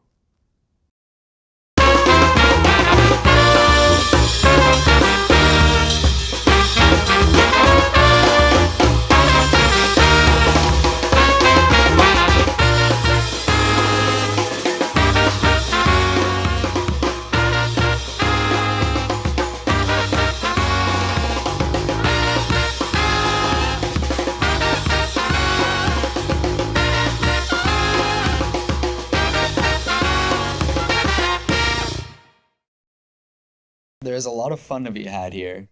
[SPEAKER 9] There's a lot of fun to be had here.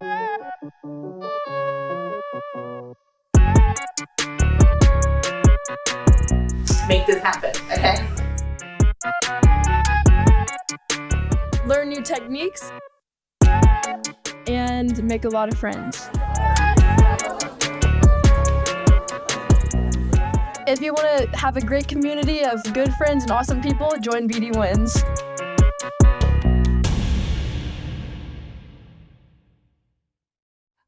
[SPEAKER 11] Make this happen, okay?
[SPEAKER 12] Learn new techniques and make a lot of friends. If you want to have a great community of good friends and awesome people, join BDWinds.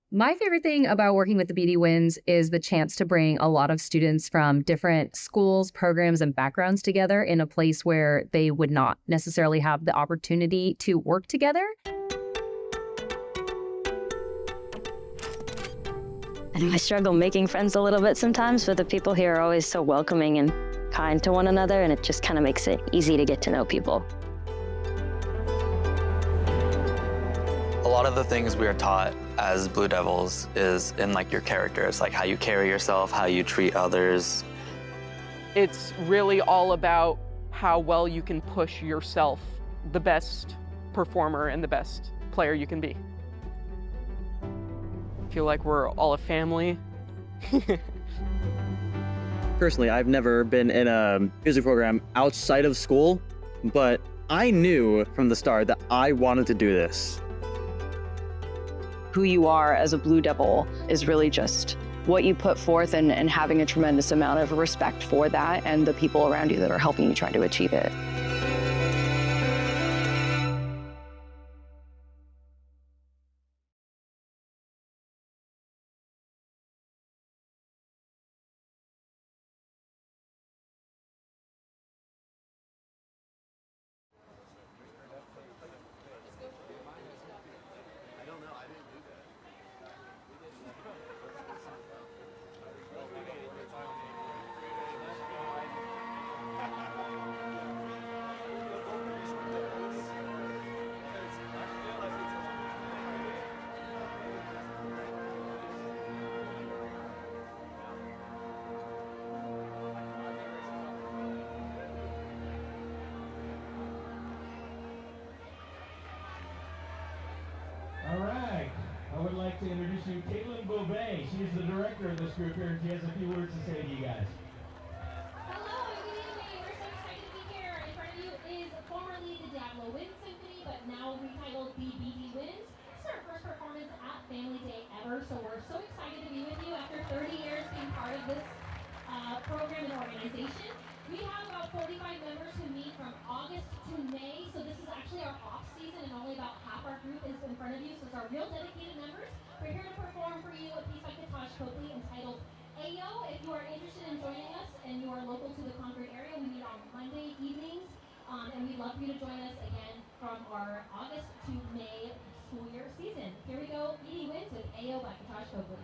[SPEAKER 13] My favorite thing about working with the BDWinds is the chance to bring a lot of students from different schools, programs, and backgrounds together in a place where they would not necessarily have the opportunity to work together.
[SPEAKER 20] I know I struggle making friends a little bit sometimes, but the people here are always so welcoming and kind to one another, and it just kind of makes it easy to get to know people.
[SPEAKER 9] A lot of the things we are taught as Blue Devils is in like your character. It's like how you carry yourself, how you treat others.
[SPEAKER 26] It's really all about how well you can push yourself, the best performer and the best player you can be. I feel like we're all a family.
[SPEAKER 27] Personally, I've never been in a music program outside of school, but I knew from the start that I wanted to do this.
[SPEAKER 28] Who you are as a Blue Devil is really just what you put forth, and having a tremendous amount of respect for that and the people around you that are helping you try to achieve it.
[SPEAKER 19] All right, I would like to introduce you Caitlin Beauvais. She is the director of this group here, and she has a few words to say to you guys.
[SPEAKER 29] Hello, good evening. We're so excited to be here. In front of you is formerly the BDWinds Symphony, but now retitled the BDWinds. This is our first performance at Family Day ever, so we're so excited to be with you after 30 years being part of this program and organization. We have about 45 members who meet from August to May, so this is actually our off season, and only about half our group is in front of you, so it's our real dedicated members. We're here to perform for you a piece by Katosh Copley entitled Ayo. If you are interested in joining us and you are local to the Concord area, we meet on Monday evenings, and we'd love for you to join us again from our August to May school year season. Here we go, BDWinds with Ayo by Katosh Copley.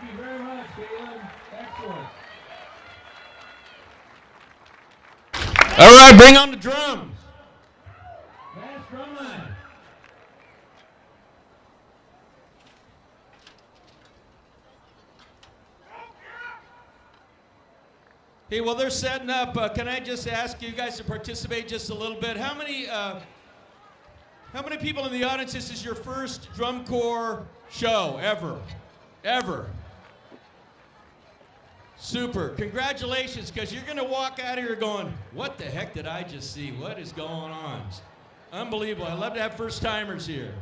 [SPEAKER 19] Thank you very much, Galen. Excellent.
[SPEAKER 3] All right, bring on the drums.
[SPEAKER 19] Mass Drumline.
[SPEAKER 3] Hey, while they're setting up, can I just ask you guys to participate just a little bit? How many people in the audience, this is your first drum corps show ever? Ever? Super. Congratulations, because you're going to walk out of here going, what the heck did I just see? What is going on? It's unbelievable. I love to have first-timers here.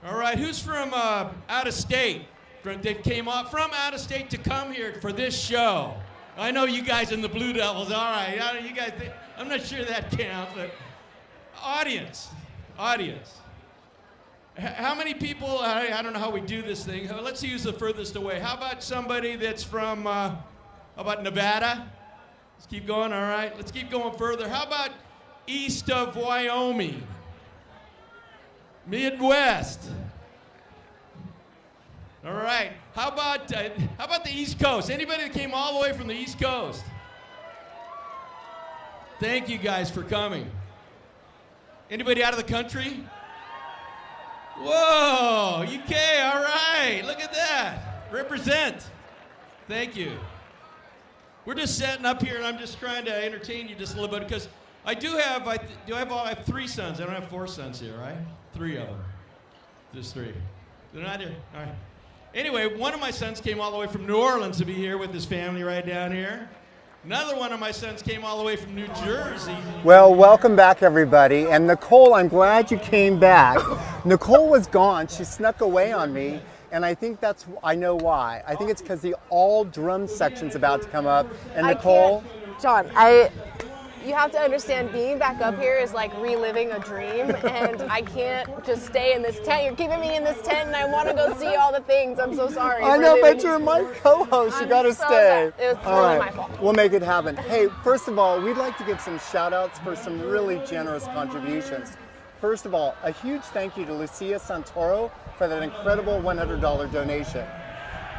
[SPEAKER 3] All right, who's from out of state? That came off from out of state to come here for this show? I know you guys in the Blue Devils. All right, you guys. I'm not sure that counts, but audience. How many people? I don't know how we do this thing. Let's use the furthest away. How about somebody that's from? How about Nevada? Let's keep going. All right, let's keep going further. How about east of Wyoming? Midwest. All right. How about the East Coast? Anybody that came all the way from the East Coast? Thank you guys for coming. Anybody out of the country? Whoa, UK, all right. Look at that. Represent. Thank you. We're just setting up here, and I'm just trying to entertain you just a little bit because I have 3 sons. I don't have 4 sons here, right? 3 of them. Just 3. They're not here. All right. Anyway, one of my sons came all the way from New Orleans to be here with his family right down here. Another one of my sons came all the way from New Jersey.
[SPEAKER 1] Well, welcome back, everybody. And Nicole, I'm glad you came back. Nicole was gone. She snuck away on me. And I think I know why. I think it's because the all drum section's about to come up. And Nicole.
[SPEAKER 2] John, you have to understand, being back up here is like reliving a dream, and I can't just stay in this tent. You're keeping me in this tent, and I want to go see all the things. I'm so sorry.
[SPEAKER 1] I know, but you're my co-host. You got to stay.
[SPEAKER 2] It was totally my fault.
[SPEAKER 1] We'll make it happen. Hey, first of all, we'd like to give some shout-outs for some really generous contributions. First of all, a huge thank you to Lucia Santoro for that incredible $100 donation.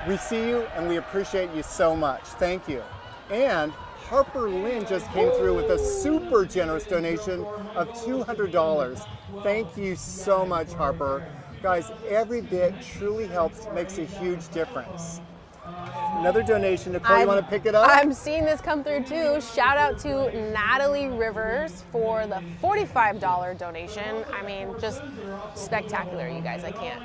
[SPEAKER 1] We see you, and we appreciate you so much. Thank you. And Harper Lynn just came through with a super generous donation of $200. Thank you so much, Harper. Guys, every bit truly helps, makes a huge difference. Another donation. Nicole, you want to pick it up?
[SPEAKER 2] I'm seeing this come through too. Shout out to Natalie Rivers for the $45 donation. I mean, just spectacular, you guys. I can't.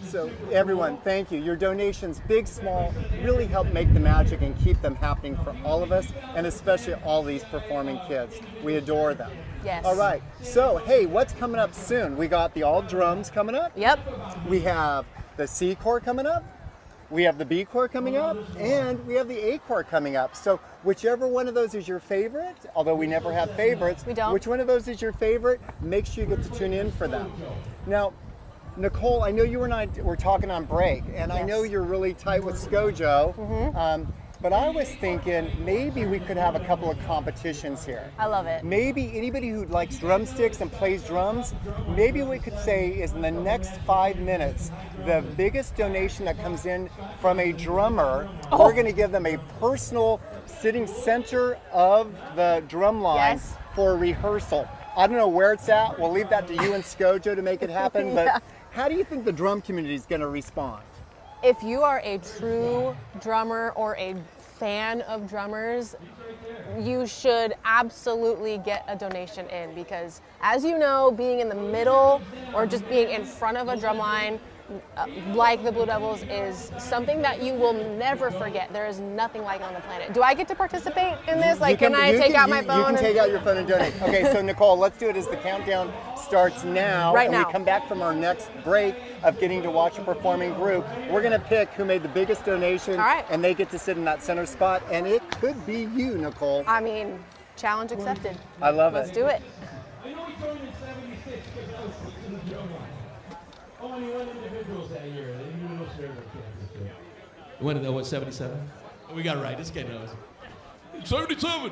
[SPEAKER 1] So everyone, thank you. Your donations, big, small, really help make the magic and keep them happening for all of us, and especially all these performing kids. We adore them.
[SPEAKER 2] Yes.
[SPEAKER 1] All right. So, hey, what's coming up soon? We got the all drums coming up.
[SPEAKER 2] Yep.
[SPEAKER 1] We have the C corps coming up. We have the B corps coming up, and we have the A corps coming up. So whichever one of those is your favorite, although we never have favorites,
[SPEAKER 2] we don't.
[SPEAKER 1] Which one of those is your favorite, make sure you get to tune in for them. Now, Nicole, I know you and I were talking on break, and yes. I know you're really tight with Skojo, but I was thinking maybe we could have a couple of competitions here.
[SPEAKER 2] I love it.
[SPEAKER 1] Maybe anybody who likes drumsticks and plays drums, maybe we could say is in the next 5 minutes, the biggest donation that comes in from a drummer, we're going to give them a personal sitting center of the drum line for a rehearsal. I don't know where it's at. We'll leave that to you and Skojo to make it happen, but how do you think the drum community is going to respond?
[SPEAKER 2] If you are a true drummer or a fan of drummers, you should absolutely get a donation in, because as you know, being in the middle or just being in front of a drum line like the Blue Devils is something that you will never forget. There is nothing like it on the planet. Do I get to participate in this? Like, can I take out my phone?
[SPEAKER 1] You can take out your phone and donate. Okay, so Nicole, let's do it as the countdown starts now.
[SPEAKER 2] Right now.
[SPEAKER 1] And we come back from our next break of getting to watch a performing group. We're going to pick who made the biggest donation, and they get to sit in that center spot, and it could be you, Nicole.
[SPEAKER 2] I mean, challenge accepted.
[SPEAKER 1] I love it.
[SPEAKER 2] Let's do it.
[SPEAKER 19] I know we joined in 76 because I was in the drum line. Only 1 individuals that year. They knew no server championship.
[SPEAKER 3] When, what, 77? Oh, we got it right. This guy knows. 77.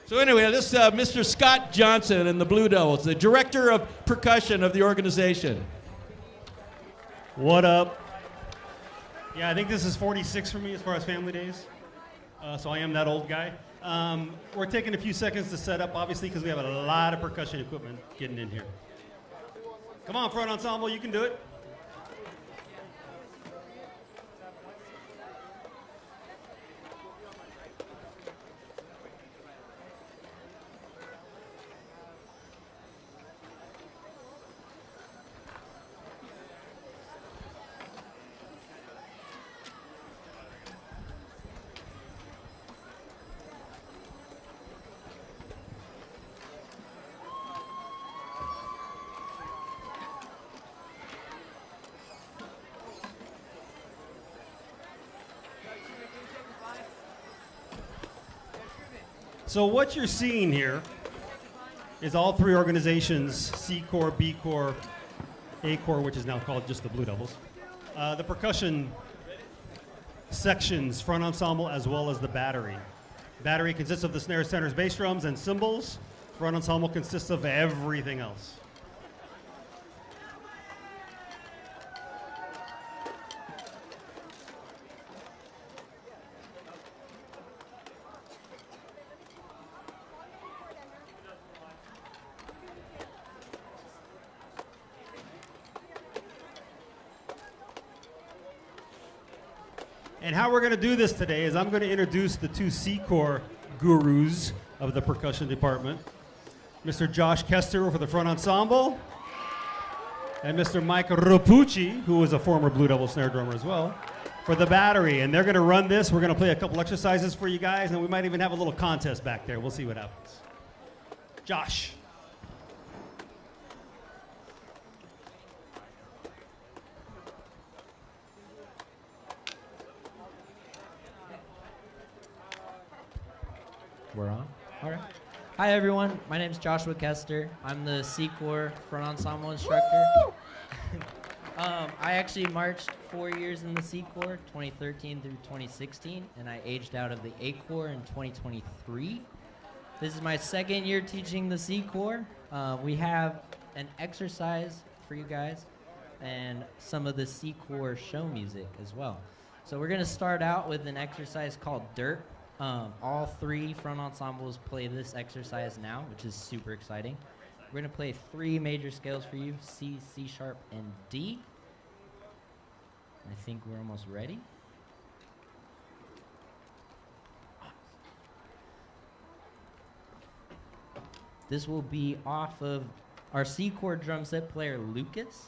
[SPEAKER 3] So anyway, this is Mr. Scott Johnson and the Blue Devils, the director of percussion of the organization.
[SPEAKER 7] What up? Yeah, I think this is 46 for me as far as family days. So I am that old guy. We're taking a few seconds to set up, obviously, because we have a lot of percussion equipment getting in here. Come on, front ensemble, you can do it. So what you're seeing here is all three organizations, C Corps, B Corps, A Corps, which is now called just the Blue Devils. The percussion sections, front ensemble, as well as the battery. Battery consists of the snare, centers, bass drums, and cymbals. Front ensemble consists of everything else. And how we're going to do this today is I'm going to introduce the two C Corps gurus of the percussion department. Mr. Josh Kester for the front ensemble, and Mr. Mike Rapucci, who was a former Blue Devil snare drummer as well, for the battery. And they're going to run this. We're going to play a couple exercises for you guys, and we might even have a little contest back there. We'll see what happens. Josh.
[SPEAKER 6] We're on? All right. Hi, everyone. My name is Joshua Kester. I'm the C Corps front ensemble instructor. I actually marched 4 years in the C Corps, 2013 through 2016, and I aged out of the A Corps in 2023. This is my second year teaching the C Corps. We have an exercise for you guys and some of the C Corps show music as well. So we're going to start out with an exercise called Dirt. All three front ensembles play this exercise now, which is super exciting. We're going to play three major scales for you, C, C sharp, and D. I think we're almost ready. This will be off of our C Corps drum set player, Lucas.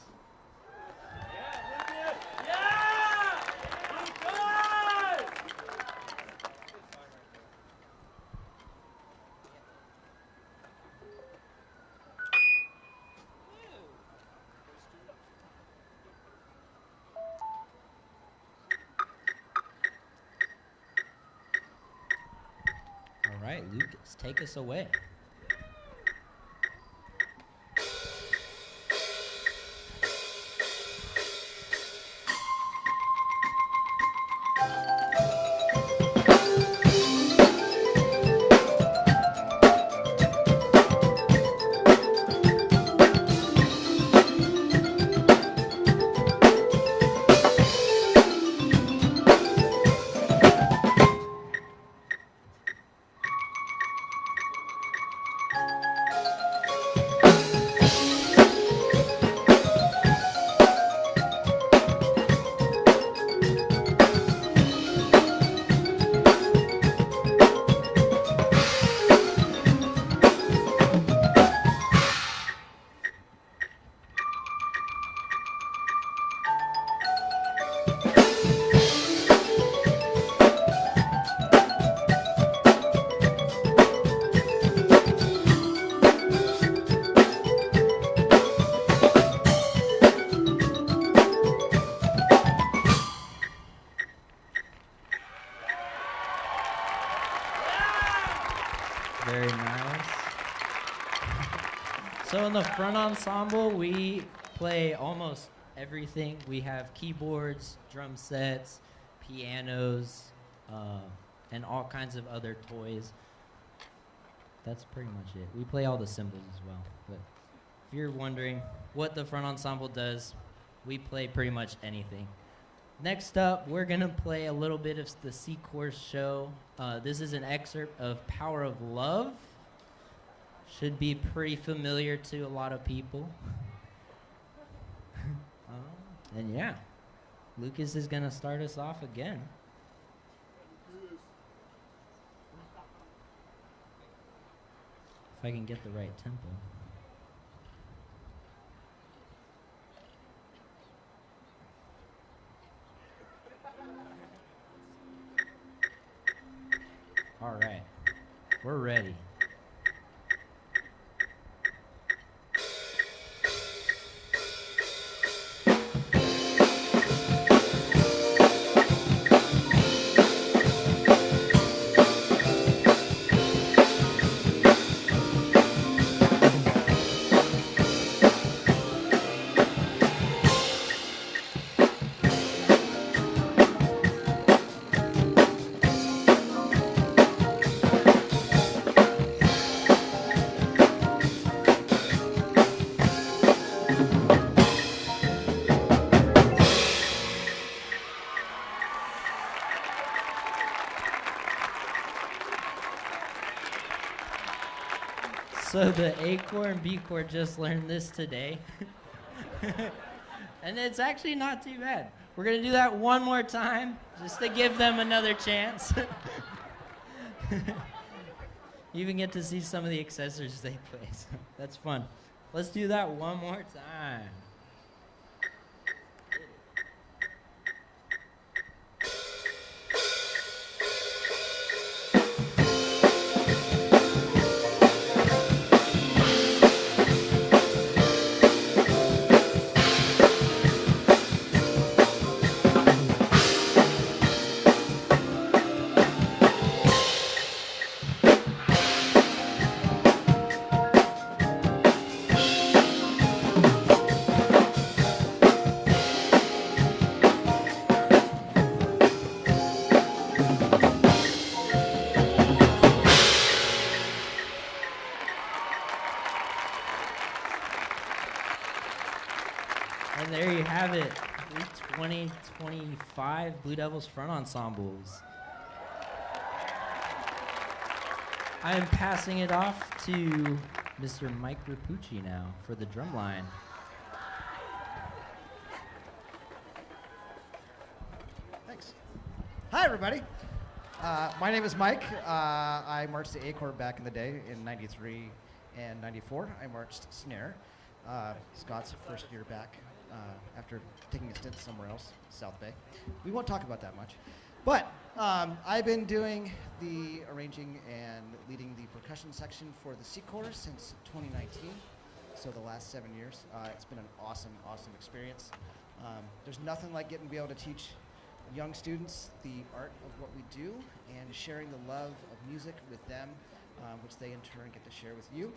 [SPEAKER 6] All right, Lucas, take us away. Very nice. So in the front ensemble, we play almost everything. We have keyboards, drum sets, pianos, and all kinds of other toys. that's pretty much it. We play all the cymbals as well. But if you're wondering what the front ensemble does, we play pretty much anything. Next up, we're going to play a little bit of the ACOR show. This is an excerpt of Power of Love. Should be pretty familiar to a lot of people. And yeah, Lucas is going to start us off again. If I can get the right tempo. All right, we're ready. So the ACOR and BCOR just learned this today. And it's actually not too bad. We're going to do that one more time just to give them another chance. You even get to see some of the accessories they play, so that's fun. Let's do that one more time. And there you have it, 2025 Blue Devils front ensembles. I am passing it off to Mr. Mike Rapucci now for the Drumline.
[SPEAKER 8] Thanks. Hi, everybody. My name is Mike. I marched the ACOR back in the day in 93 and 94. I marched snare. Scott's first year back after taking a stint somewhere else, South Bay. We won't talk about that much. But I've been doing the arranging and leading the percussion section for the ACOR since 2019, so the last 7 years. It's been an awesome, awesome experience. There's nothing like getting to be able to teach young students the art of what we do and sharing the love of music with them, which they in turn get to share with you.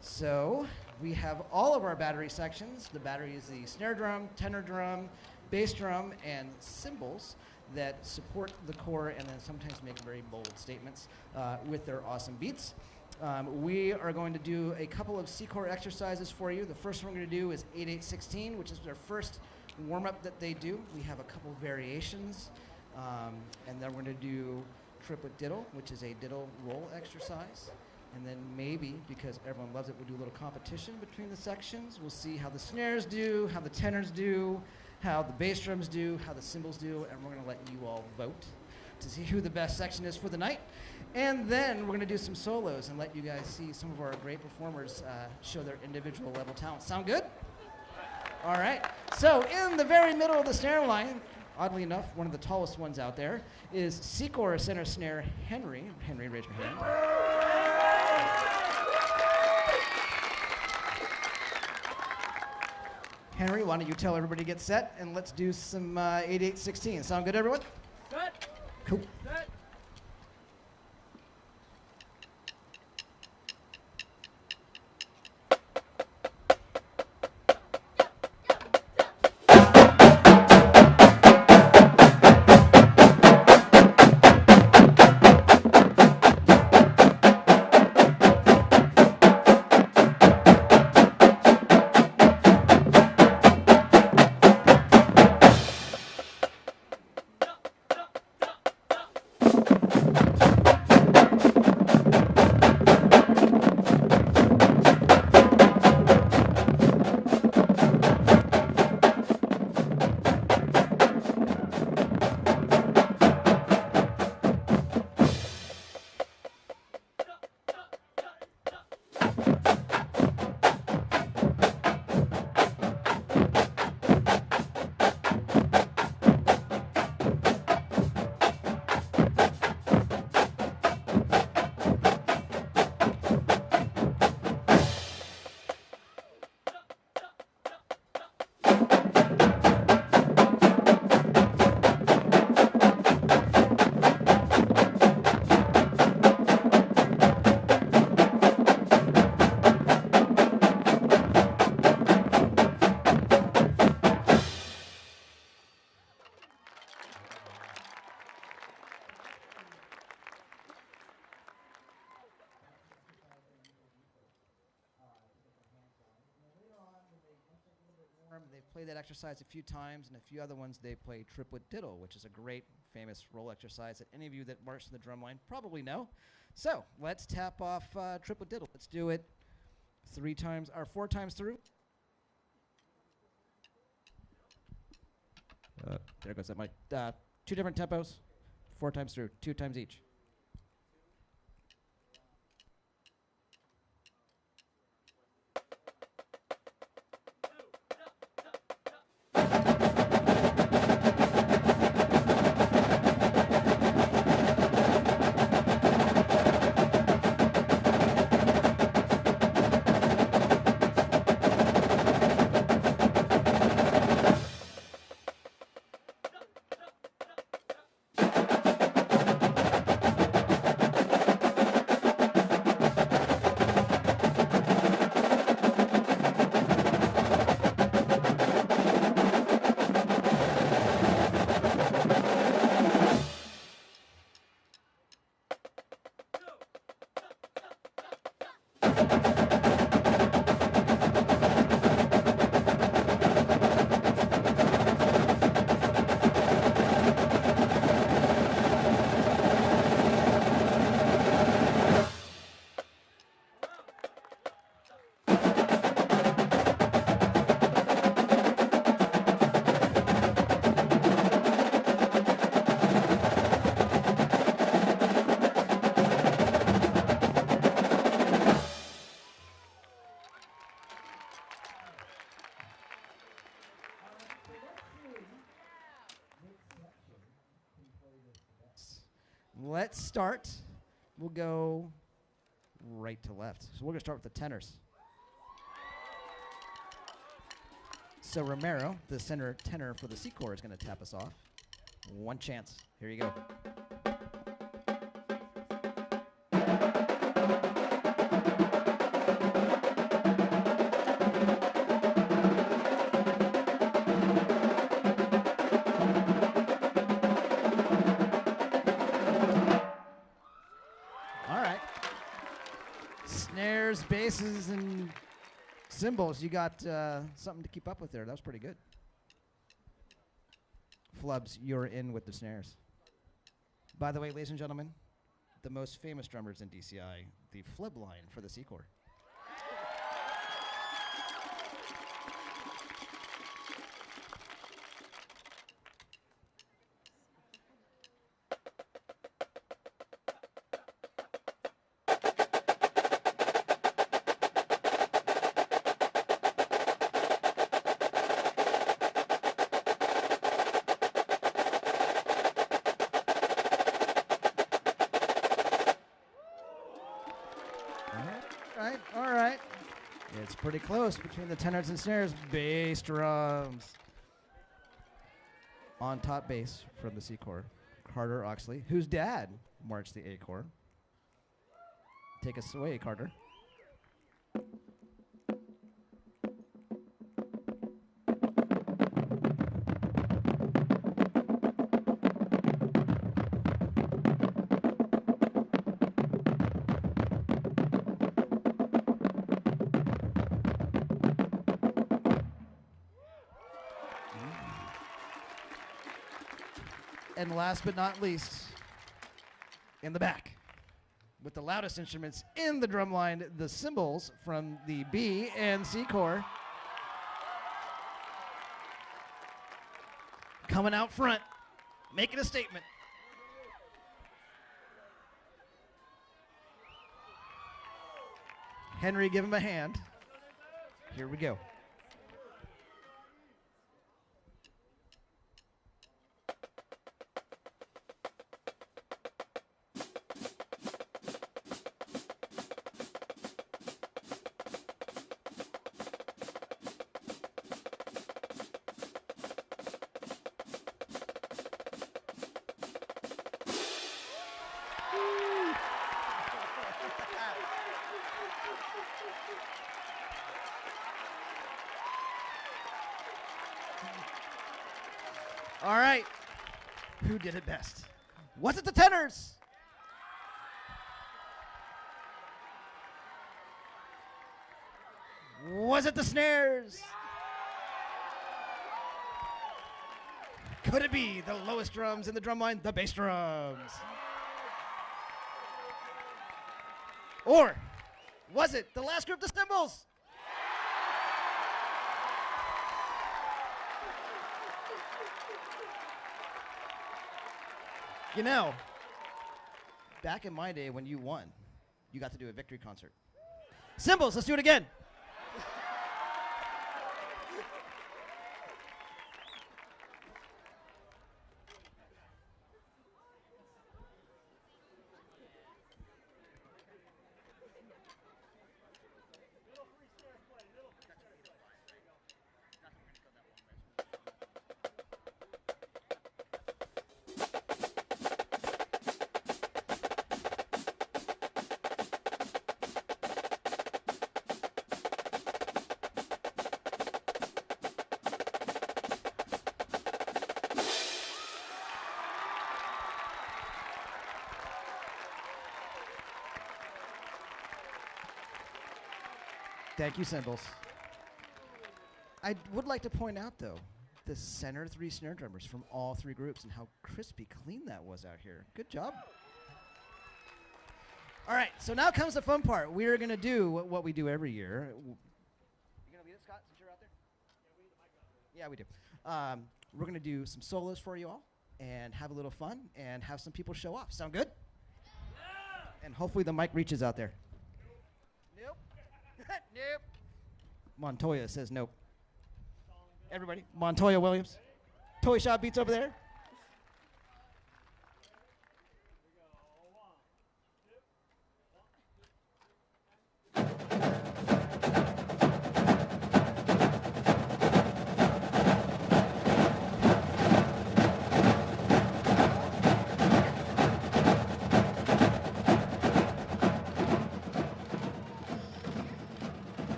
[SPEAKER 8] So we have all of our battery sections. The battery is the snare drum, tenor drum, bass drum, and cymbals that support the core and then sometimes make very bold statements with their awesome beats. We are going to do a couple of ACOR exercises for you. The first one we're going to do is 8-8-16, which is their first warm-up that they do. We have a couple variations, and then we're going to do triplet diddle, which is a diddle roll exercise. And then maybe, because everyone loves it, we'll do a little competition between the sections. We'll see how the snares do, how the tenors do, how the bass drums do, how the cymbals do, and we're going to let you all vote to see who the best section is for the night. And then we're going to do some solos and let you guys see some of our great performers show their individual level talent. Sound good? All right. So in the very middle of the snare line, oddly enough, one of the tallest ones out there, is ACOR center snare Henry. Henry, raise your hand. Henry, why don't you tell everybody to get set, and let's do some 8-8-16. Sound good, everyone?
[SPEAKER 10] Set.
[SPEAKER 8] Cool.
[SPEAKER 10] Set.
[SPEAKER 8] they've played that exercise a few times, and a few other ones they play triplet diddle, which is a great famous roll exercise that any of you that marched in the drumline probably know. So let's tap off triplet diddle. Let's do it 4 times through. There goes that mic. 2 different tempos, 4 times through, 2 times each. Let's start. We'll go right to left. So we're going to start with the tenors. So Romero, the center tenor for the C-Corps, is going to tap us off. One chance. Here you go. Basses and cymbals, you got something to keep up with there. That was pretty good. Flubs, you're in with the snares. By the way, ladies and gentlemen, the most famous drummers in DCI, the flub line for the C-Corps. All right. It's pretty close between the tenors and snares. Bass drums. On top bass from the C-Corps, Carter Oxley, whose dad marched the ACOR. Take us away, Carter. And last but not least, in the back, with the loudest instruments in the drumline, the cymbals from the B and C Corps. Coming out front, making a statement. Henry, give him a hand. Here we go. All right. Who did it best? Was it the tenors? Was it the snares? Could it be the lowest drums in the drum line, the bass drums? Or was it the last group, the cymbals? You know, back in my day when you won, you got to do a victory concert. Cymbals, let's do it again. Thank you, cymbals. I would like to point out, though, the center 3 snare drummers from all 3 groups and how crispy clean that was out here. Good job. All right, so now comes the fun part. We are going to do what we do every year. You going to lead it, Scott, since you're out there? Yeah, we do. We're going to do some solos for you all and have a little fun and have some people show off. Sound good? Yeah. And hopefully the mic reaches out there. Nope. Nope. Montoya says nope. Everybody, Montoya Williams. Toy Shop Beats over there.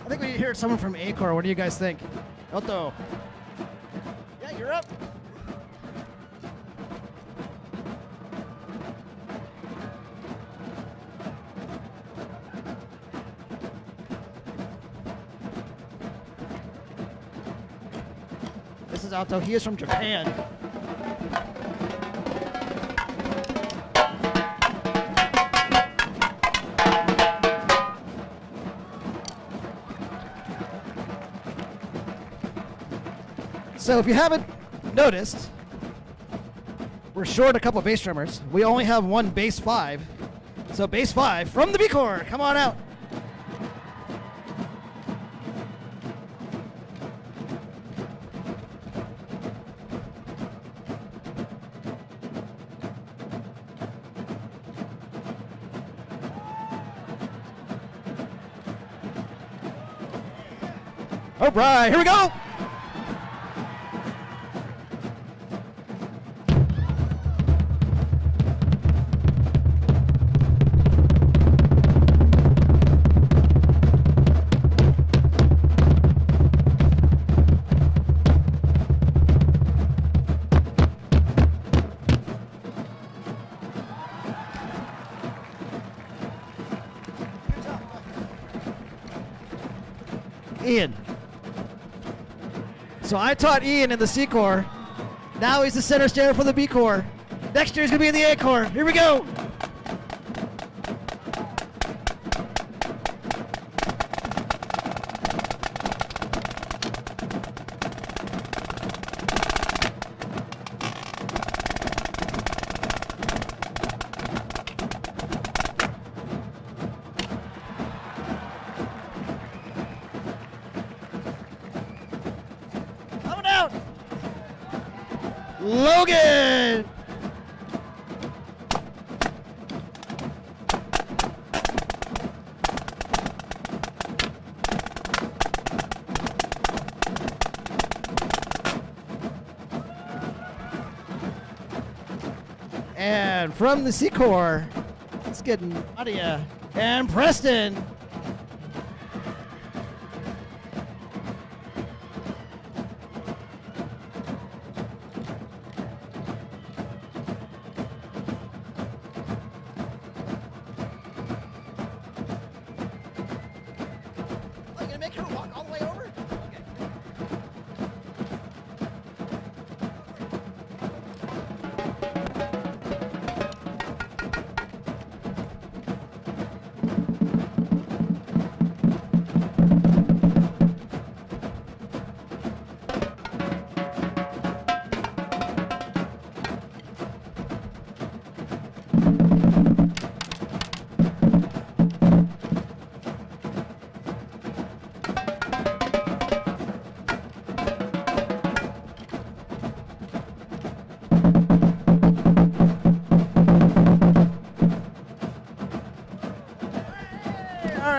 [SPEAKER 8] I think we need to hear someone from ACOR. What do you guys think? Otto. Yeah, you're up. This is Otto. He is from Japan. So if you haven't noticed, we're short a couple of bass drummers. We only have one bass 5. So bass 5 from the B-Corps, come on out. All right, here we go. Ian. So I taught Ian in the C Corps. Now he's the center stander for the B Corps. Next year he's going to be in the A Corps. Here we go. Logan! And from the ACOR, let's get Nadia and Preston.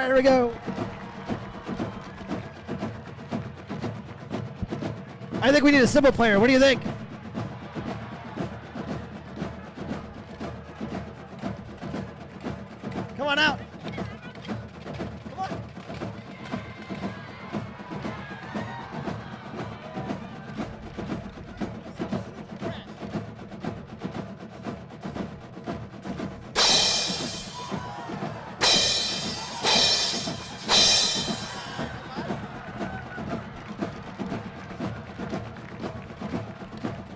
[SPEAKER 8] Here we go. I think we need a cymbal player. What do you think? Come on out. Come on.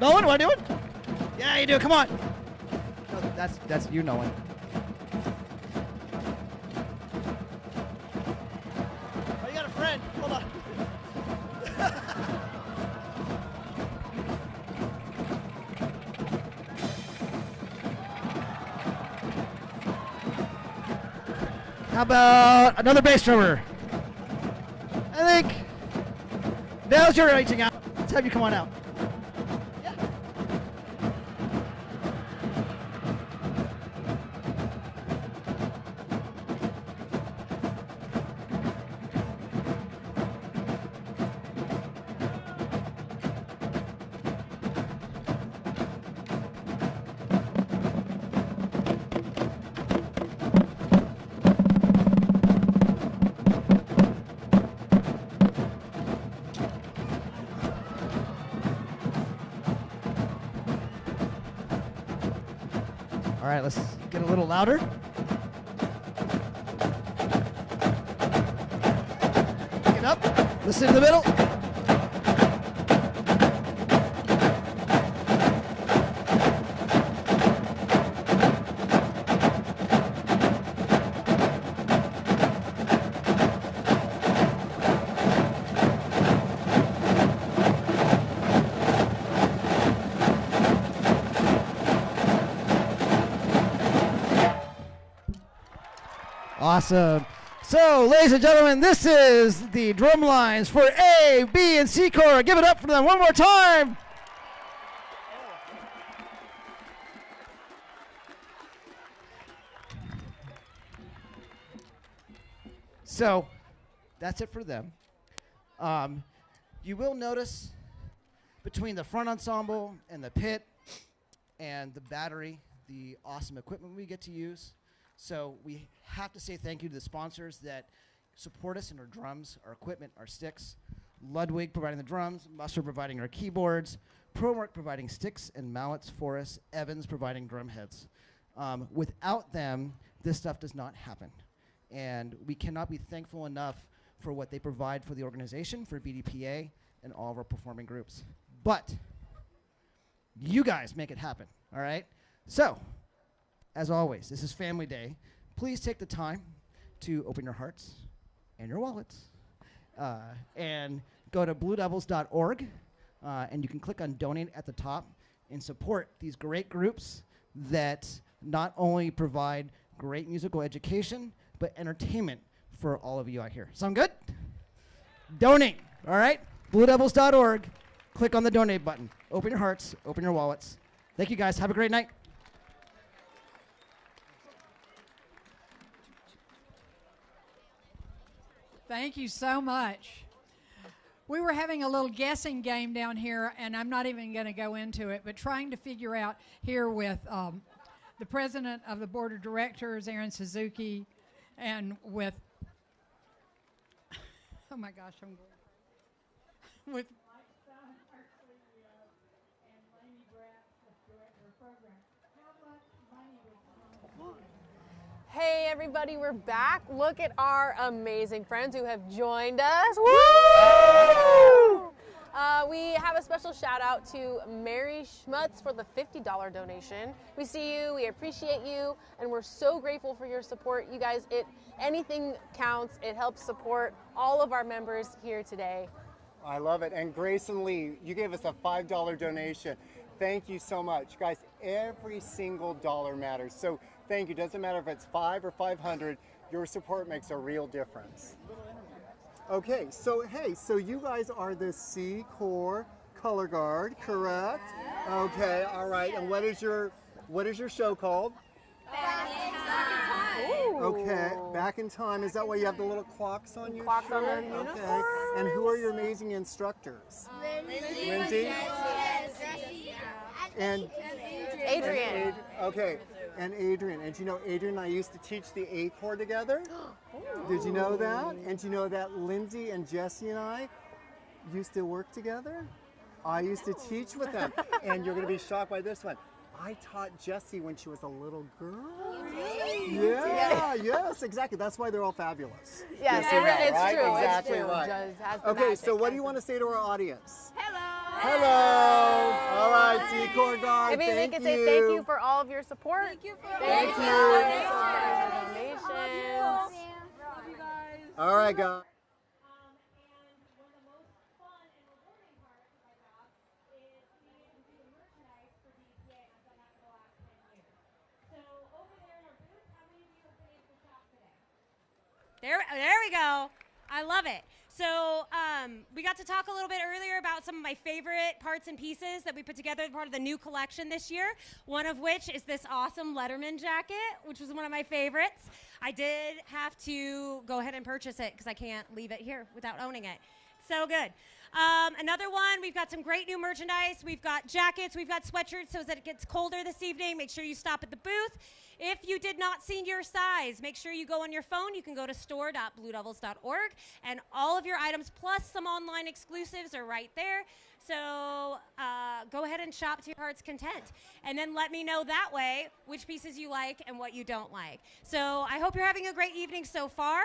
[SPEAKER 8] Nolan, what are you doing? Yeah, you do. Come on. No, that's you, Nolan. Oh, you got a friend. Hold on. How about another bass drummer? I think now's your reaching out. Let's have you come on out. All right, let's get a little louder. Pick it up. Listen to the middle. Awesome. So, ladies and gentlemen, this is the drum lines for A, B, and C Corps. Give it up for them one more time. So, that's it for them. You will notice between the front ensemble and the pit and the battery, the awesome equipment we get to use. So we have to say thank you to the sponsors that support us in our drums, our equipment, our sticks. Ludwig providing the drums, Musser providing our keyboards, ProMark providing sticks and mallets for us, Evans providing drum heads. Without them, this stuff does not happen. And we cannot be thankful enough for what they provide for the organization, for BDPA, and all of our performing groups. But you guys make it happen, all right? So, as always, this is Family Day. Please take the time to open your hearts and your wallets and go to bluedevils.org and you can click on donate at the top and support these great groups that not only provide great musical education, but entertainment for all of you out here. Sound good? Donate, all right? bluedevils.org. Click on the donate button. Open your hearts, open your wallets. Thank you guys. Have a great night.
[SPEAKER 18] Thank you so much. We were having a little guessing game down here, and I'm not even going to go into it, but trying to figure out here with the president of the board of directors, Aaron Suzuki, and with, oh my gosh, I'm going, with Mike Stone, our CEO, and Lainey Bratt, the director of programs. How much money was on?
[SPEAKER 2] Hey everybody, we're back. Look at our amazing friends who have joined us. Woo! We have a special shout out to Mary Schmutz for the $50 donation. We see you, we appreciate you, and we're so grateful for your support. You guys, anything counts. It helps support all of our members here today.
[SPEAKER 1] I love it. And Grace and Lee, you gave us a $5 donation. Thank you so much. Guys, every single dollar matters. So thank you. Doesn't matter if it's 5 or 500, your support makes a real difference. Okay, so hey, so you guys are the C-Corps Color Guard, correct? Okay, all right. And what is your show called?
[SPEAKER 2] Back in Time.
[SPEAKER 1] Okay, Back in Time. Is that why you have the little clocks on your
[SPEAKER 2] Clocks
[SPEAKER 1] shirt?
[SPEAKER 2] on our
[SPEAKER 1] Okay.
[SPEAKER 2] uniforms.
[SPEAKER 1] And who are your amazing instructors? Lindsay? And
[SPEAKER 2] Adrian.
[SPEAKER 1] Okay, and Adrian. And you know, Adrian and I used to teach the ACOR together. Did you know that? And you know that Lindsay and Jesse and I used to work together? I used to teach with them. And you're going to be shocked by this one. I taught Jessie when she was a little girl. Yeah, yes, exactly. That's why they're all fabulous.
[SPEAKER 2] Yes,
[SPEAKER 1] you know,
[SPEAKER 2] it's
[SPEAKER 1] right?
[SPEAKER 2] true.
[SPEAKER 1] Exactly
[SPEAKER 2] it's true.
[SPEAKER 1] right.
[SPEAKER 2] Just has the
[SPEAKER 1] Okay,
[SPEAKER 2] magic,
[SPEAKER 1] so what do you
[SPEAKER 2] has
[SPEAKER 1] want to say to our audience?
[SPEAKER 2] Hello.
[SPEAKER 1] Hello. All right, C-Corps Guard,
[SPEAKER 2] Maybe
[SPEAKER 1] thank
[SPEAKER 2] they
[SPEAKER 1] you.
[SPEAKER 2] can say thank you for all of your support. Thank you for
[SPEAKER 1] Thank you.
[SPEAKER 2] donations.
[SPEAKER 1] All right, guys.
[SPEAKER 10] There we go. I love it. So we got to talk a little bit earlier about some of my favorite parts and pieces that we put together as part of the new collection this year, one of which is this awesome Letterman jacket, which was one of my favorites. I did have to go ahead and purchase it because I can't leave it here without owning it. So good. Another one, we've got some great new merchandise. We've got jackets, we've got sweatshirts so that it gets colder this evening. Make sure you stop at the booth. If you did not see your size, make sure you go on your phone. You can go to store.bluedevils.org, and all of your items plus some online exclusives are right there. So go ahead and shop to your heart's content. And then let me know that way which pieces you like and what you don't like. So I hope you're having a great evening so far.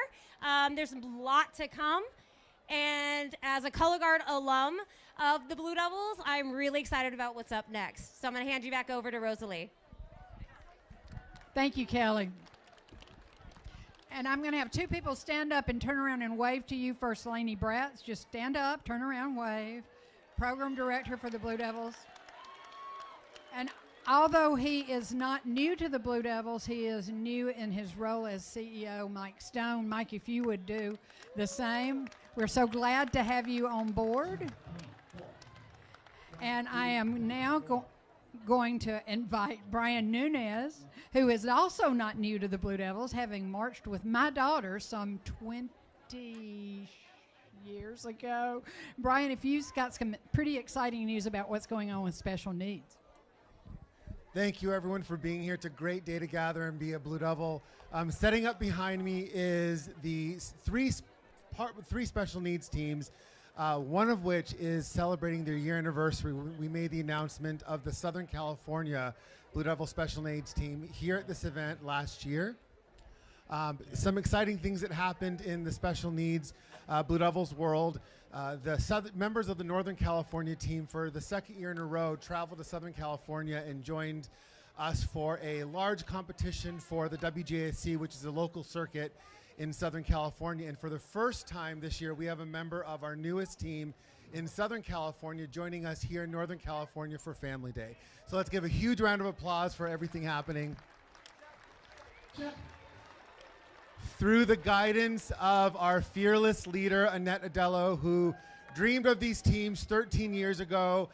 [SPEAKER 10] There's a lot to come. And as a Color Guard alum of the Blue Devils, I'm really excited about what's up next. So I'm going to hand you back over to Rosalie.
[SPEAKER 18] Thank you, Kelly. And I'm going to have two people stand up and turn around and wave to you first. Lainey Bratt, just stand up, turn around, wave. Program director for the Blue Devils. And although he is not new to the Blue Devils, he is new in his role as CEO, Mike Stone. Mike, if you would do the same. We're so glad to have you on board. And I am now going to invite Brian Nunez, who is also not new to the Blue Devils, having marched with my daughter some 20 years ago. Brian, if you've got some pretty exciting news about what's going on with special needs.
[SPEAKER 14] Thank you, everyone, for being here. It's a great day to gather and be a Blue Devil. Setting up behind me is the three special needs teams, one of which is celebrating their year anniversary. We made the announcement of the Southern California Blue Devil Special Needs team here at this event last year. Some exciting things that happened in the special needs Blue Devils world. The members of the Northern California team for the second year in a row traveled to Southern California and joined us for a large competition for the WJSC, which is a local circuit in Southern California. And for the first time this year, we have a member of our newest team in Southern California joining us here in Northern California for Family Day. So let's give a huge round of applause for everything happening. Through the guidance of our fearless leader, Annette Adello, who dreamed of these teams 13 years ago.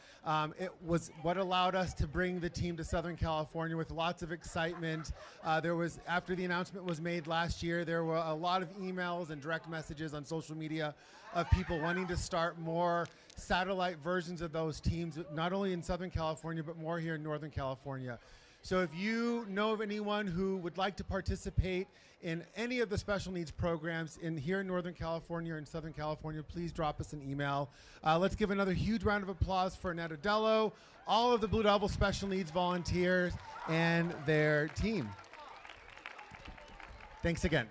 [SPEAKER 14] It was what allowed us to bring the team to Southern California with lots of excitement. After the announcement was made last year, there were a lot of emails and direct messages on social media of people wanting to start more satellite versions of those teams, not only in Southern California, but more here in Northern California. So if you know of anyone who would like to participate in any of the special needs programs here in Northern California or in Southern California, please drop us an email. Let's give another huge round of applause for Annette Adello, all of the Blue Devil special needs volunteers, and their team. Thanks again.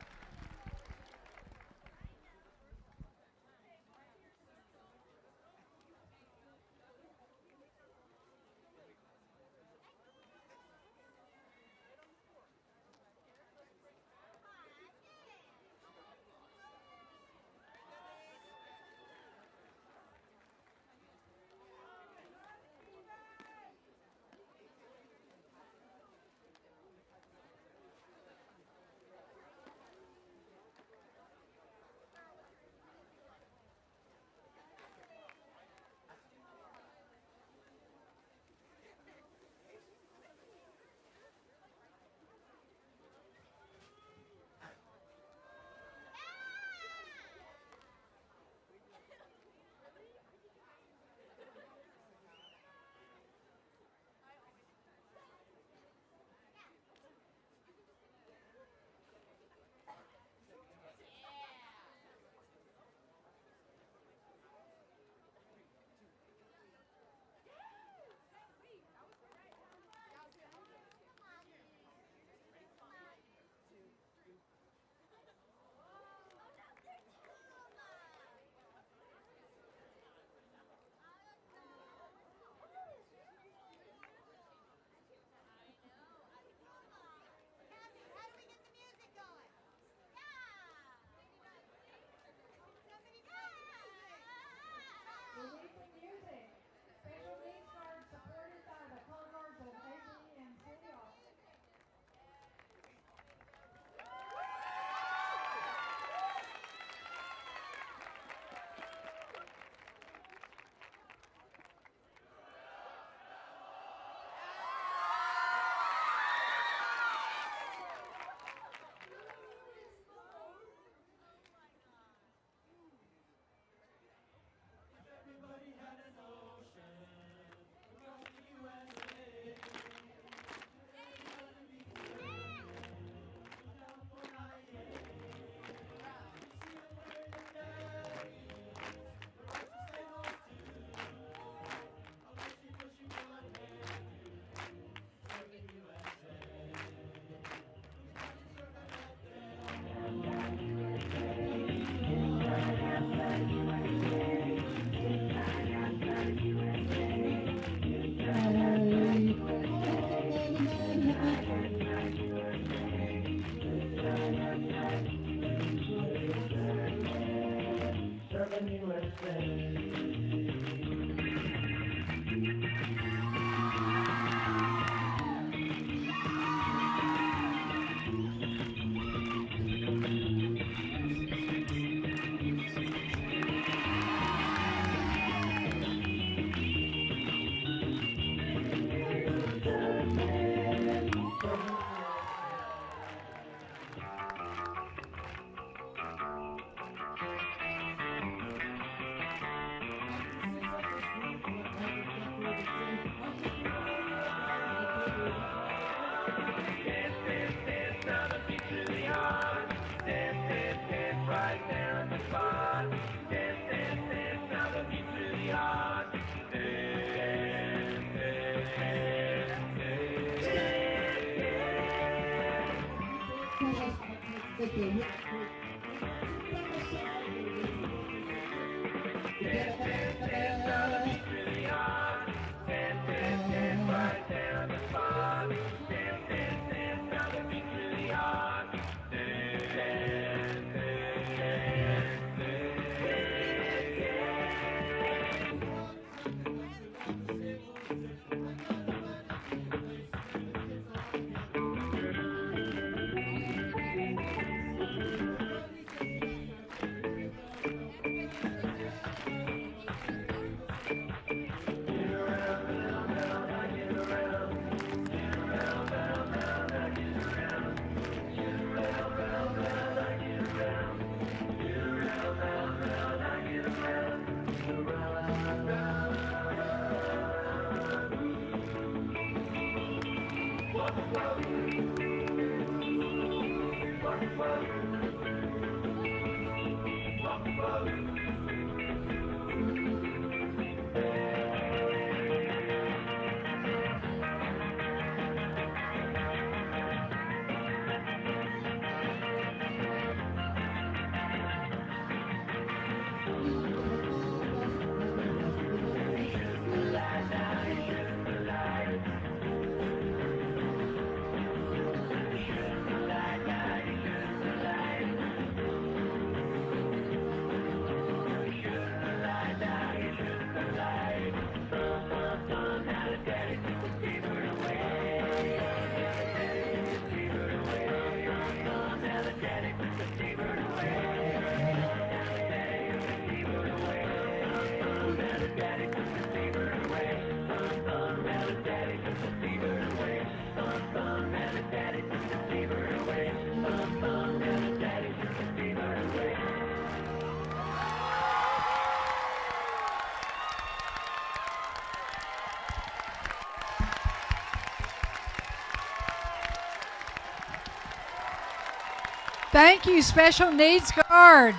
[SPEAKER 18] Thank you, Special Needs Guard.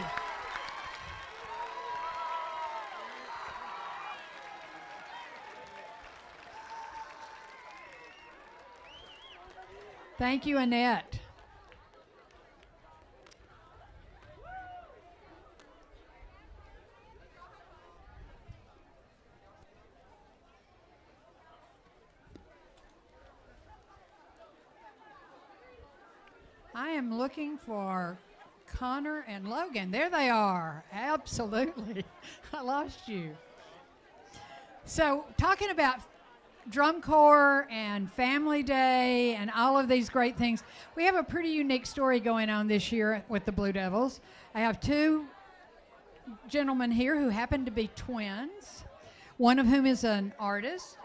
[SPEAKER 18] Thank you, Annette. I am looking for Connor and Logan. There they are. Absolutely. I lost you. So, talking about drum corps and family day and all of these great things, we have a pretty unique story going on this year with the Blue Devils. I have two gentlemen here who happen to be twins, one of whom is an artist,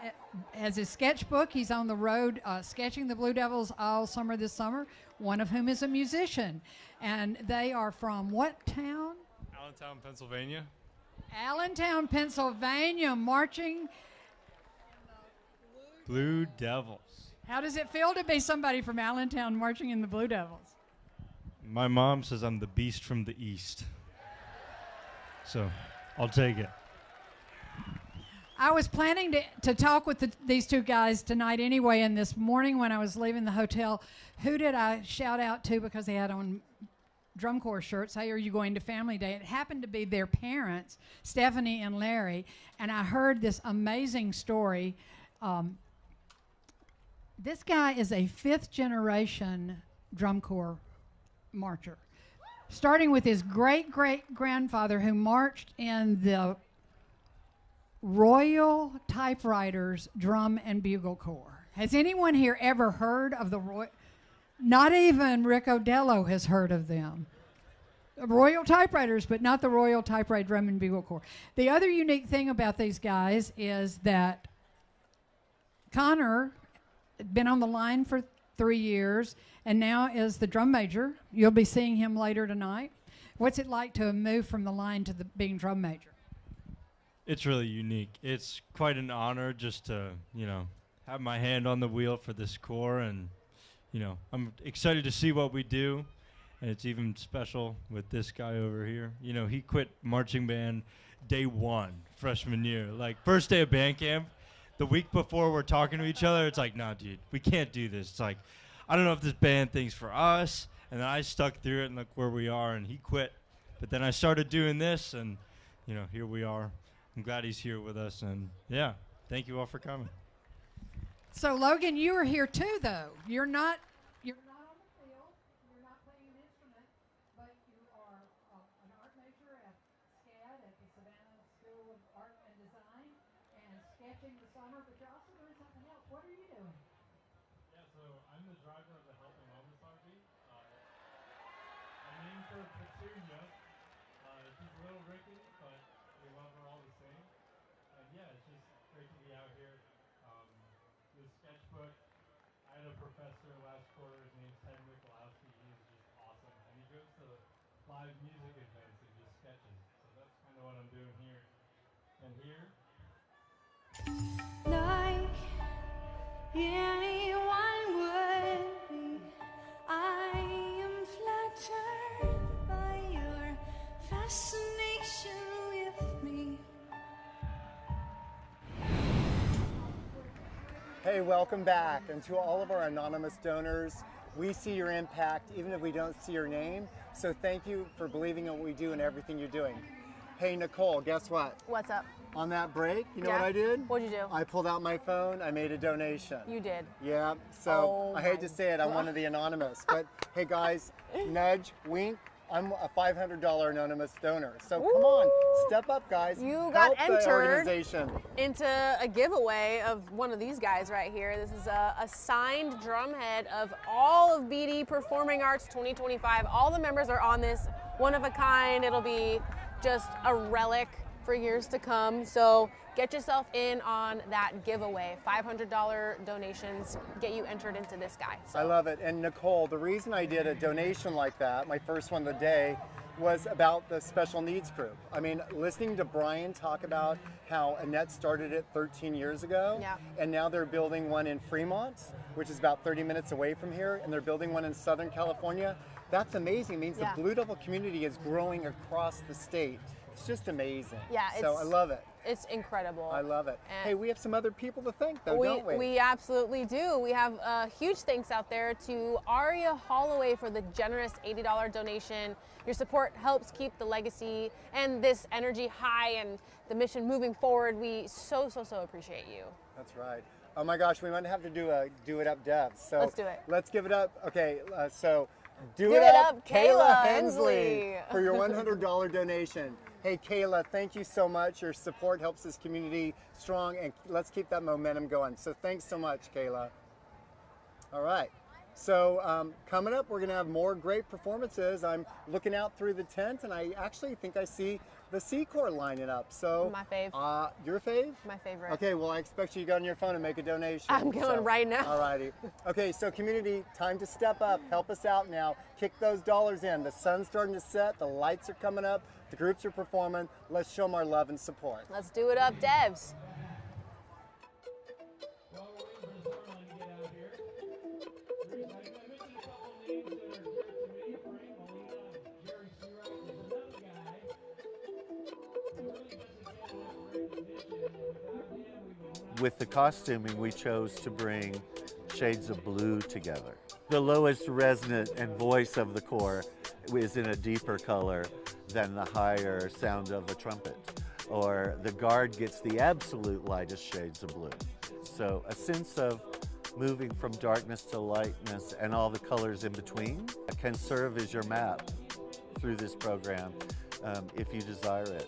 [SPEAKER 18] has his sketchbook. He's on the road sketching the Blue Devils all summer this summer, one of whom is a musician. And they are from what town?
[SPEAKER 5] Allentown, Pennsylvania.
[SPEAKER 18] Allentown, Pennsylvania, marching
[SPEAKER 5] Blue Devils.
[SPEAKER 18] How does it feel to be somebody from Allentown marching in the Blue Devils?
[SPEAKER 5] My mom says I'm the beast from the east. So I'll take it.
[SPEAKER 18] I was planning to talk with these two guys tonight anyway, and this morning when I was leaving the hotel, who did I shout out to because they had on drum corps shirts? Hey, are you going to family day? It happened to be their parents, Stephanie and Larry, and I heard this amazing story. This guy is a fifth generation drum corps marcher, starting with his great-great-grandfather who marched in the Royal Typewriters Drum and Bugle Corps. Has anyone here ever heard of the Royal? Not even Rick Odello has heard of them. Royal Typewriters, but not the Royal Typewriter Drum and Bugle Corps. The other unique thing about these guys is that Connor had been on the line for 3 years and now is the drum major. You'll be seeing him later tonight. What's it like to move from the line to being drum major?
[SPEAKER 5] It's really unique. It's quite an honor just to, have my hand on the wheel for this corps, and, I'm excited to see what we do, and it's even special with this guy over here. He quit marching band day one, freshman year. Like, first day of band camp, the week before we're talking to each other, it's like, nah, dude, we can't do this. It's like, I don't know if this band thing's for us, and then I stuck through it, and look where we are, and he quit. But then I started doing this, and, here we are. I'm glad he's here with us, and yeah, thank you all for coming.
[SPEAKER 18] So Logan, you are here too, though. You're not on the field. You're not playing an instrument, but you are an art major at SCAD at the Savannah School of Art and Design, and sketching the summer. But you're also doing something else. What are you doing?
[SPEAKER 5] Yeah, so I'm the driver of the Helping Homeless RV. I'm named for Petunia. She's a little rickety, but we love her all the same. And yeah, it's just great to be out here. The sketchbook, I had a professor last quarter, his name's Ted Mikulowski. He is just awesome. And he goes to live music events and just sketches. So that's kind of what I'm doing here. And here.
[SPEAKER 15] Like anyone would be, I am flat
[SPEAKER 1] Hey, welcome back. And to all of our anonymous donors, we see your impact even if we don't see your name. So thank you for believing in what we do and everything you're doing. Hey, Nicole, guess what?
[SPEAKER 2] What's up?
[SPEAKER 1] On that break, you know
[SPEAKER 2] Yeah.
[SPEAKER 1] what I did?
[SPEAKER 2] What'd you do?
[SPEAKER 1] I pulled out my phone, I made a donation.
[SPEAKER 2] You did.
[SPEAKER 1] Yeah, so
[SPEAKER 2] Oh
[SPEAKER 1] I hate
[SPEAKER 2] my
[SPEAKER 1] to say it, I'm one of the anonymous, but hey guys, nudge, wink, I'm a $500 anonymous donor. So come on, step up guys.
[SPEAKER 2] You got
[SPEAKER 1] Help the
[SPEAKER 2] entered
[SPEAKER 1] organization.
[SPEAKER 2] into a giveaway of one of these guys right here. This is a signed drumhead of all of BD Performing Arts 2025. All the members are on this, one of a kind. It'll be just a relic for years to come. So get yourself in on that giveaway. $500 donations get you entered into this guy.
[SPEAKER 1] I love it. And Nicole, the reason I did a donation like that, my first one of the day, was about the special needs group. I mean, listening to Brian talk about how Annette started it 13 years ago, and now they're building one in Fremont, which is about 30 minutes away from here, and they're building one in Southern California. That's amazing. It means the Blue Devil community is growing across the state. It's just amazing.
[SPEAKER 2] Yeah,
[SPEAKER 1] so I love it.
[SPEAKER 2] It's incredible.
[SPEAKER 1] I love it.
[SPEAKER 2] And
[SPEAKER 1] hey, we have some other people to thank though, don't we?
[SPEAKER 2] We absolutely do. We have a huge thanks out there to Aria Holloway for the generous $80 donation. Your support helps keep the legacy and this energy high and the mission moving forward. We so appreciate you.
[SPEAKER 1] That's right. Oh my gosh, we might have to do a Do It Up Dev. So
[SPEAKER 2] let's do it.
[SPEAKER 1] Let's give it up. Okay, so Do It Up Kayla Hensley for your $100 donation. Hey Kayla, thank you so much. Your support helps this community strong, and let's keep that momentum going. So thanks so much, Kayla. All right. So coming up, we're going to have more great performances. I'm looking out through the tent, and I actually think I see the ACOR lining up. So
[SPEAKER 2] my fave.
[SPEAKER 1] Your fave?
[SPEAKER 2] My favorite.
[SPEAKER 1] Okay, well, I expect you to go on your phone and make a donation.
[SPEAKER 2] I'm going right now.
[SPEAKER 1] All righty. Okay, so community, time to step up. Help us out now. Kick those dollars in. The sun's starting to set. The lights are coming up. The groups are performing. Let's show them our love and support.
[SPEAKER 2] Let's do it up, devs.
[SPEAKER 4] With the costuming, we chose to bring shades of blue together. The lowest resonant and voice of the corps is in a deeper color than the higher sound of a trumpet. Or the guard gets the absolute lightest shades of blue. So a sense of moving from darkness to lightness and all the colors in between can serve as your map through this program if you desire it.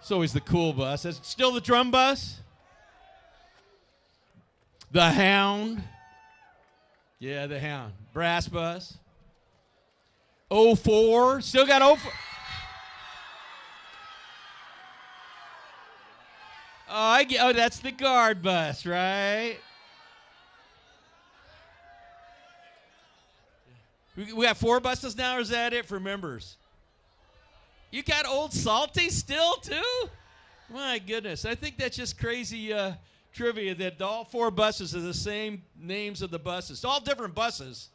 [SPEAKER 3] It's always the cool bus. Is it still the drum bus? The Hound. Yeah, the Hound. Brass bus. 04. Still got 04. Oh, that's the guard bus, right? We got 4 buses now, or is that it for members? You got Old Salty still, too? My goodness. I think that's just crazy trivia that all 4 buses are the same names of the buses. All different buses,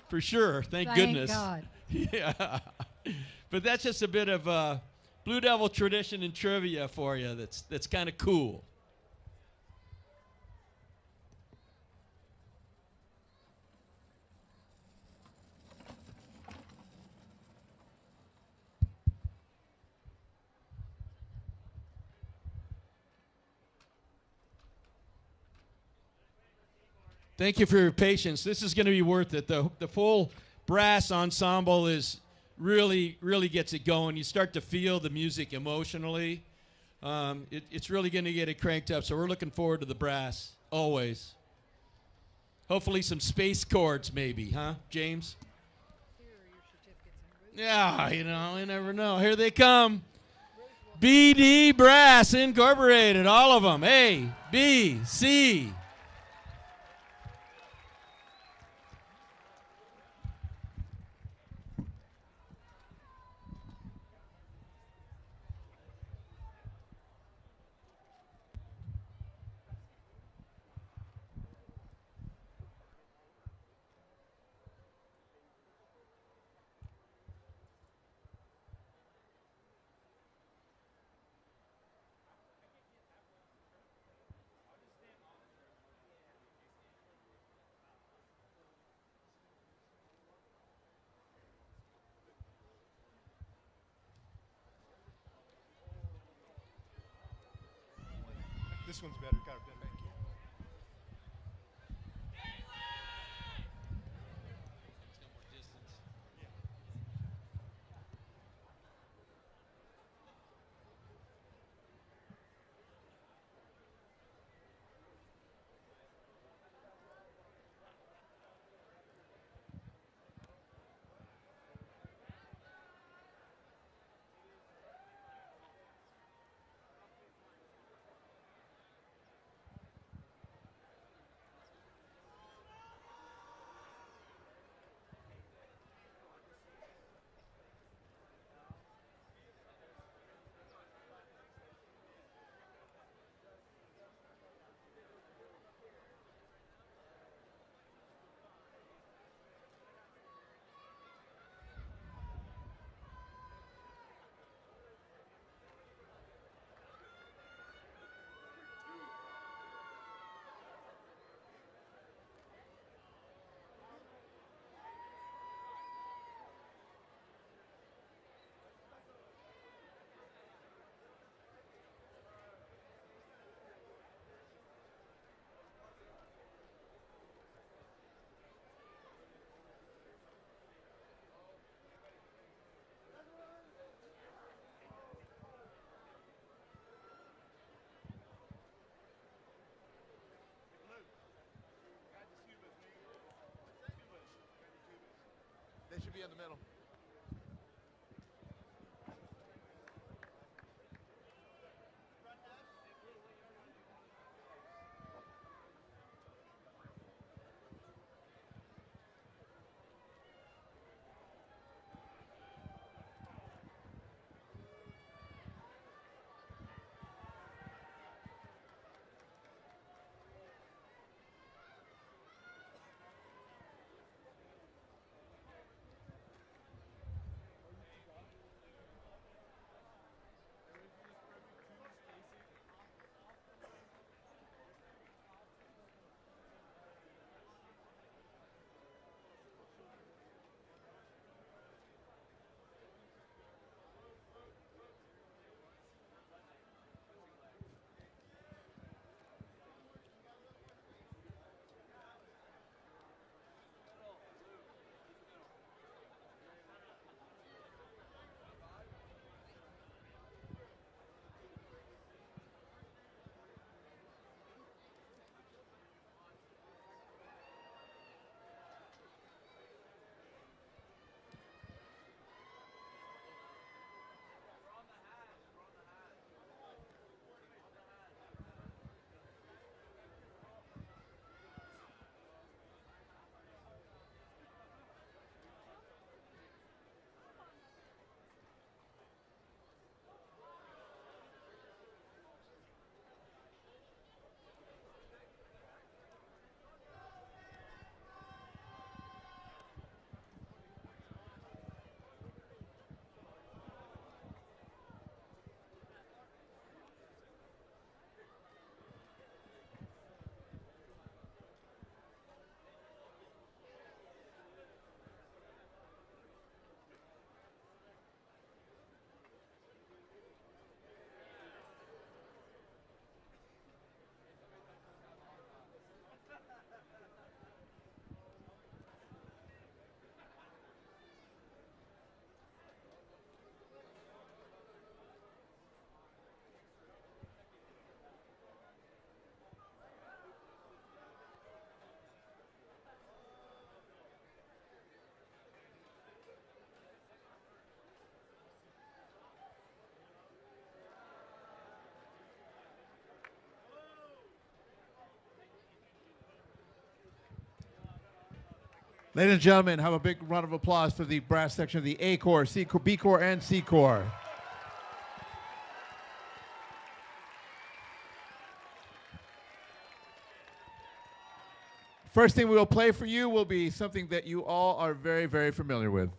[SPEAKER 3] for sure. Thank goodness.
[SPEAKER 15] God.
[SPEAKER 3] Yeah. But that's just a bit of Blue Devil tradition and trivia for you that's kind of cool. Thank you for your patience. This is going to be worth it. The full brass ensemble is really gets it going. You start to feel the music emotionally. It's really going to get it cranked up. So we're looking forward to the brass, always. Hopefully some space chords maybe, huh, James? Yeah, you know, you never know. Here they come. BD Brass Incorporated, all of them. A, B, C.
[SPEAKER 11] This one's better. Got it. Thank you. They should be in the middle. Ladies and gentlemen, have a big round of applause for the brass section of the ACOR, C-Corps, B-Corps, and C-Corps. First thing we will play for you will be something that you all are very, very familiar with.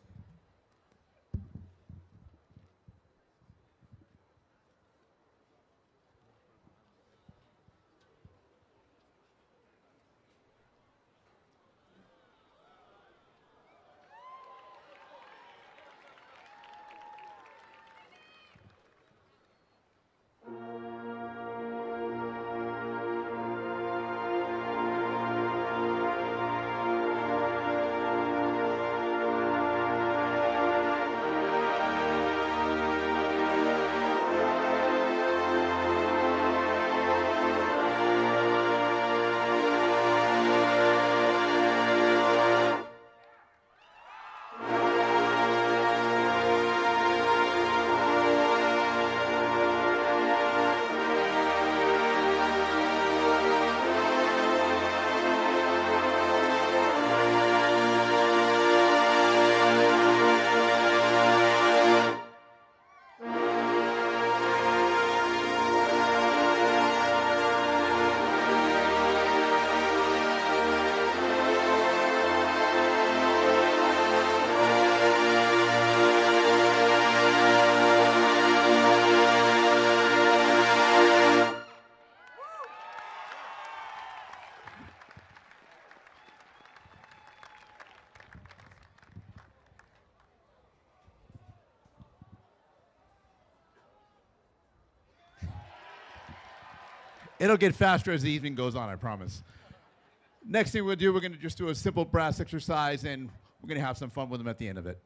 [SPEAKER 11] It'll get faster as the evening goes on, I promise. Next thing we'll do, we're going to just do a simple brass exercise, and we're going to have some fun with them at the end of it.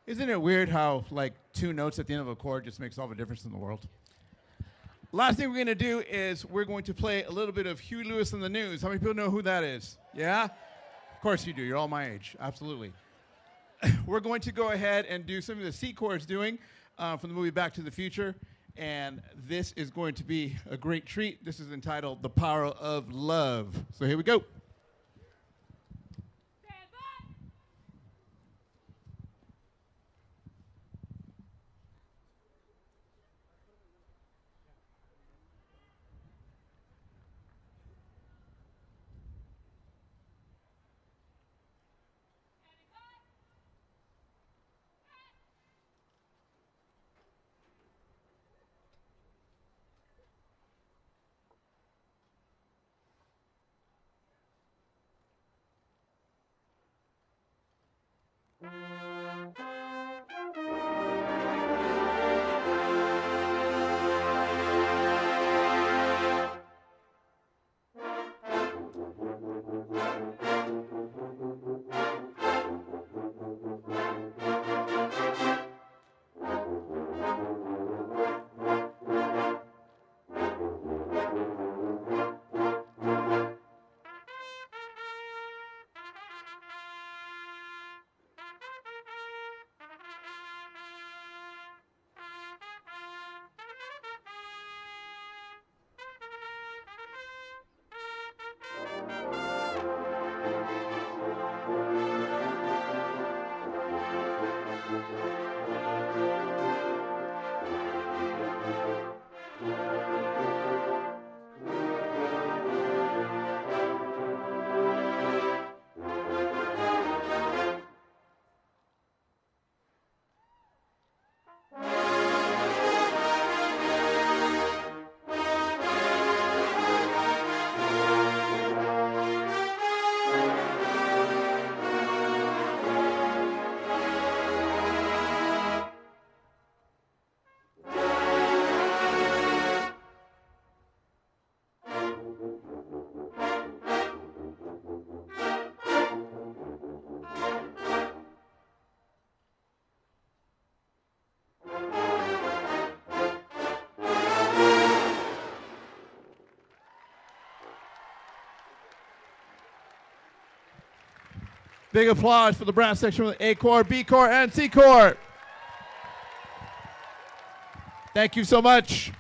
[SPEAKER 11] Isn't it weird how, like, 2 notes at the end of a chord just makes all the difference in the world? Last thing we're going to do is we're going to play a little bit of Huey Lewis and the News. How many people know who that is? Yeah? Of course you do. You're all my age. Absolutely. We're going to go ahead and do something the C-Corps is doing from the movie Back to the Future. And this is going to be a great treat. This is entitled The Power of Love. So here we go. Big applause for the brass section with A Corps, B Corps, and C Corps. Thank you so much.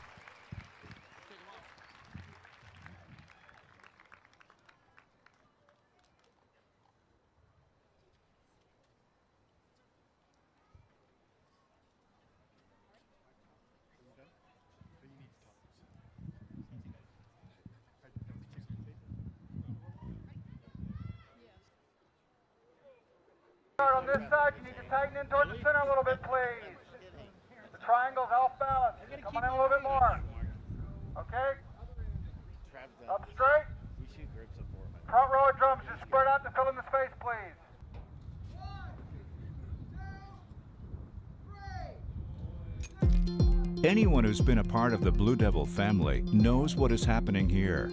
[SPEAKER 12] On this side, you need to tighten in towards the center a little bit, please. The triangle's off balance. Come on in a little bit more. Okay? Up straight. Front row of drums, just spread out to fill in the space, please.
[SPEAKER 15] Anyone who's been a part of the Blue Devil family knows what is happening here.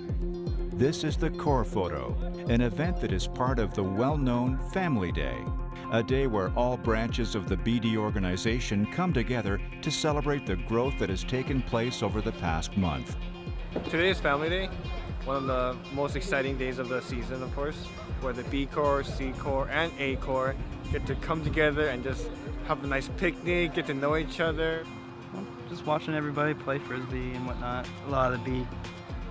[SPEAKER 15] This is the Corps Photo, an event that is part of the well-known Family Day, a day where all branches of the BD organization come together to celebrate the growth that has taken place over the past month.
[SPEAKER 16] Today is Family Day, one of the most exciting days of the season, of course, where the B Corps, C Corps, and A Corps get to come together and just have a nice picnic, get to know each other.
[SPEAKER 17] Just watching everybody play Frisbee and whatnot. A lot of the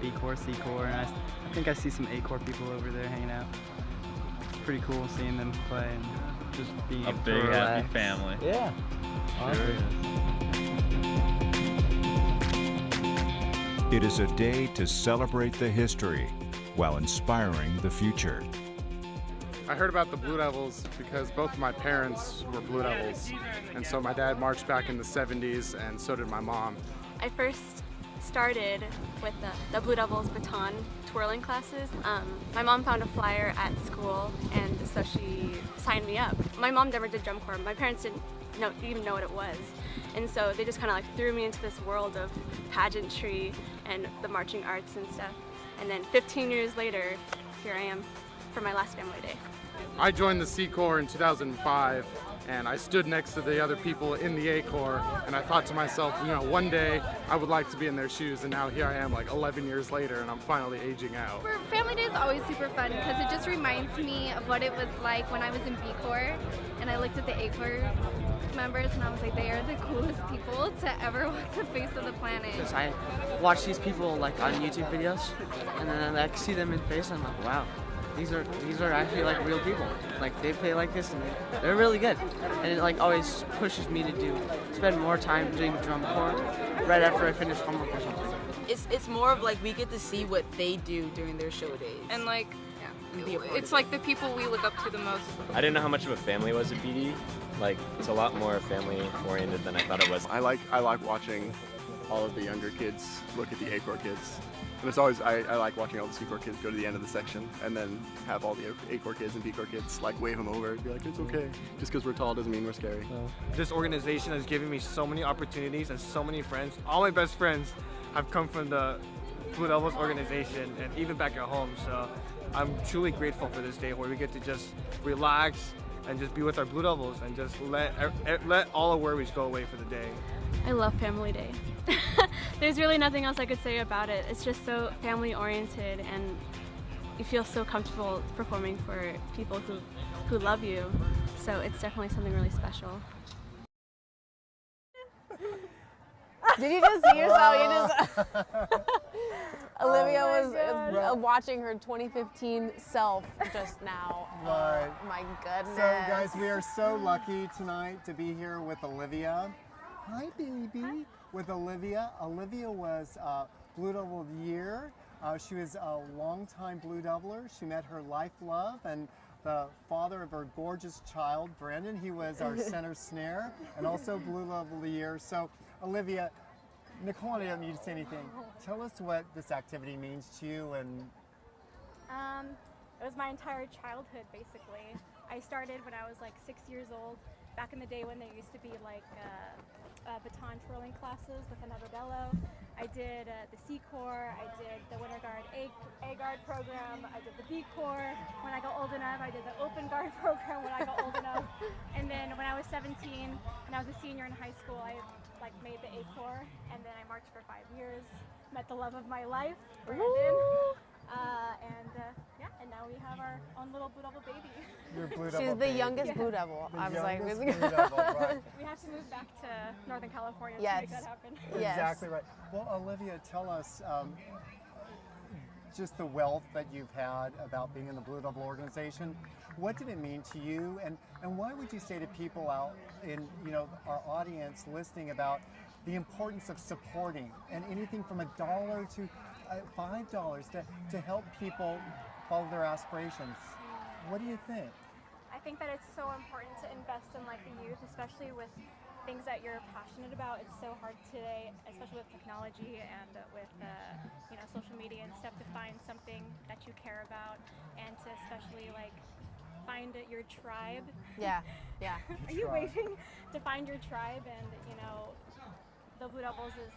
[SPEAKER 17] B Corps, C Corps, and I think I see some A Corps people over there hanging out. It's pretty cool seeing them play and just being
[SPEAKER 21] a
[SPEAKER 17] able
[SPEAKER 21] big
[SPEAKER 17] to relax.
[SPEAKER 21] happy family.
[SPEAKER 17] Yeah.
[SPEAKER 15] It is a day to celebrate the history while inspiring the future.
[SPEAKER 22] I heard about the Blue Devils because both of my parents were Blue Devils, and so my dad marched back in the 70s, and so did my mom.
[SPEAKER 23] I first started with the Blue Devils baton twirling classes. My mom found a flyer at school, and so she signed me up. My mom never did drum corps. My parents didn't even know what it was, and so they just kind of like threw me into this world of pageantry and the marching arts and stuff. And then 15 years later, here I am for my last Family Day.
[SPEAKER 22] I joined the C Corps in 2005, and I stood next to the other people in the A Corps, and I thought to myself, you know, one day I would like to be in their shoes, and now here I am like 11 years later, and I'm finally aging out.
[SPEAKER 24] Family Day is always super fun because it just reminds me of what it was like when I was in B Corps, and I looked at the A Corps members, and I was like, they are the coolest people to ever walk the face of the planet.
[SPEAKER 25] Because I watch these people like on YouTube videos, and then I see them in face, and I'm like, wow. These are actually like real people. Like they play like this and they're really good. And it like always pushes me to spend more time doing drum corps right after I finish homework or something.
[SPEAKER 30] It's more of like we get to see what they do during their show days.
[SPEAKER 31] And like it's like the people we look up to the most.
[SPEAKER 32] I didn't know how much of a family was at BD. Like it's a lot more family oriented than I thought it was.
[SPEAKER 33] I like watching all of the younger kids look at the A Corps kids. And it's always, I like watching all the C Corps kids go to the end of the section and then have all the A Corps kids and B Corps kids like wave them over and be like, it's okay. Just because we're tall doesn't mean we're scary.
[SPEAKER 16] This organization has given me so many opportunities and so many friends. All my best friends have come from the Blue Devils organization and even back at home. So I'm truly grateful for this day where we get to just relax and just be with our Blue Devils and just let all the worries go away for the day.
[SPEAKER 23] I love Family Day. There's really nothing else I could say about it. It's just so family oriented and you feel so comfortable performing for people who love you. So it's definitely something really special.
[SPEAKER 2] Did you just see yourself? Olivia was watching her 2015 self just now.
[SPEAKER 1] Right.
[SPEAKER 2] Oh my goodness.
[SPEAKER 1] So guys, we are so lucky tonight to be here with Olivia. Hi, baby. With Olivia. Olivia was Blue Devil of the Year. She was a longtime Blue Deviler. She met her life love and the father of her gorgeous child, Brandon. He was our center snare and also Blue Devil of the Year. So, Olivia, Nicole and I don't need to say anything. Tell us what this activity means to you. And
[SPEAKER 33] it was my entire childhood, basically. I started when I was like 6 years old. Back in the day when there used to be like baton twirling classes with another bellow. I did the C Corps, I did the Winter Guard A Guard program, I did the B Corps. When I got old enough, I did the Open Guard program when I got old enough. And then when I was 17 and I was a senior in high school, I like made the A Corps, and then I marched for 5 years. Met the love of my life, Brandon.
[SPEAKER 23] And now we have our own little Blue Devil baby.
[SPEAKER 1] Your Blue Devil
[SPEAKER 2] She's the
[SPEAKER 1] baby.
[SPEAKER 2] youngest Blue Devil.
[SPEAKER 1] The
[SPEAKER 2] I was like,
[SPEAKER 1] youngest Blue Devil, right.
[SPEAKER 23] We have to move back to Northern California
[SPEAKER 2] Yes.
[SPEAKER 23] to make that happen.
[SPEAKER 2] Yes.
[SPEAKER 1] Exactly right. Well, Olivia, tell us just the wealth that you've had about being in the Blue Devil organization. What did it mean to you, and why would you say to people out in our audience listening about the importance of supporting and anything from $1 to $5 to help people follow their aspirations? What do you think?
[SPEAKER 23] I think that it's so important to invest in like the youth, especially with things that you're passionate about. It's so hard today, especially with technology and with social media and stuff, to find something that you care about and to especially like find your tribe.
[SPEAKER 2] Yeah.
[SPEAKER 23] Are you waiting to find your tribe? And the Blue Devils is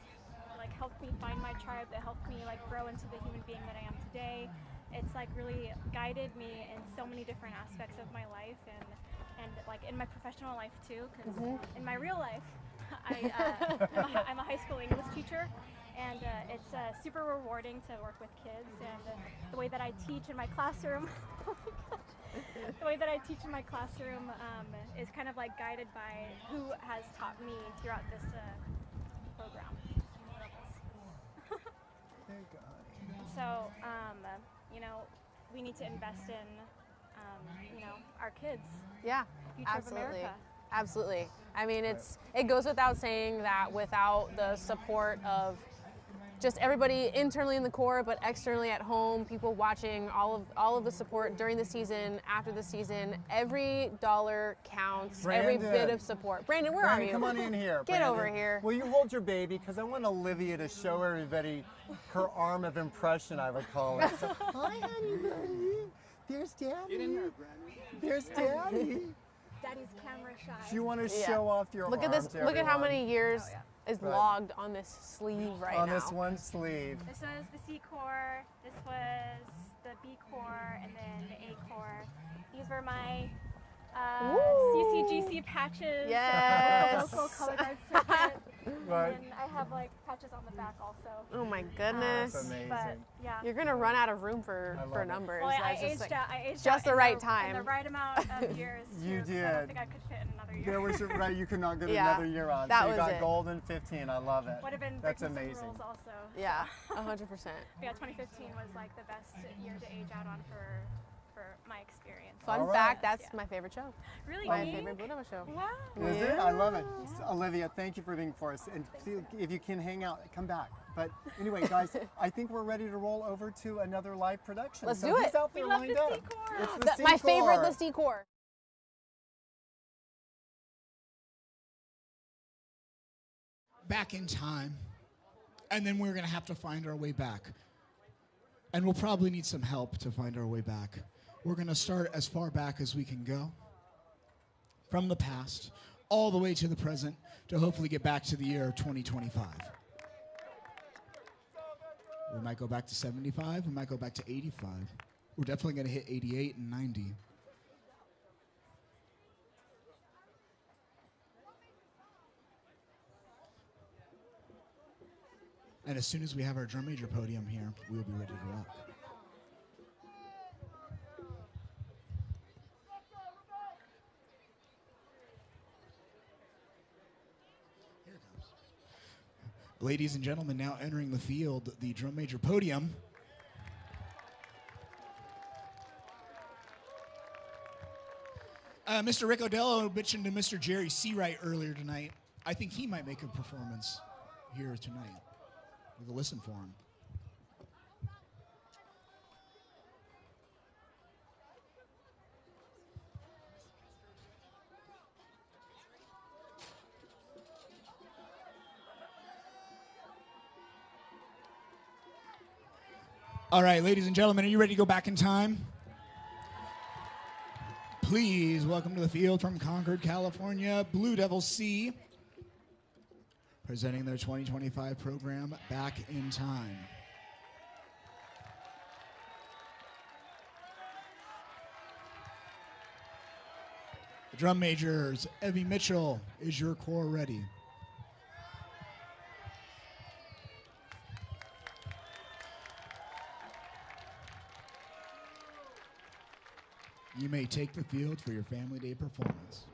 [SPEAKER 23] like helped me find my tribe, that helped me like grow into the human being that I am today. It's like really guided me in so many different aspects of my life and like in my professional life too, because in my real life I'm a high school English teacher, and it's super rewarding to work with kids, and the way that I teach in my classroom the way that I teach in my classroom is kind of like guided by who has taught me throughout this program. So, we need to invest in, our kids.
[SPEAKER 2] Yeah,
[SPEAKER 23] future
[SPEAKER 2] absolutely.
[SPEAKER 23] of America.
[SPEAKER 2] Absolutely. I mean, it goes without saying that without the support of just everybody internally in the Corps, but externally at home, people watching, all of the support during the season, after the season, every dollar counts.
[SPEAKER 1] Brandon.
[SPEAKER 2] Every bit of support. Brandon, where are you?
[SPEAKER 1] Come on in here.
[SPEAKER 2] Get
[SPEAKER 1] Brandon.
[SPEAKER 2] over here.
[SPEAKER 1] Will you hold your baby? Because I want Olivia to show everybody her arm of impression, I would call it. So, hi, honey bunny. There's Daddy.
[SPEAKER 23] Get in there,
[SPEAKER 1] There's Daddy.
[SPEAKER 23] Daddy's camera shy.
[SPEAKER 1] Do you want to show off your
[SPEAKER 2] Look
[SPEAKER 1] arm
[SPEAKER 2] at this.
[SPEAKER 1] to
[SPEAKER 2] Look at how
[SPEAKER 1] everyone?
[SPEAKER 2] many years is
[SPEAKER 1] Right.
[SPEAKER 2] logged on this sleeve right
[SPEAKER 1] on
[SPEAKER 2] now.
[SPEAKER 1] this one sleeve.
[SPEAKER 23] This was the C Corps, this was the B Corps, and then the A Corps. These were my CCGC patches.
[SPEAKER 2] Yes.
[SPEAKER 23] The local color guard circuit.
[SPEAKER 1] Right.
[SPEAKER 23] And then I have like patches on the back also.
[SPEAKER 2] Oh my goodness.
[SPEAKER 1] That's amazing.
[SPEAKER 23] But yeah.
[SPEAKER 2] You're gonna run out of room for
[SPEAKER 1] love it.
[SPEAKER 2] numbers.
[SPEAKER 23] Well, I
[SPEAKER 2] That's
[SPEAKER 23] aged
[SPEAKER 2] just,
[SPEAKER 23] out. I aged
[SPEAKER 2] just
[SPEAKER 23] out
[SPEAKER 2] the
[SPEAKER 23] in
[SPEAKER 2] right
[SPEAKER 23] in
[SPEAKER 2] time.
[SPEAKER 23] the right amount of years.
[SPEAKER 1] You
[SPEAKER 23] too, 'cause I
[SPEAKER 1] did.
[SPEAKER 23] don't think I could fit in another year.
[SPEAKER 1] There was right. You could not get
[SPEAKER 2] Yeah,
[SPEAKER 1] another year on.
[SPEAKER 2] that
[SPEAKER 1] So you
[SPEAKER 2] was
[SPEAKER 1] got
[SPEAKER 2] it.
[SPEAKER 1] golden 15. I love it.
[SPEAKER 23] Would have been
[SPEAKER 1] That's
[SPEAKER 23] breaking some
[SPEAKER 1] amazing.
[SPEAKER 23] rules also.
[SPEAKER 2] Yeah, 100%.
[SPEAKER 23] Yeah, 2015 was like the best year to age out on for my experience.
[SPEAKER 2] Fun fact, that's my favorite show.
[SPEAKER 23] Really?
[SPEAKER 2] My
[SPEAKER 23] Ink?
[SPEAKER 2] favorite Blue Devil show.
[SPEAKER 23] Wow.
[SPEAKER 1] Is it? I love it. Olivia, thank you for being for us. And if you can hang out, come back. But anyway, guys, I think we're ready to roll over to another live production.
[SPEAKER 2] Let's
[SPEAKER 1] so
[SPEAKER 2] do
[SPEAKER 1] who's
[SPEAKER 2] it.
[SPEAKER 1] out there
[SPEAKER 23] We love
[SPEAKER 1] lined
[SPEAKER 23] the
[SPEAKER 1] up?
[SPEAKER 23] C Corps.
[SPEAKER 1] It's the C
[SPEAKER 2] My favorite,
[SPEAKER 1] Corps.
[SPEAKER 2] the C Corps.
[SPEAKER 6] Back in time, and then we're going to have to find our way back. And we'll probably need some help to find our way back. We're going to start as far back as we can go, from the past, all the way to the present, to hopefully get back to the year 2025. We might go back to 75, we might go back to 85. We're definitely going to hit 88 and 90. And as soon as we have our drum major podium here, we'll be ready to rock. Here it comes. Ladies and gentlemen, now entering the field, the drum major podium. Mr. Rick Odello mentioned to Mr. Jerry Seawright earlier tonight. I think he might make a performance here tonight. We'll listen for him. All right, ladies and gentlemen, are you ready to go back in time? Please welcome to the field from Concord, California, Blue Devil C, presenting their 2025 program, Back in Time. The drum majors, Evie Mitchell, is your corps ready? You may take the field for your Family Day performance.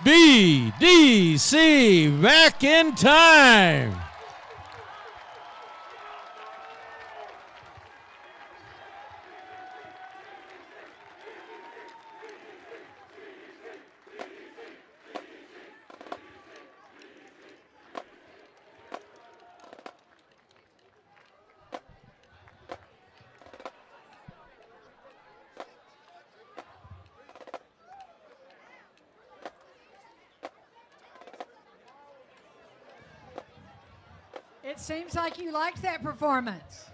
[SPEAKER 3] BDC back in time.
[SPEAKER 18] It seems like you liked that performance.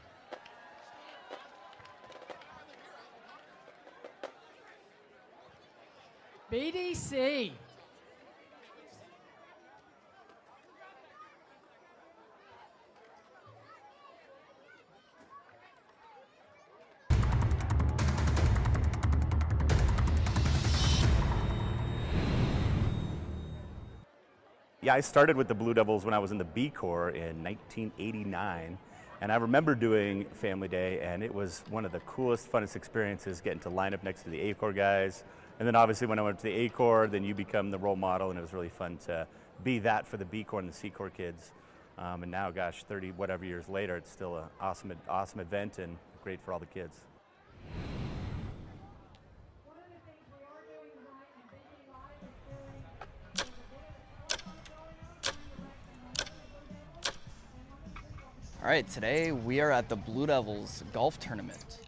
[SPEAKER 18] BDC.
[SPEAKER 7] Yeah, I started with the Blue Devils when I was in the B Corps in 1989, and I remember doing Family Day, and it was one of the coolest, funnest experiences, getting to line up next to the ACOR guys. And then obviously when I went to the ACOR, then you become the role model, and it was really fun to be that for the B Corps and the C Corps kids. And now, gosh, 30 whatever years later, it's still an awesome event and great for all the kids.
[SPEAKER 8] All right, today we are at the Blue Devils golf tournament.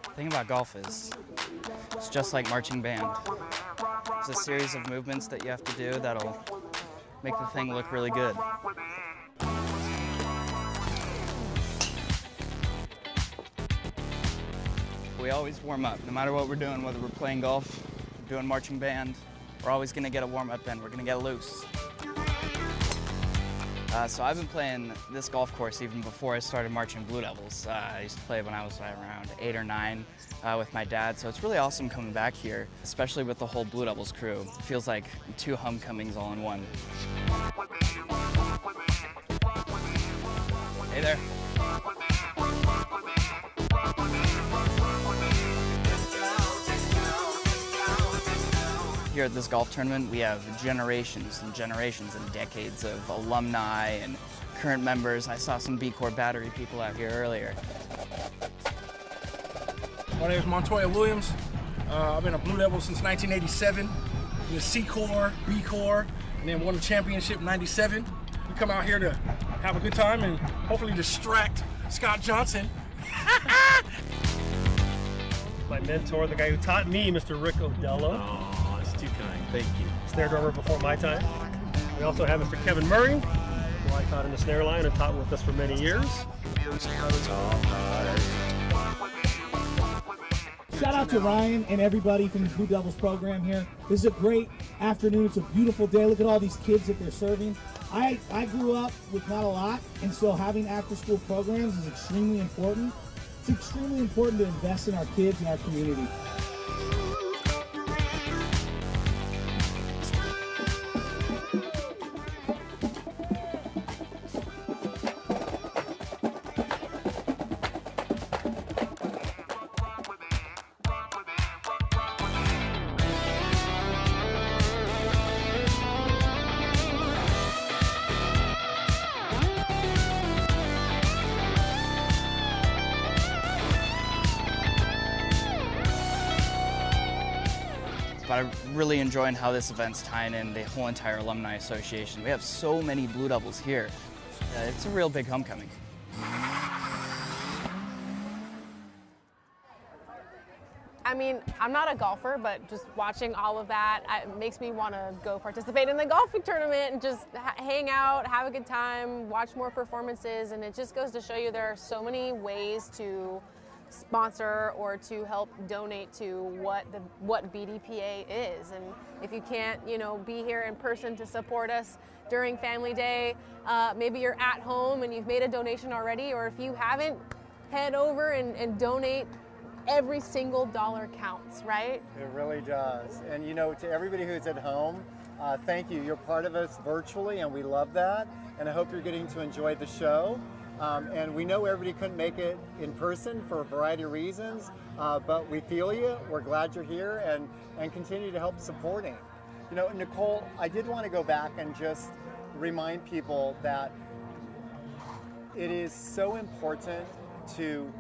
[SPEAKER 8] The thing about golf is, it's just like marching band. It's a series of movements that you have to do that'll make the thing look really good. We always warm up, no matter what we're doing, whether we're playing golf, doing marching band, we're always gonna get a warm-up in, we're gonna get loose. So I've been playing this golf course even before I started marching Blue Devils. I used to play when I was around 8 or 9 with my dad, so it's really awesome coming back here, especially with the whole Blue Devils crew. It feels like 2 homecomings all in one. Hey there. Here at this golf tournament, we have generations and generations and decades of alumni and current members. I saw some B Corps battery people out here earlier.
[SPEAKER 9] My name is Montoya Williams. I've been a Blue Devil since 1987. In the C Corps, B Corps, and then won the championship in '97. We come out here to have a good time and hopefully distract Scott Johnson.
[SPEAKER 10] My mentor, the guy who taught me, Mr. Rick Odello.
[SPEAKER 7] Oh, that's too kind. Thank you.
[SPEAKER 10] Snare drummer before my time. We also have Mr. Kevin Murray, who I taught in the snare line and taught with us for many years.
[SPEAKER 13] Shout out to Ryan and everybody from the Blue Devils program here. This is a great afternoon. It's a beautiful day. Look at all these kids that they're serving. I grew up with not a lot, and so having after-school programs is extremely important. It's extremely important to invest in our kids and our community.
[SPEAKER 8] But I'm really enjoying how this event's tying in the whole entire Alumni Association. We have so many Blue Devils here. It's a real big homecoming.
[SPEAKER 2] I mean, I'm not a golfer, but just watching all of that makes me want to go participate in the golfing tournament and just hang out, have a good time, watch more performances, and it just goes to show you there are so many ways to sponsor or to help donate to what BDPA is. And if you can't, be here in person to support us during Family Day, maybe you're at home and you've made a donation already, or if you haven't, head over and donate. Every single dollar counts, right?
[SPEAKER 1] It really does. And to everybody who's at home, thank you. You're part of us virtually, and we love that. And I hope you're getting to enjoy the show. And we know everybody couldn't make it in person for a variety of reasons, but we feel you. We're glad you're here and continue to help supporting. You know, Nicole, I did want to go back and just remind people that it is so important to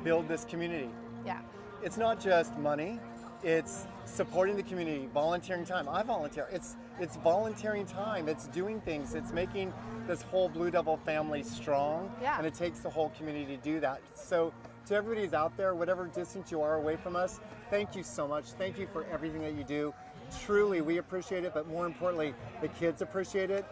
[SPEAKER 1] build this community.
[SPEAKER 2] Yeah.
[SPEAKER 1] It's not just money, it's supporting the community, volunteering time. I volunteer. It's volunteering time, it's doing things, it's making this whole Blue Devil family strong, and it takes the whole community to do that. So to everybody who's out there, whatever distance you are away from us, thank you so much. Thank you for everything that you do. Truly, we appreciate it, but more importantly, the kids appreciate it.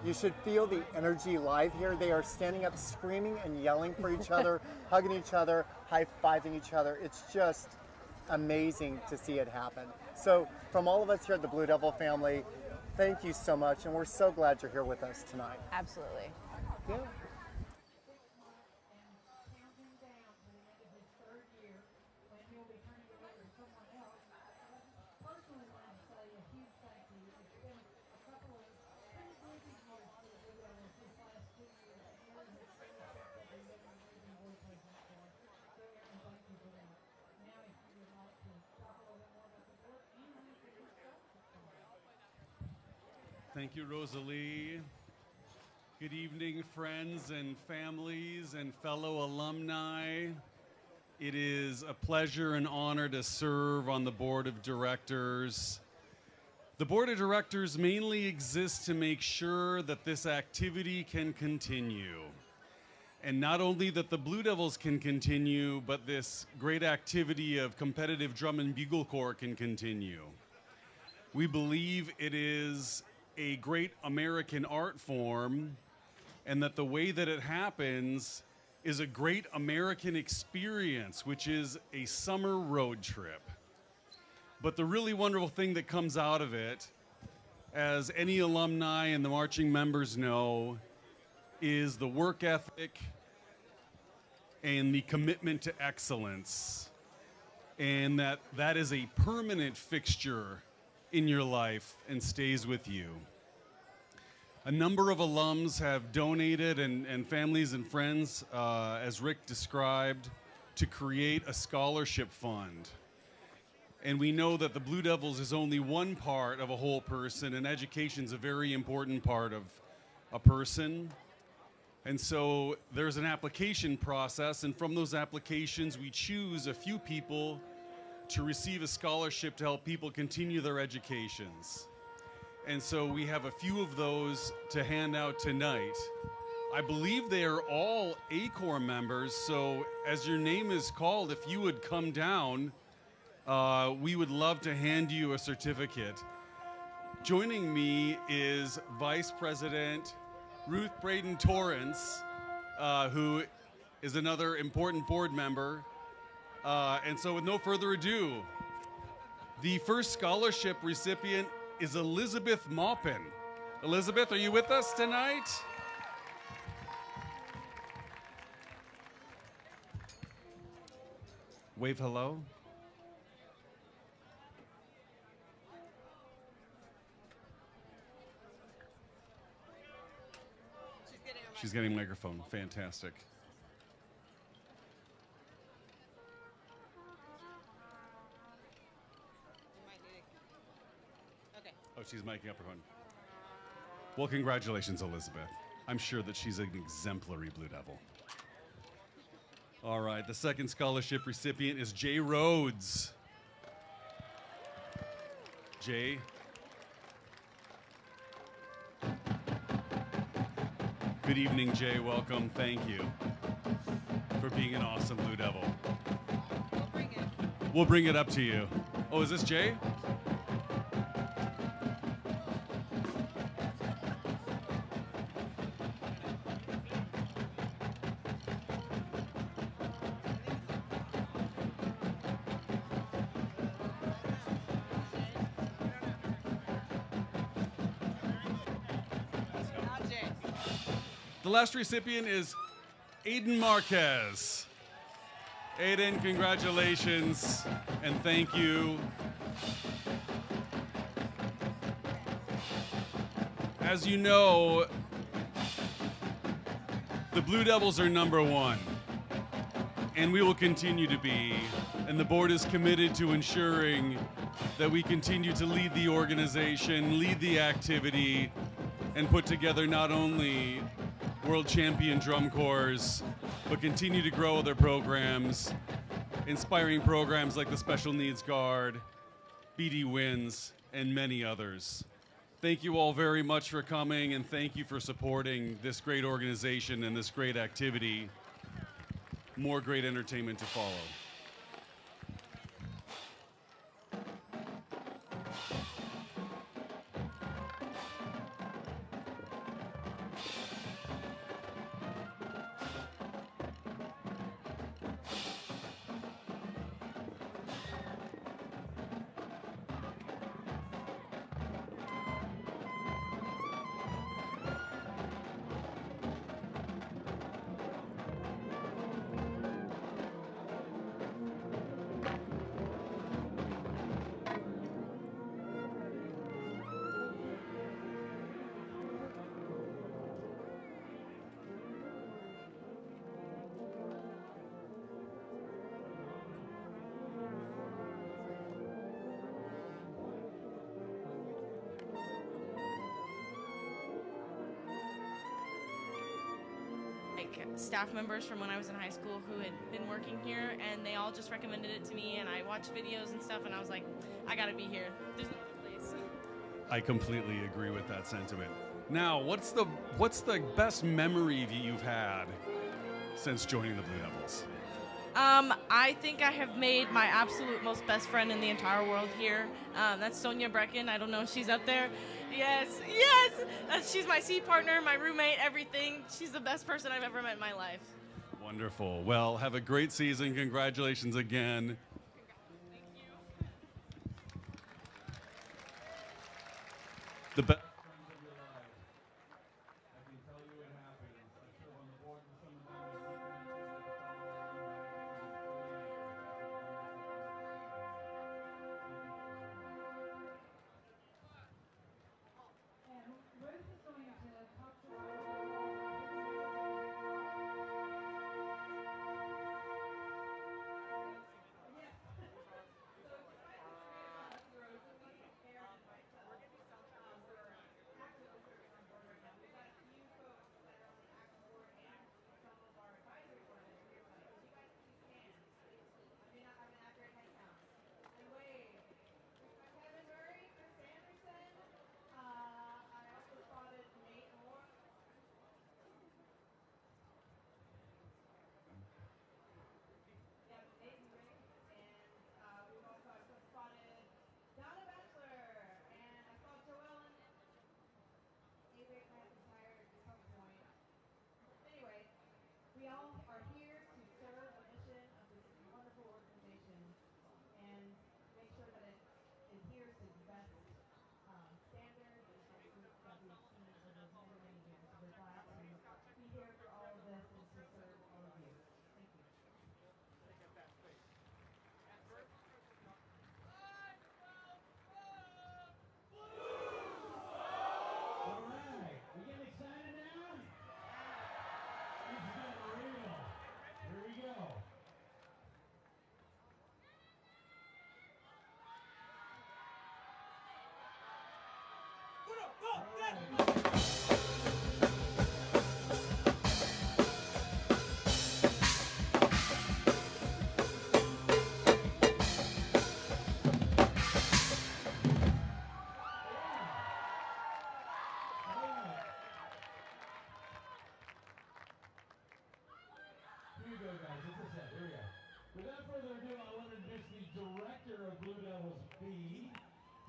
[SPEAKER 1] You should feel the energy live here. They are standing up, screaming and yelling for each other, hugging each other, high-fiving each other. It's just amazing to see it happen. So from all of us here at the Blue Devil family, thank you so much, and we're so glad you're here with us tonight.
[SPEAKER 2] Absolutely.
[SPEAKER 1] Yeah.
[SPEAKER 4] Thank you, Rosalie. Good evening, friends and families and fellow alumni. It is a pleasure and honor to serve on the board of directors. The board of directors mainly exists to make sure that this activity can continue. And not only that the Blue Devils can continue, but this great activity of competitive drum and bugle corps can continue. We believe it is a great American art form, and that the way that it happens is a great American experience, which is a summer road trip. But the really wonderful thing that comes out of it, as any alumni and the marching members know, is the work ethic and the commitment to excellence, and that is a permanent fixture in your life and stays with you. A number of alums have donated, and families and friends, as Rick described, to create a scholarship fund. And we know that the Blue Devils is only one part of a whole person, and education is a very important part of a person. And so there's an application process, and from those applications we choose a few people to receive a scholarship to help people continue their educations. And so we have a few of those to hand out tonight. I believe they are all ACOR members, so as your name is called, if you would come down, we would love to hand you a certificate. Joining me is Vice President Ruth Braden Torrance, who is another important board member. And so with no further ado, the first scholarship recipient is Elizabeth Maupin. Elizabeth, are you with us tonight? Wave hello. She's getting a microphone. Fantastic. Oh, she's miking up her phone. Well, congratulations, Elizabeth. I'm sure that she's an exemplary Blue Devil. All right, the second scholarship recipient is Jay Rhodes. Jay. Good evening, Jay. Welcome. Thank you for being an awesome Blue Devil. We'll bring it up to you. Oh, is this Jay? The last recipient is Aiden Marquez. Aiden, congratulations and thank you. As you know, The Blue Devils are #1, and we will continue to be. And the board is committed to ensuring that we continue to lead the organization, lead the activity, and put together not only world champion drum corps, but continue to grow other programs, inspiring programs like the Special Needs Guard, BDWinds, and many others. Thank you all very much for coming, and thank you for supporting this great organization and this great activity. More great entertainment to follow.
[SPEAKER 5] Staff members from when I was in high school who had been working here, and they all just recommended it to me, and I watched videos and stuff, and I was like, I gotta be here. There's no other place.
[SPEAKER 4] I completely agree with that sentiment. Now, what's the best memory that you've had since joining the Blue Devils?
[SPEAKER 5] I think I have made my absolute most best friend in the entire world here. That's Sonia Brecken. I don't know if she's up there. Yes, yes! She's my seat partner, my roommate, everything. She's the best person I've ever met in my life.
[SPEAKER 4] Wonderful. Well, have a great season. Congratulations again. The best.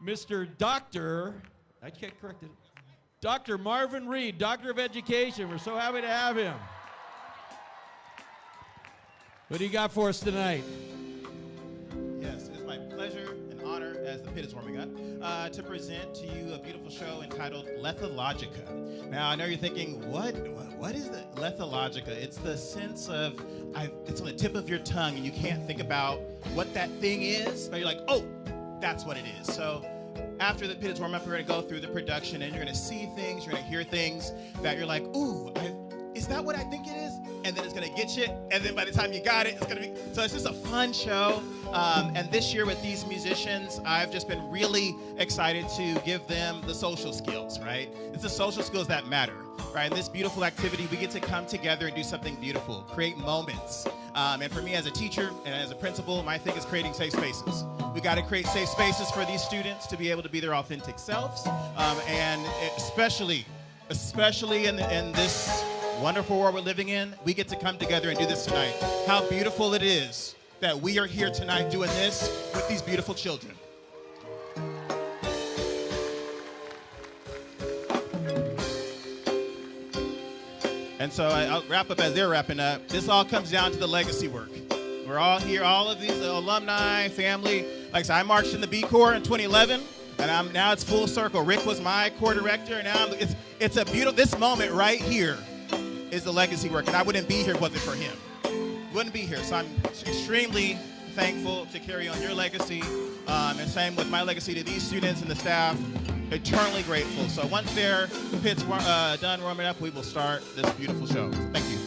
[SPEAKER 3] Mr. Dr. I can't correct it. Dr. Marvin Reed, Doctor of Education. We're so happy to have him. What do you got for us tonight?
[SPEAKER 11] Yes, it's my pleasure and honor, as the pit is warming up, to present to you a beautiful show entitled Lethologica. Now, I know you're thinking, what is the Lethologica? It's the sense of, it's on the tip of your tongue, and you can't think about what that thing is, but you're like, oh, that's what it is. So after the pit is warm up, we're going to go through the production, and you're going to see things, you're going to hear things that you're like, ooh, is that what I think it is? And then it's gonna get you, and then by the time you got it, it's gonna be, so it's just a fun show. And this year with these musicians, I've just been really excited to give them the social skills, right? It's the social skills that matter, right? In this beautiful activity, we get to come together and do something beautiful, create moments. And for me as a teacher and as a principal, my thing is creating safe spaces. We got to create safe spaces for these students to be able to be their authentic selves, and especially in this wonderful world we're living in, we get to come together and do this tonight. How beautiful it is that we are here tonight doing this with these beautiful children. And so I'll wrap up as they're wrapping up. This all comes down to the legacy work. We're all here, all of these alumni, family. Like I said, I marched in the B Corps in 2011, and now it's full circle. Rick was my corps director, and now it's a beautiful, this moment right here is the legacy work, and I wouldn't be here if it wasn't for him. Wouldn't be here, so I'm extremely thankful to carry on your legacy, and same with my legacy to these students and the staff. Eternally grateful. So once the pit's done warming up, we will start this beautiful show. Thank you.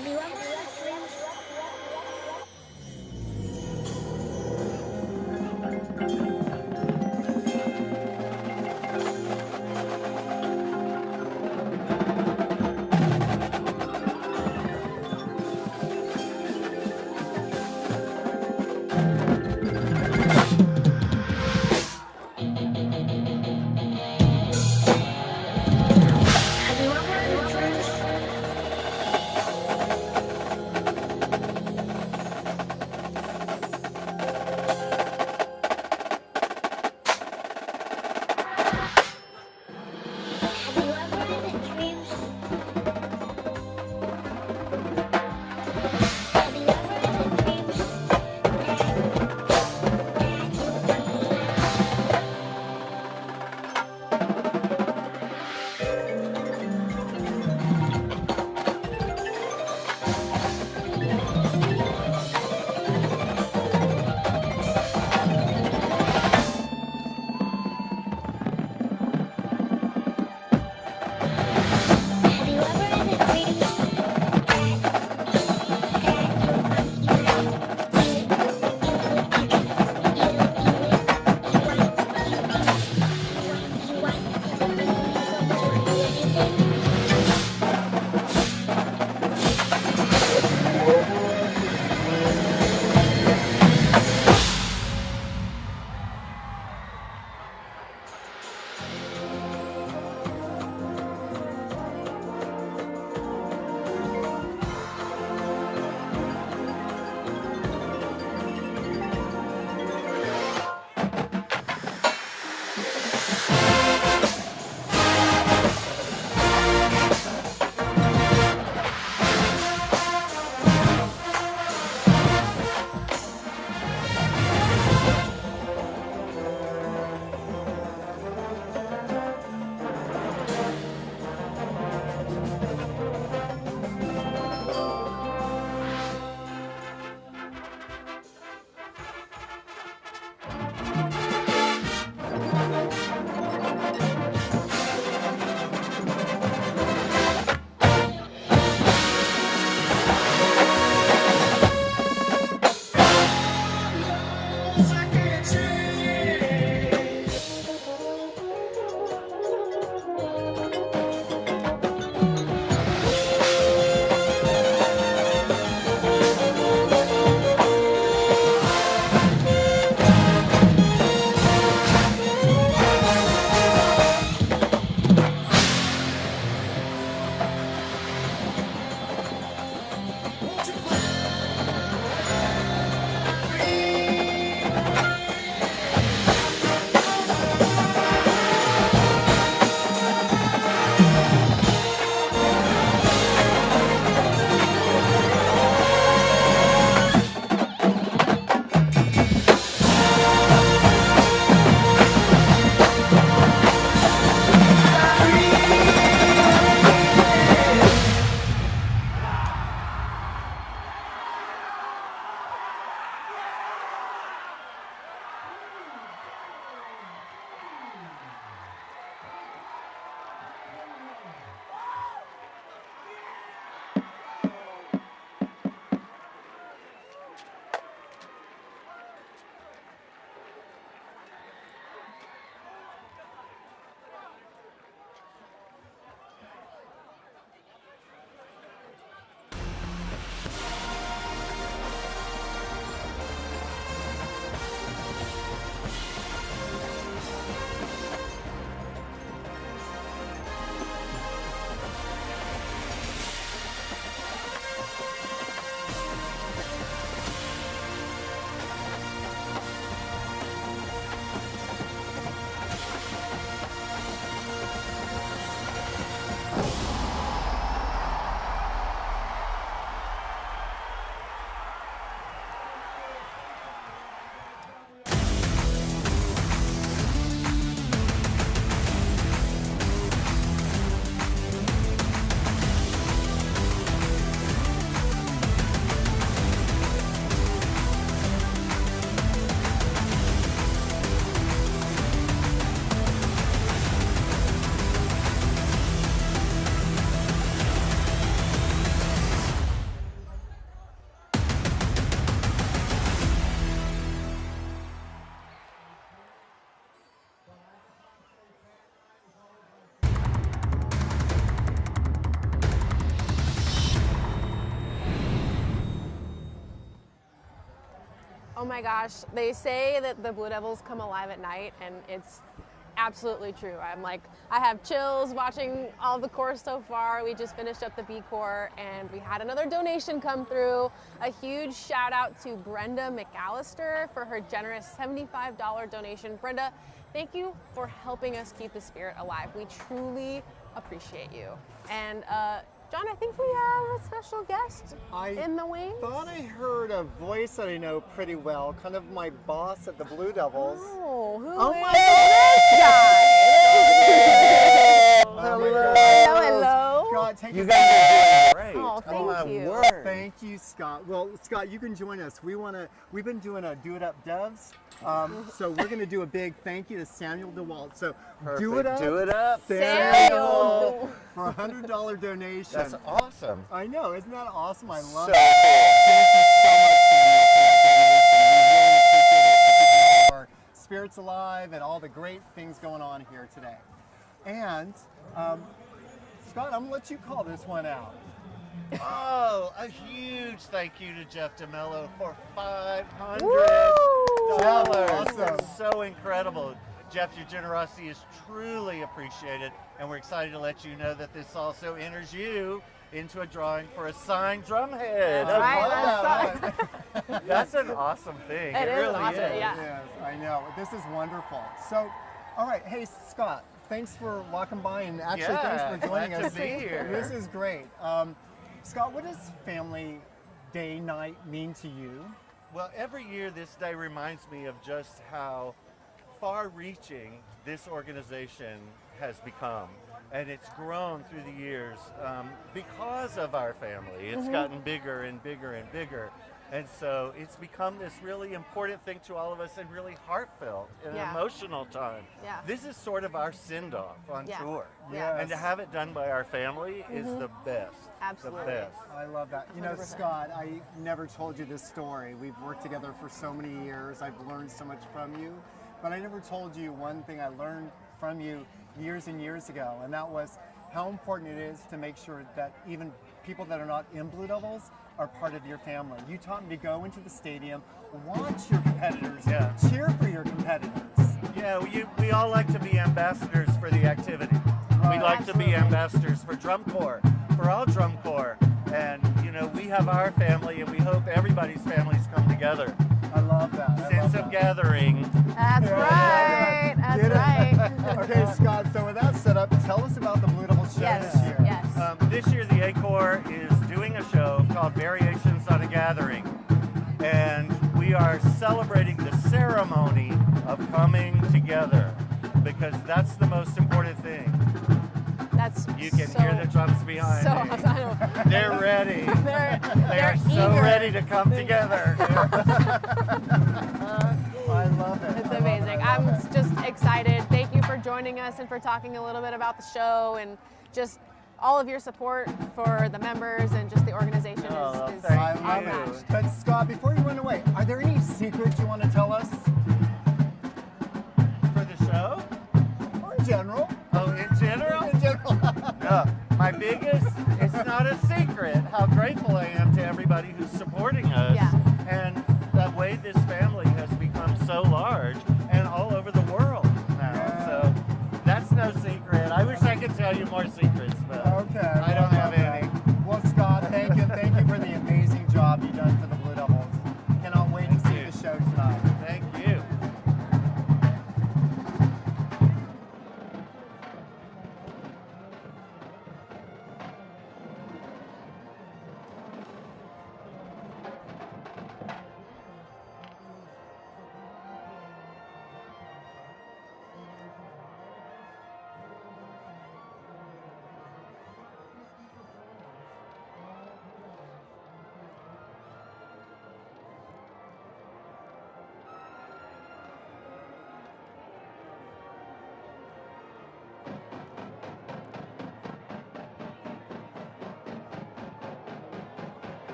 [SPEAKER 12] Have you ever
[SPEAKER 2] Oh my gosh, they say that the Blue Devils come alive at night, and it's absolutely true. I have chills watching all the course so far. We just finished up the B Corps, and we had another donation come through. A huge shout out to Brenda McAllister for her generous $75 donation. Brenda, thank you for helping us keep the spirit alive. We truly appreciate you. And John, I think we have a special guest in the wings.
[SPEAKER 1] I thought I heard a voice that I know pretty well, kind of my boss at the Blue Devils.
[SPEAKER 2] Oh, who
[SPEAKER 1] oh
[SPEAKER 2] is
[SPEAKER 1] my
[SPEAKER 2] this guy?
[SPEAKER 1] Hello.
[SPEAKER 2] Hello.
[SPEAKER 1] Scott, take
[SPEAKER 7] You
[SPEAKER 1] us
[SPEAKER 7] guys are
[SPEAKER 1] away.
[SPEAKER 7] great.
[SPEAKER 2] Oh, thank
[SPEAKER 7] my
[SPEAKER 2] you.
[SPEAKER 7] word.
[SPEAKER 1] Thank you, Scott. Well, Scott, you can join us. We've been doing a Do It Up Devs. So we're going to do a big thank you to Samuel DeWalt. So do it up,
[SPEAKER 2] Samuel,
[SPEAKER 1] for a $100 donation.
[SPEAKER 7] That's awesome.
[SPEAKER 1] I know, isn't that awesome? I love
[SPEAKER 7] So
[SPEAKER 1] it.
[SPEAKER 7] cool.
[SPEAKER 1] Thank you so much, Samuel, for that donation. We really appreciate it to keep all of our spirits alive and all the great things going on here today. And Scott, I'm going to let you call this one out.
[SPEAKER 12] Oh, a huge thank you to Jeff DeMello for $500.
[SPEAKER 1] Awesome.
[SPEAKER 12] That's so incredible. Jeff, your generosity is truly appreciated, and we're excited to let you know that this also enters you into a drawing for a signed drum head.
[SPEAKER 7] That's an awesome thing.
[SPEAKER 2] It is
[SPEAKER 7] really
[SPEAKER 2] awesome,
[SPEAKER 7] is.
[SPEAKER 2] yeah.
[SPEAKER 1] Yes, I know. This is wonderful. So, all right. Hey, Scott, thanks for walking by, and actually thanks for joining
[SPEAKER 12] glad
[SPEAKER 1] us.
[SPEAKER 12] to be here.
[SPEAKER 1] This is great. Scott, what does Family Day night mean to you?
[SPEAKER 12] Well, every year this day reminds me of just how far-reaching this organization has become. And it's grown through the years because of our family. It's gotten bigger and bigger and bigger. And so it's become this really important thing to all of us and really heartfelt and emotional time.
[SPEAKER 2] Yeah.
[SPEAKER 12] This is sort of our send-off on tour.
[SPEAKER 2] Yeah.
[SPEAKER 12] And to have it done by our family is the best.
[SPEAKER 2] Absolutely.
[SPEAKER 12] The best.
[SPEAKER 1] I love that. You know,
[SPEAKER 2] 100%.
[SPEAKER 1] Scott, I never told you this story. We've worked together for so many years. I've learned so much from you. But I never told you one thing I learned from you years and years ago, and that was how important it is to make sure that even people that are not in Blue Devils are part of your family. You taught me to go into the stadium, watch your competitors, cheer for your competitors.
[SPEAKER 12] Yeah, we all like to be ambassadors for the activity.
[SPEAKER 1] Right.
[SPEAKER 12] We like to be ambassadors for Drum Corps, for all Drum Corps. And, you know, we have our family, and we hope everybody's families come together.
[SPEAKER 1] I love that.
[SPEAKER 12] Sense of gathering.
[SPEAKER 2] That's right. That's right.
[SPEAKER 1] Okay, Scott, so with that set up, tell us about the Blue Devils show this year.
[SPEAKER 2] Yes.
[SPEAKER 12] This year, the ACOR is doing a show called Variations on a Gathering. And we are celebrating the ceremony of coming together, because that's the most important thing.
[SPEAKER 2] That's
[SPEAKER 12] You can hear the drums behind
[SPEAKER 2] so
[SPEAKER 12] me.
[SPEAKER 2] awesome.
[SPEAKER 12] They're ready.
[SPEAKER 2] They're
[SPEAKER 12] are so
[SPEAKER 2] eager.
[SPEAKER 12] ready to come together.
[SPEAKER 1] I love it.
[SPEAKER 2] It's amazing. I'm just excited. Thank you for joining us and for talking a little bit about the show and just all of your support for the members and just the organization is
[SPEAKER 1] I love it. But Scott, before you run away, are there any secrets you want to tell us?
[SPEAKER 12] For the show?
[SPEAKER 1] Or in general?
[SPEAKER 12] Oh, in general?
[SPEAKER 1] In general.
[SPEAKER 12] No, my biggest, it's not a secret how grateful I am to everybody who's supporting us. And the way this family has become so large and all over the world now. So that's no secret. I wish I could tell you more secrets, but I don't have any.
[SPEAKER 1] Well, Scott, thank you. Thank you for the amazing job you've done for the Blue Devils. Cannot wait to see the show tonight.
[SPEAKER 12] Thank you.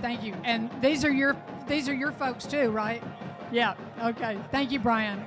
[SPEAKER 14] Thank you. And these are your folks too, right? Yeah. Okay. Thank you, Brian.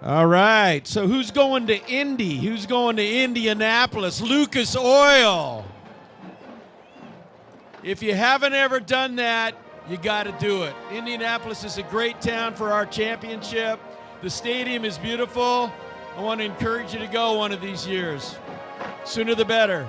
[SPEAKER 3] All right, so who's going to Indy? Who's going to Indianapolis? Lucas Oil. If you haven't ever done that, you got to do it. Indianapolis is a great town for our championship. The stadium is beautiful. I want to encourage you to go one of these years. Sooner the better.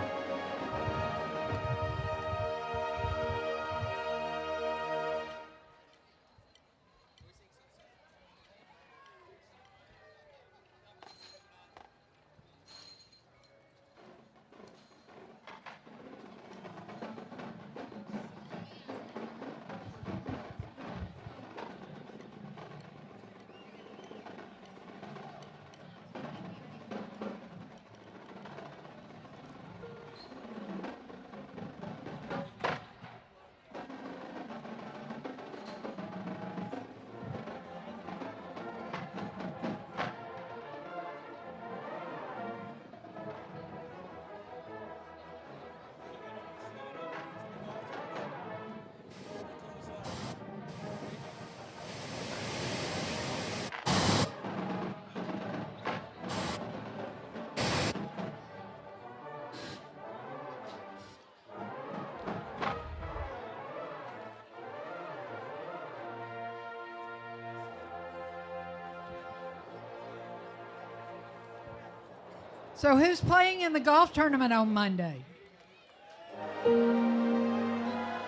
[SPEAKER 14] So who's playing in the golf tournament on Monday?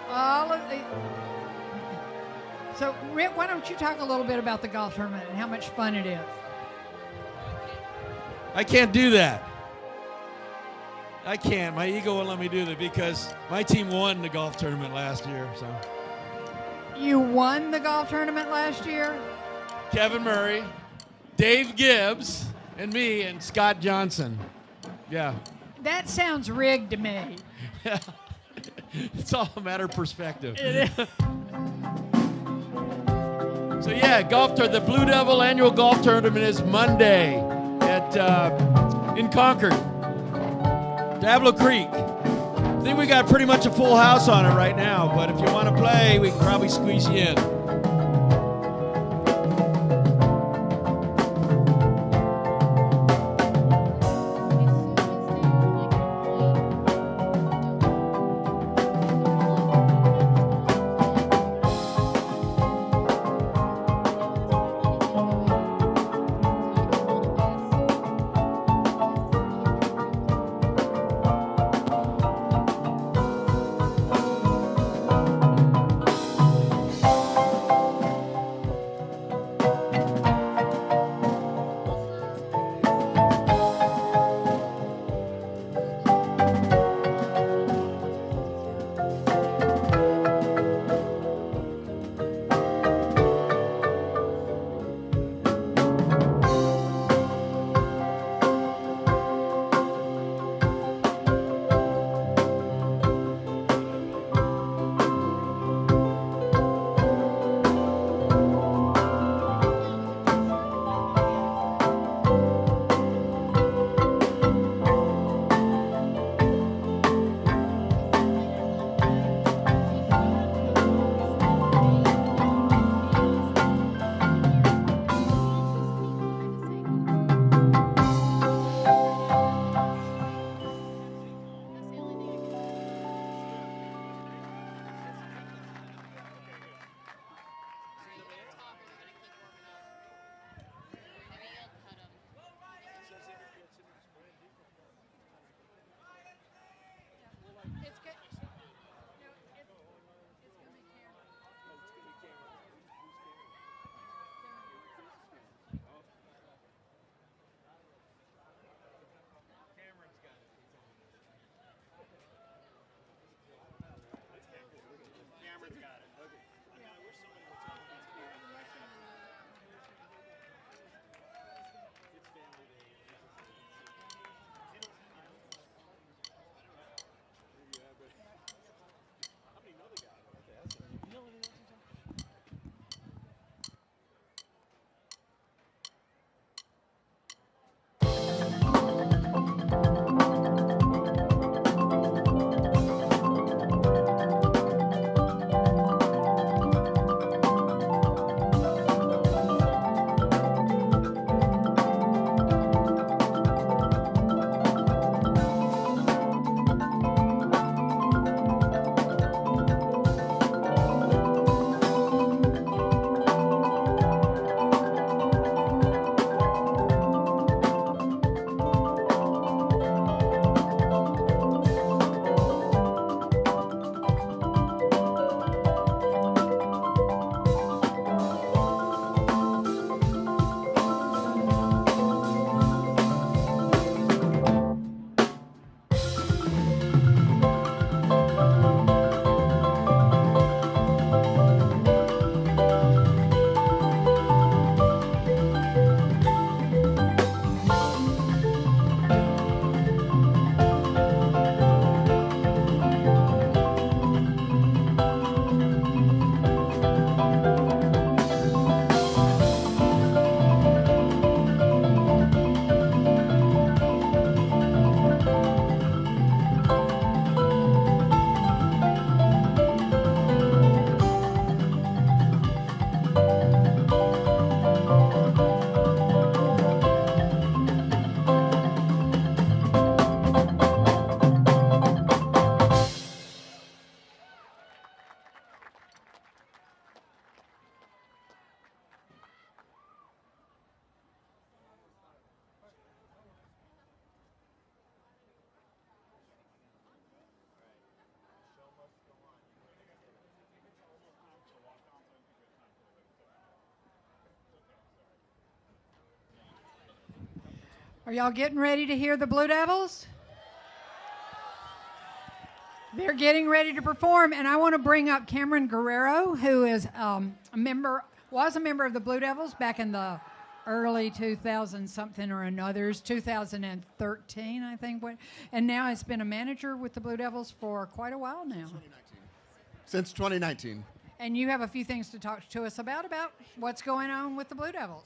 [SPEAKER 14] All of the. So Rick, why don't you talk a little bit about the golf tournament and how much fun it is?
[SPEAKER 3] I can't do that. I can't. My ego won't let me do that because my team won the golf tournament last year. So
[SPEAKER 14] You won the golf tournament last year?
[SPEAKER 3] Kevin Murray, Dave Gibbs, and me, and Scott Johnson. Yeah.
[SPEAKER 14] That sounds rigged to me.
[SPEAKER 3] It's all a matter of perspective.
[SPEAKER 14] It is.
[SPEAKER 3] So yeah, the Blue Devil annual golf tournament is Monday in Concord, Diablo Creek. I think we got pretty much a full house on it right now, but if you want to play, we can probably squeeze you in.
[SPEAKER 14] Are y'all getting ready to hear the Blue Devils? They're getting ready to perform, and I want to bring up Cameron Guerrero, who is was a member of the Blue Devils back in the early 2000 something or another's, 2013, I think, and now has been a manager with the Blue Devils for quite a while now.
[SPEAKER 15] Since 2019.
[SPEAKER 14] And you have a few things to talk to us about what's going on with the Blue Devils.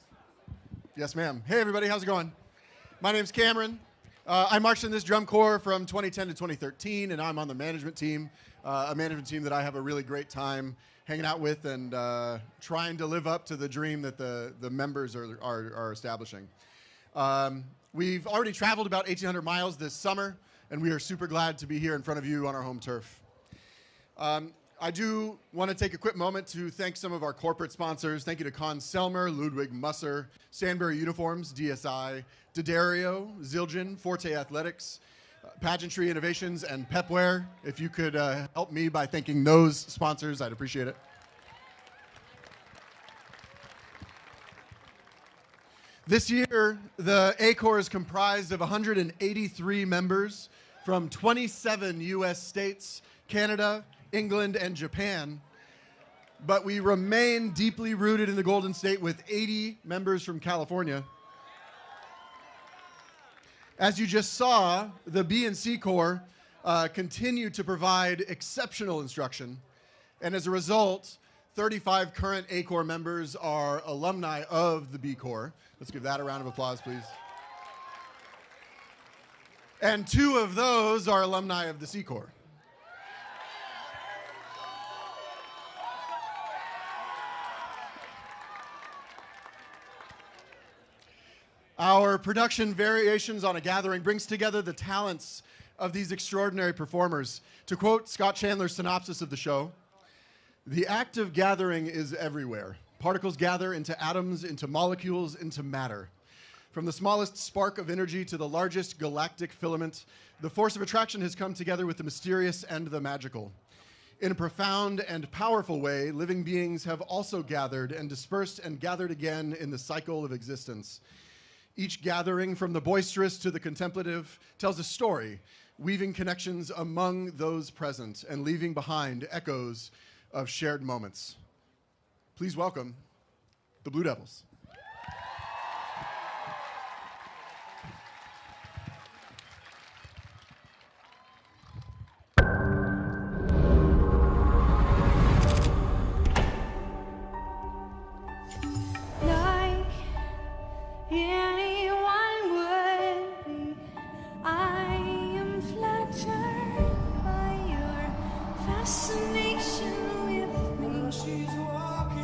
[SPEAKER 15] Yes, ma'am. Hey, everybody, how's it going? My name's Cameron. I marched in this drum corps from 2010 to 2013, and I'm on the management team, a management team that I have a really great time hanging out with and trying to live up to the dream that the members are establishing. We've already traveled about 1,800 miles this summer, and we are super glad to be here in front of you on our home turf. I do want to take a quick moment to thank some of our corporate sponsors. Thank you to Con Selmer, Ludwig Musser, Stanbury Uniforms, DSI, D'Addario, Zildjian, Forte Athletics, Pageantry Innovations, and Pepware. If you could help me by thanking those sponsors, I'd appreciate it. This year, the ACOR is comprised of 183 members from 27 U.S. states, Canada, England, and Japan, but we remain deeply rooted in the Golden State with 80 members from California. As you just saw, the B and C Corps continue to provide exceptional instruction, and as a result, 35 current ACOR members are alumni of the B Corps. Let's give that a round of applause, please. And 2 of those are alumni of the C Corps. Our production, Variations on a Gathering, brings together the talents of these extraordinary performers. To quote Scott Chandler's synopsis of the show, "The act of gathering is everywhere. Particles gather into atoms, into molecules, into matter. From the smallest spark of energy to the largest galactic filament, the force of attraction has come together with the mysterious and the magical. In a profound and powerful way, living beings have also gathered and dispersed and gathered again in the cycle of existence. Each gathering, from the boisterous to the contemplative, tells a story, weaving connections among those present and leaving behind echoes of shared moments." Please welcome the Blue Devils.
[SPEAKER 17] Fascination with me. She's walking.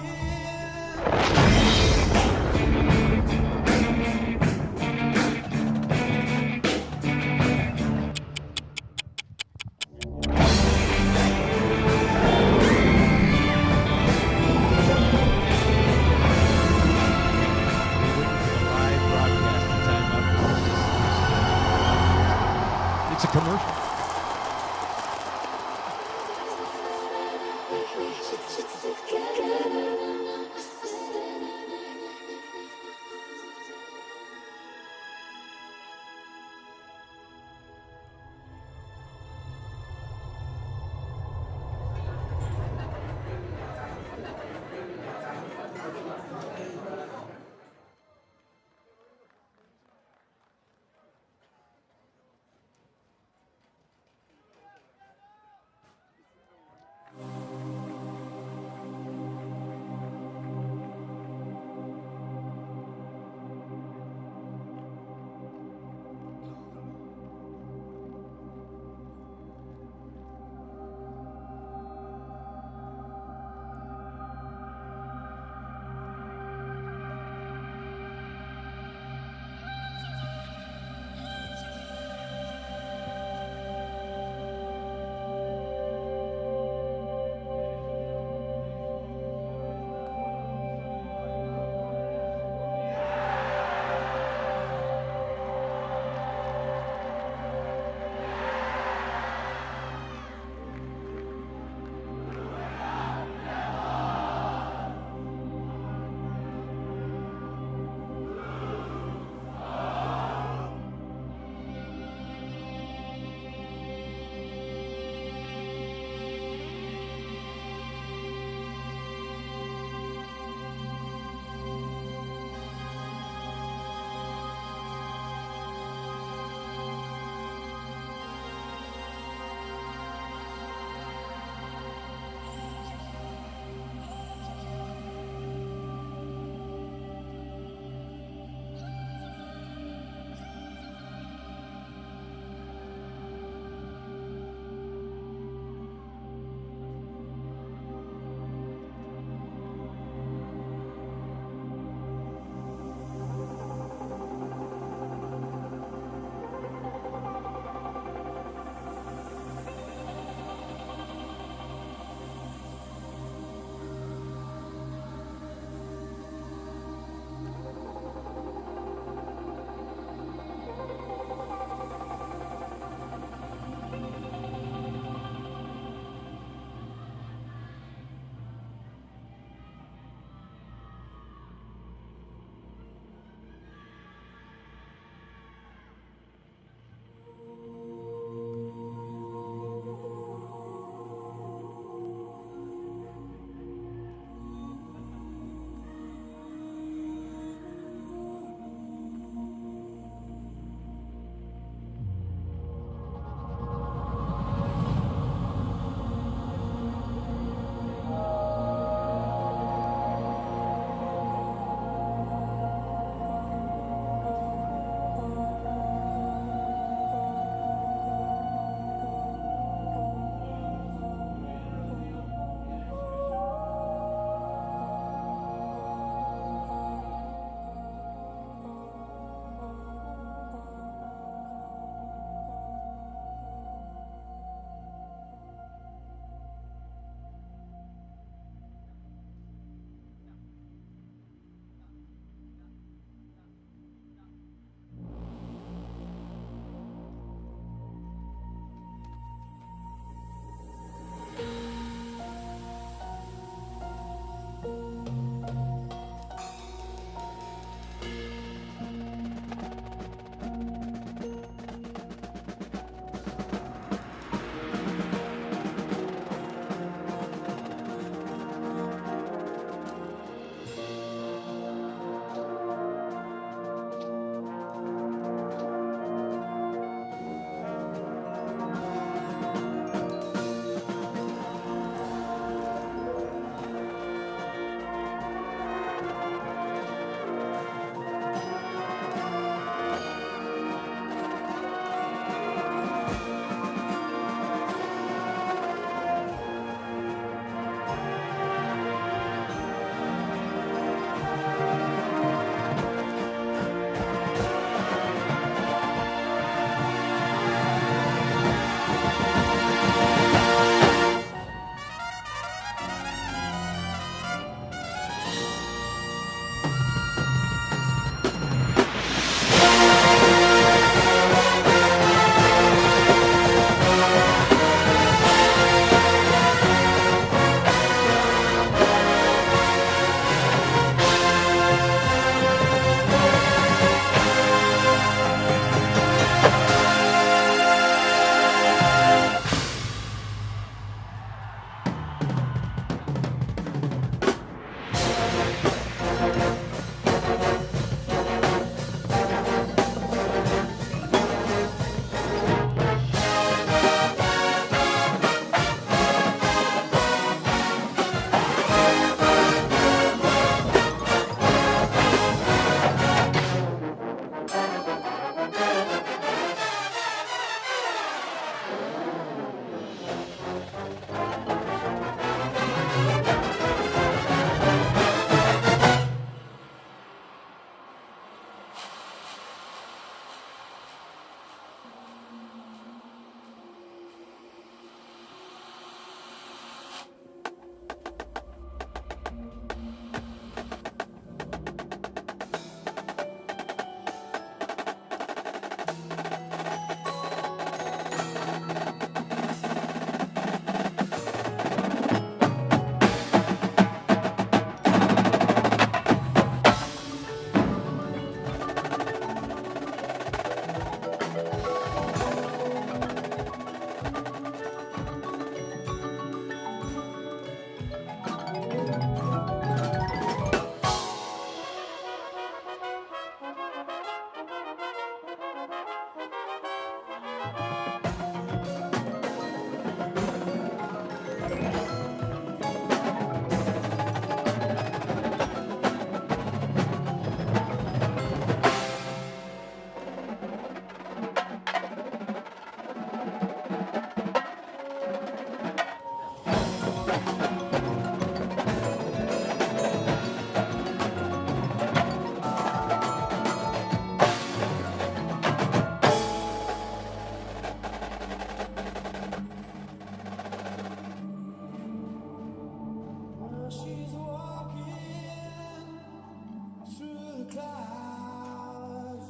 [SPEAKER 17] clouds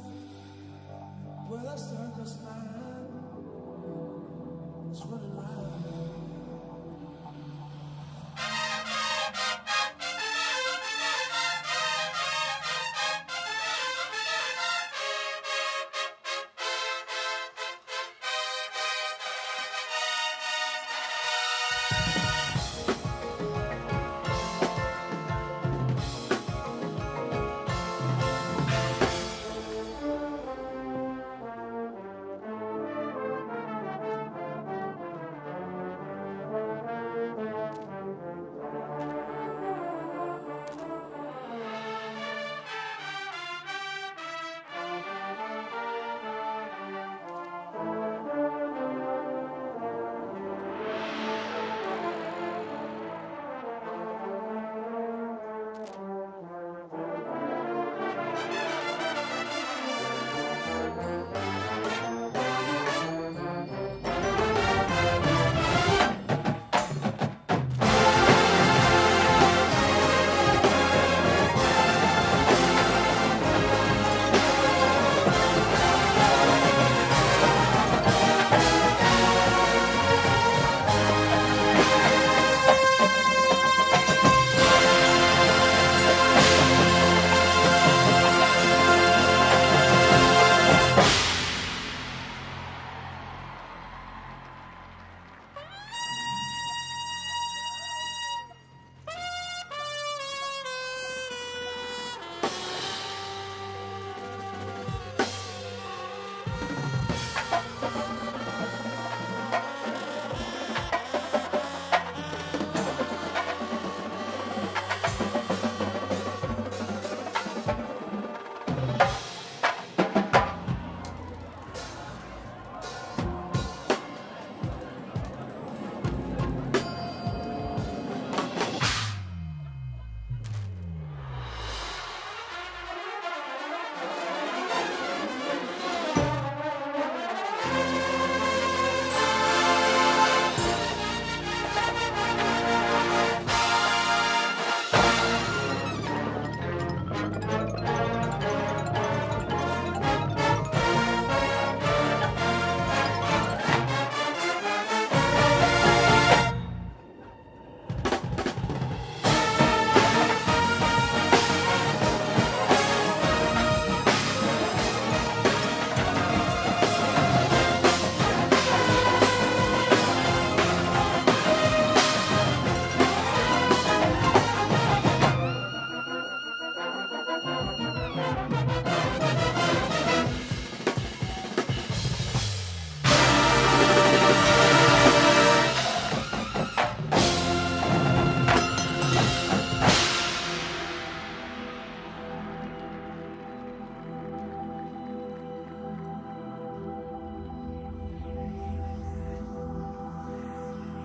[SPEAKER 17] with a circus man running around.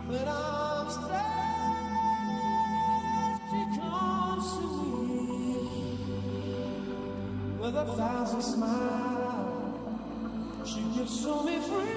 [SPEAKER 17] When I'm sad, she comes to me with 1,000 smiles. She gives to me free.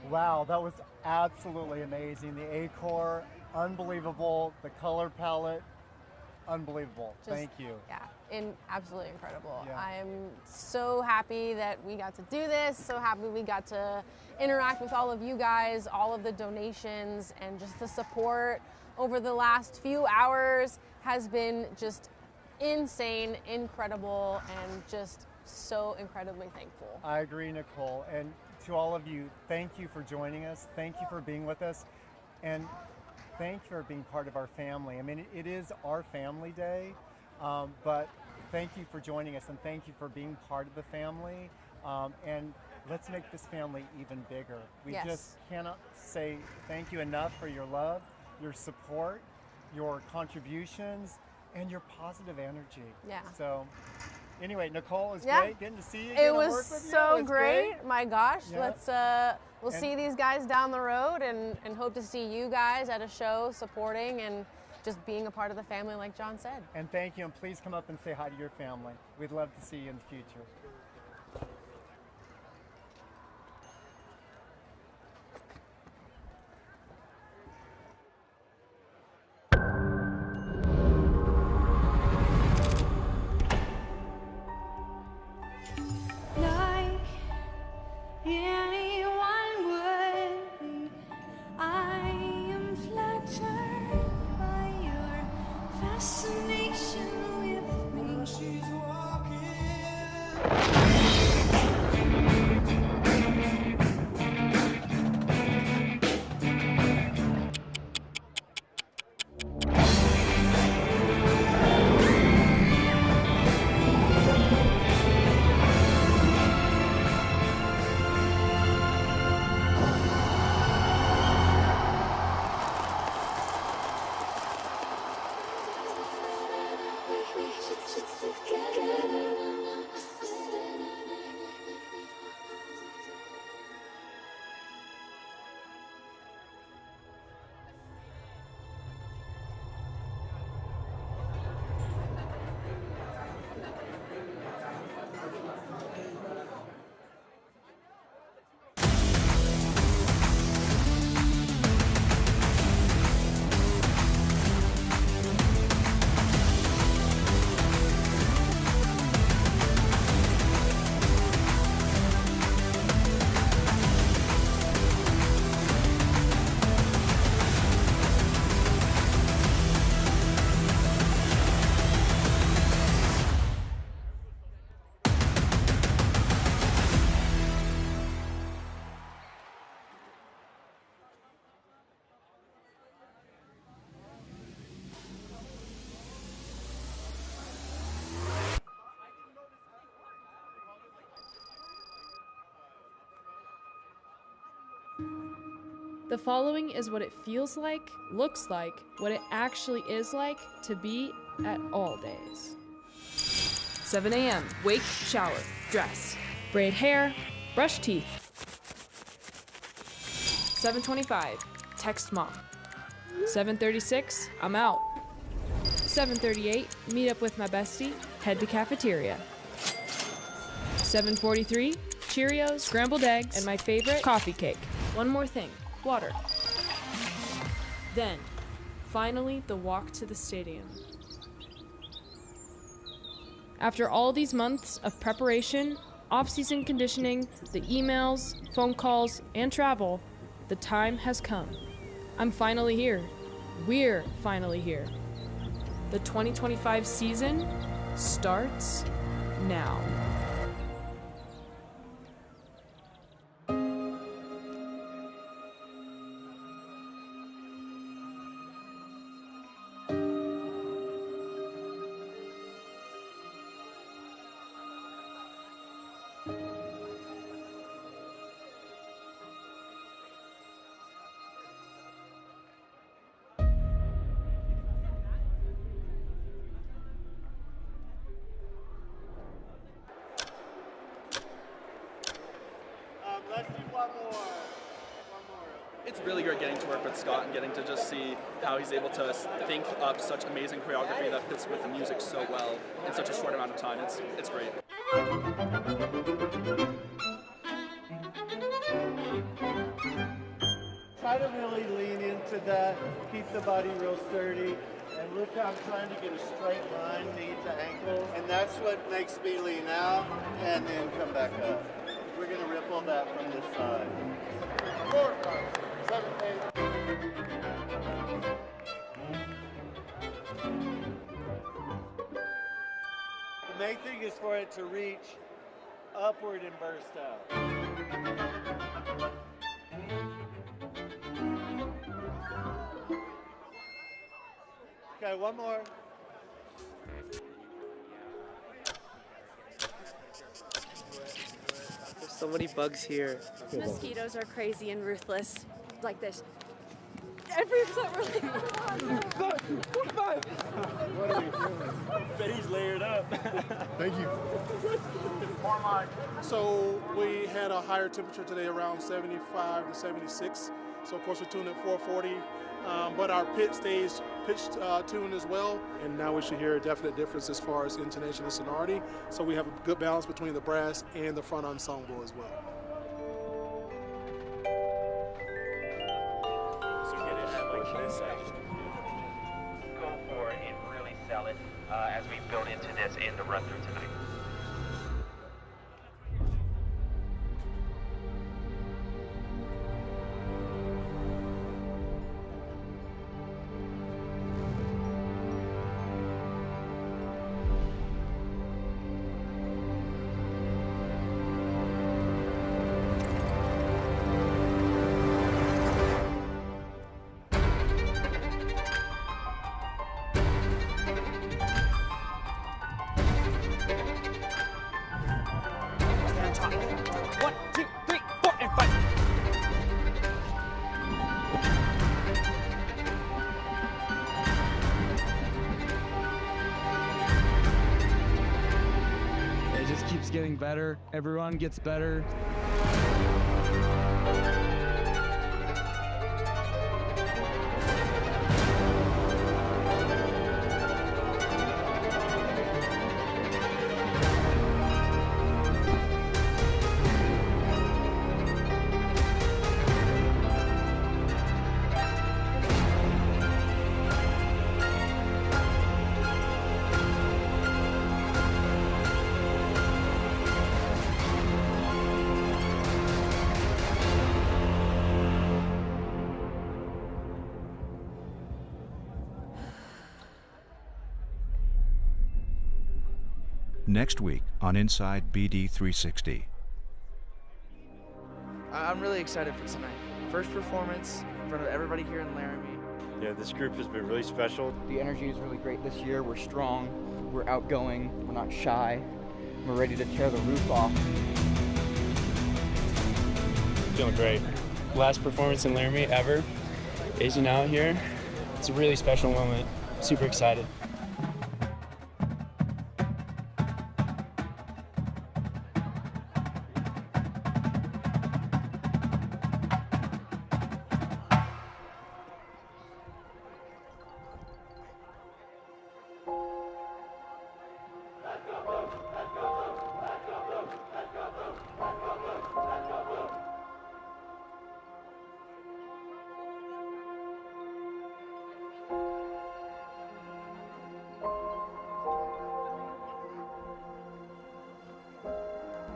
[SPEAKER 1] Wow, that was absolutely amazing. The ACOR, unbelievable. The color palette, unbelievable. Thank you.
[SPEAKER 2] Yeah, absolutely incredible.
[SPEAKER 1] Yeah.
[SPEAKER 2] I'm so happy that we got to do this, so happy we got to interact with all of you guys, all of the donations, and just the support over the last few hours has been just insane, incredible, and just so incredibly thankful.
[SPEAKER 1] I agree, Nicole. And to all of you, thank you for joining us. Thank you for being with us. And thank you for being part of our family. I mean, it is our family day, but thank you for joining us and thank you for being part of the family. And let's make this family even bigger. We just cannot say thank you enough for your love, your support, your contributions, and your positive energy.
[SPEAKER 2] Yeah.
[SPEAKER 1] So anyway, Nicole, it was great getting to see you.
[SPEAKER 2] It
[SPEAKER 1] work
[SPEAKER 2] was
[SPEAKER 1] with you.
[SPEAKER 2] so
[SPEAKER 1] It was
[SPEAKER 2] great. My gosh,
[SPEAKER 1] Yeah.
[SPEAKER 2] let's we'll see these guys down the road and hope to see you guys at a show supporting and just being a part of the family like John said.
[SPEAKER 1] And thank you, and please come up and say hi to your family. We'd love to see you in the future.
[SPEAKER 17] Like anyone would be, I am flattered by your fascination with me. She's
[SPEAKER 19] The following is what it feels like, looks like, what it actually is like to be at all days. 7 a.m. Wake, shower, dress, braid hair, brush teeth. 7:25. Text mom. 7:36. I'm out. 7:38. Meet up with my bestie. Head to cafeteria. 7:43. Cheerios, scrambled eggs, and my favorite, coffee cake. One more thing. Water. Then, finally, the walk to the stadium. After all these months of preparation, off-season conditioning, the emails, phone calls, and travel, the time has come. I'm finally here. We're finally here. The 2025 season starts now.
[SPEAKER 20] Let's do one more.
[SPEAKER 21] It's really great getting to work with Scott and getting to just see how he's able to think up such amazing choreography that fits with the music so well in such a short amount of time. It's great.
[SPEAKER 12] try to really lean into that, keep the body real sturdy. And look how I'm trying to get a straight line, knee to ankle. And that's what makes me lean out and then come back up. We're going to ripple that from this side. 4, 5, 6, 7, 8. The main thing is for it to reach upward and burst out. Okay, one more.
[SPEAKER 16] There's so many bugs here.
[SPEAKER 22] Mosquitoes are crazy and ruthless. Like this. Every really
[SPEAKER 16] What are we doing? Bet he's layered up.
[SPEAKER 15] Thank you.
[SPEAKER 23] So we had a higher temperature today, around 75 to 76. So of course we're tuned at 440, but our pit stays pitched tuned as well. And now we should hear a definite difference as far as intonation and sonority. So we have a good balance between the brass and the front ensemble as well.
[SPEAKER 24] So get it at like this. Go for it and really sell it as we build into this and the run through tonight.
[SPEAKER 25] Getting better. Everyone gets better.
[SPEAKER 26] Next week on Inside BD360.
[SPEAKER 16] I'm really excited for tonight. First performance in front of everybody here in Laramie.
[SPEAKER 27] Yeah, this group has been really special.
[SPEAKER 8] The energy is really great this year. We're strong, we're outgoing, we're not shy. We're ready to tear the roof off.
[SPEAKER 10] Feeling great. Last performance in Laramie ever. Aging out here. It's a really special moment. Super excited.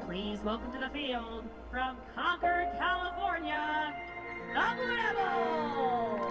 [SPEAKER 28] Please welcome to the field, from Concord, California, the Blue Devils!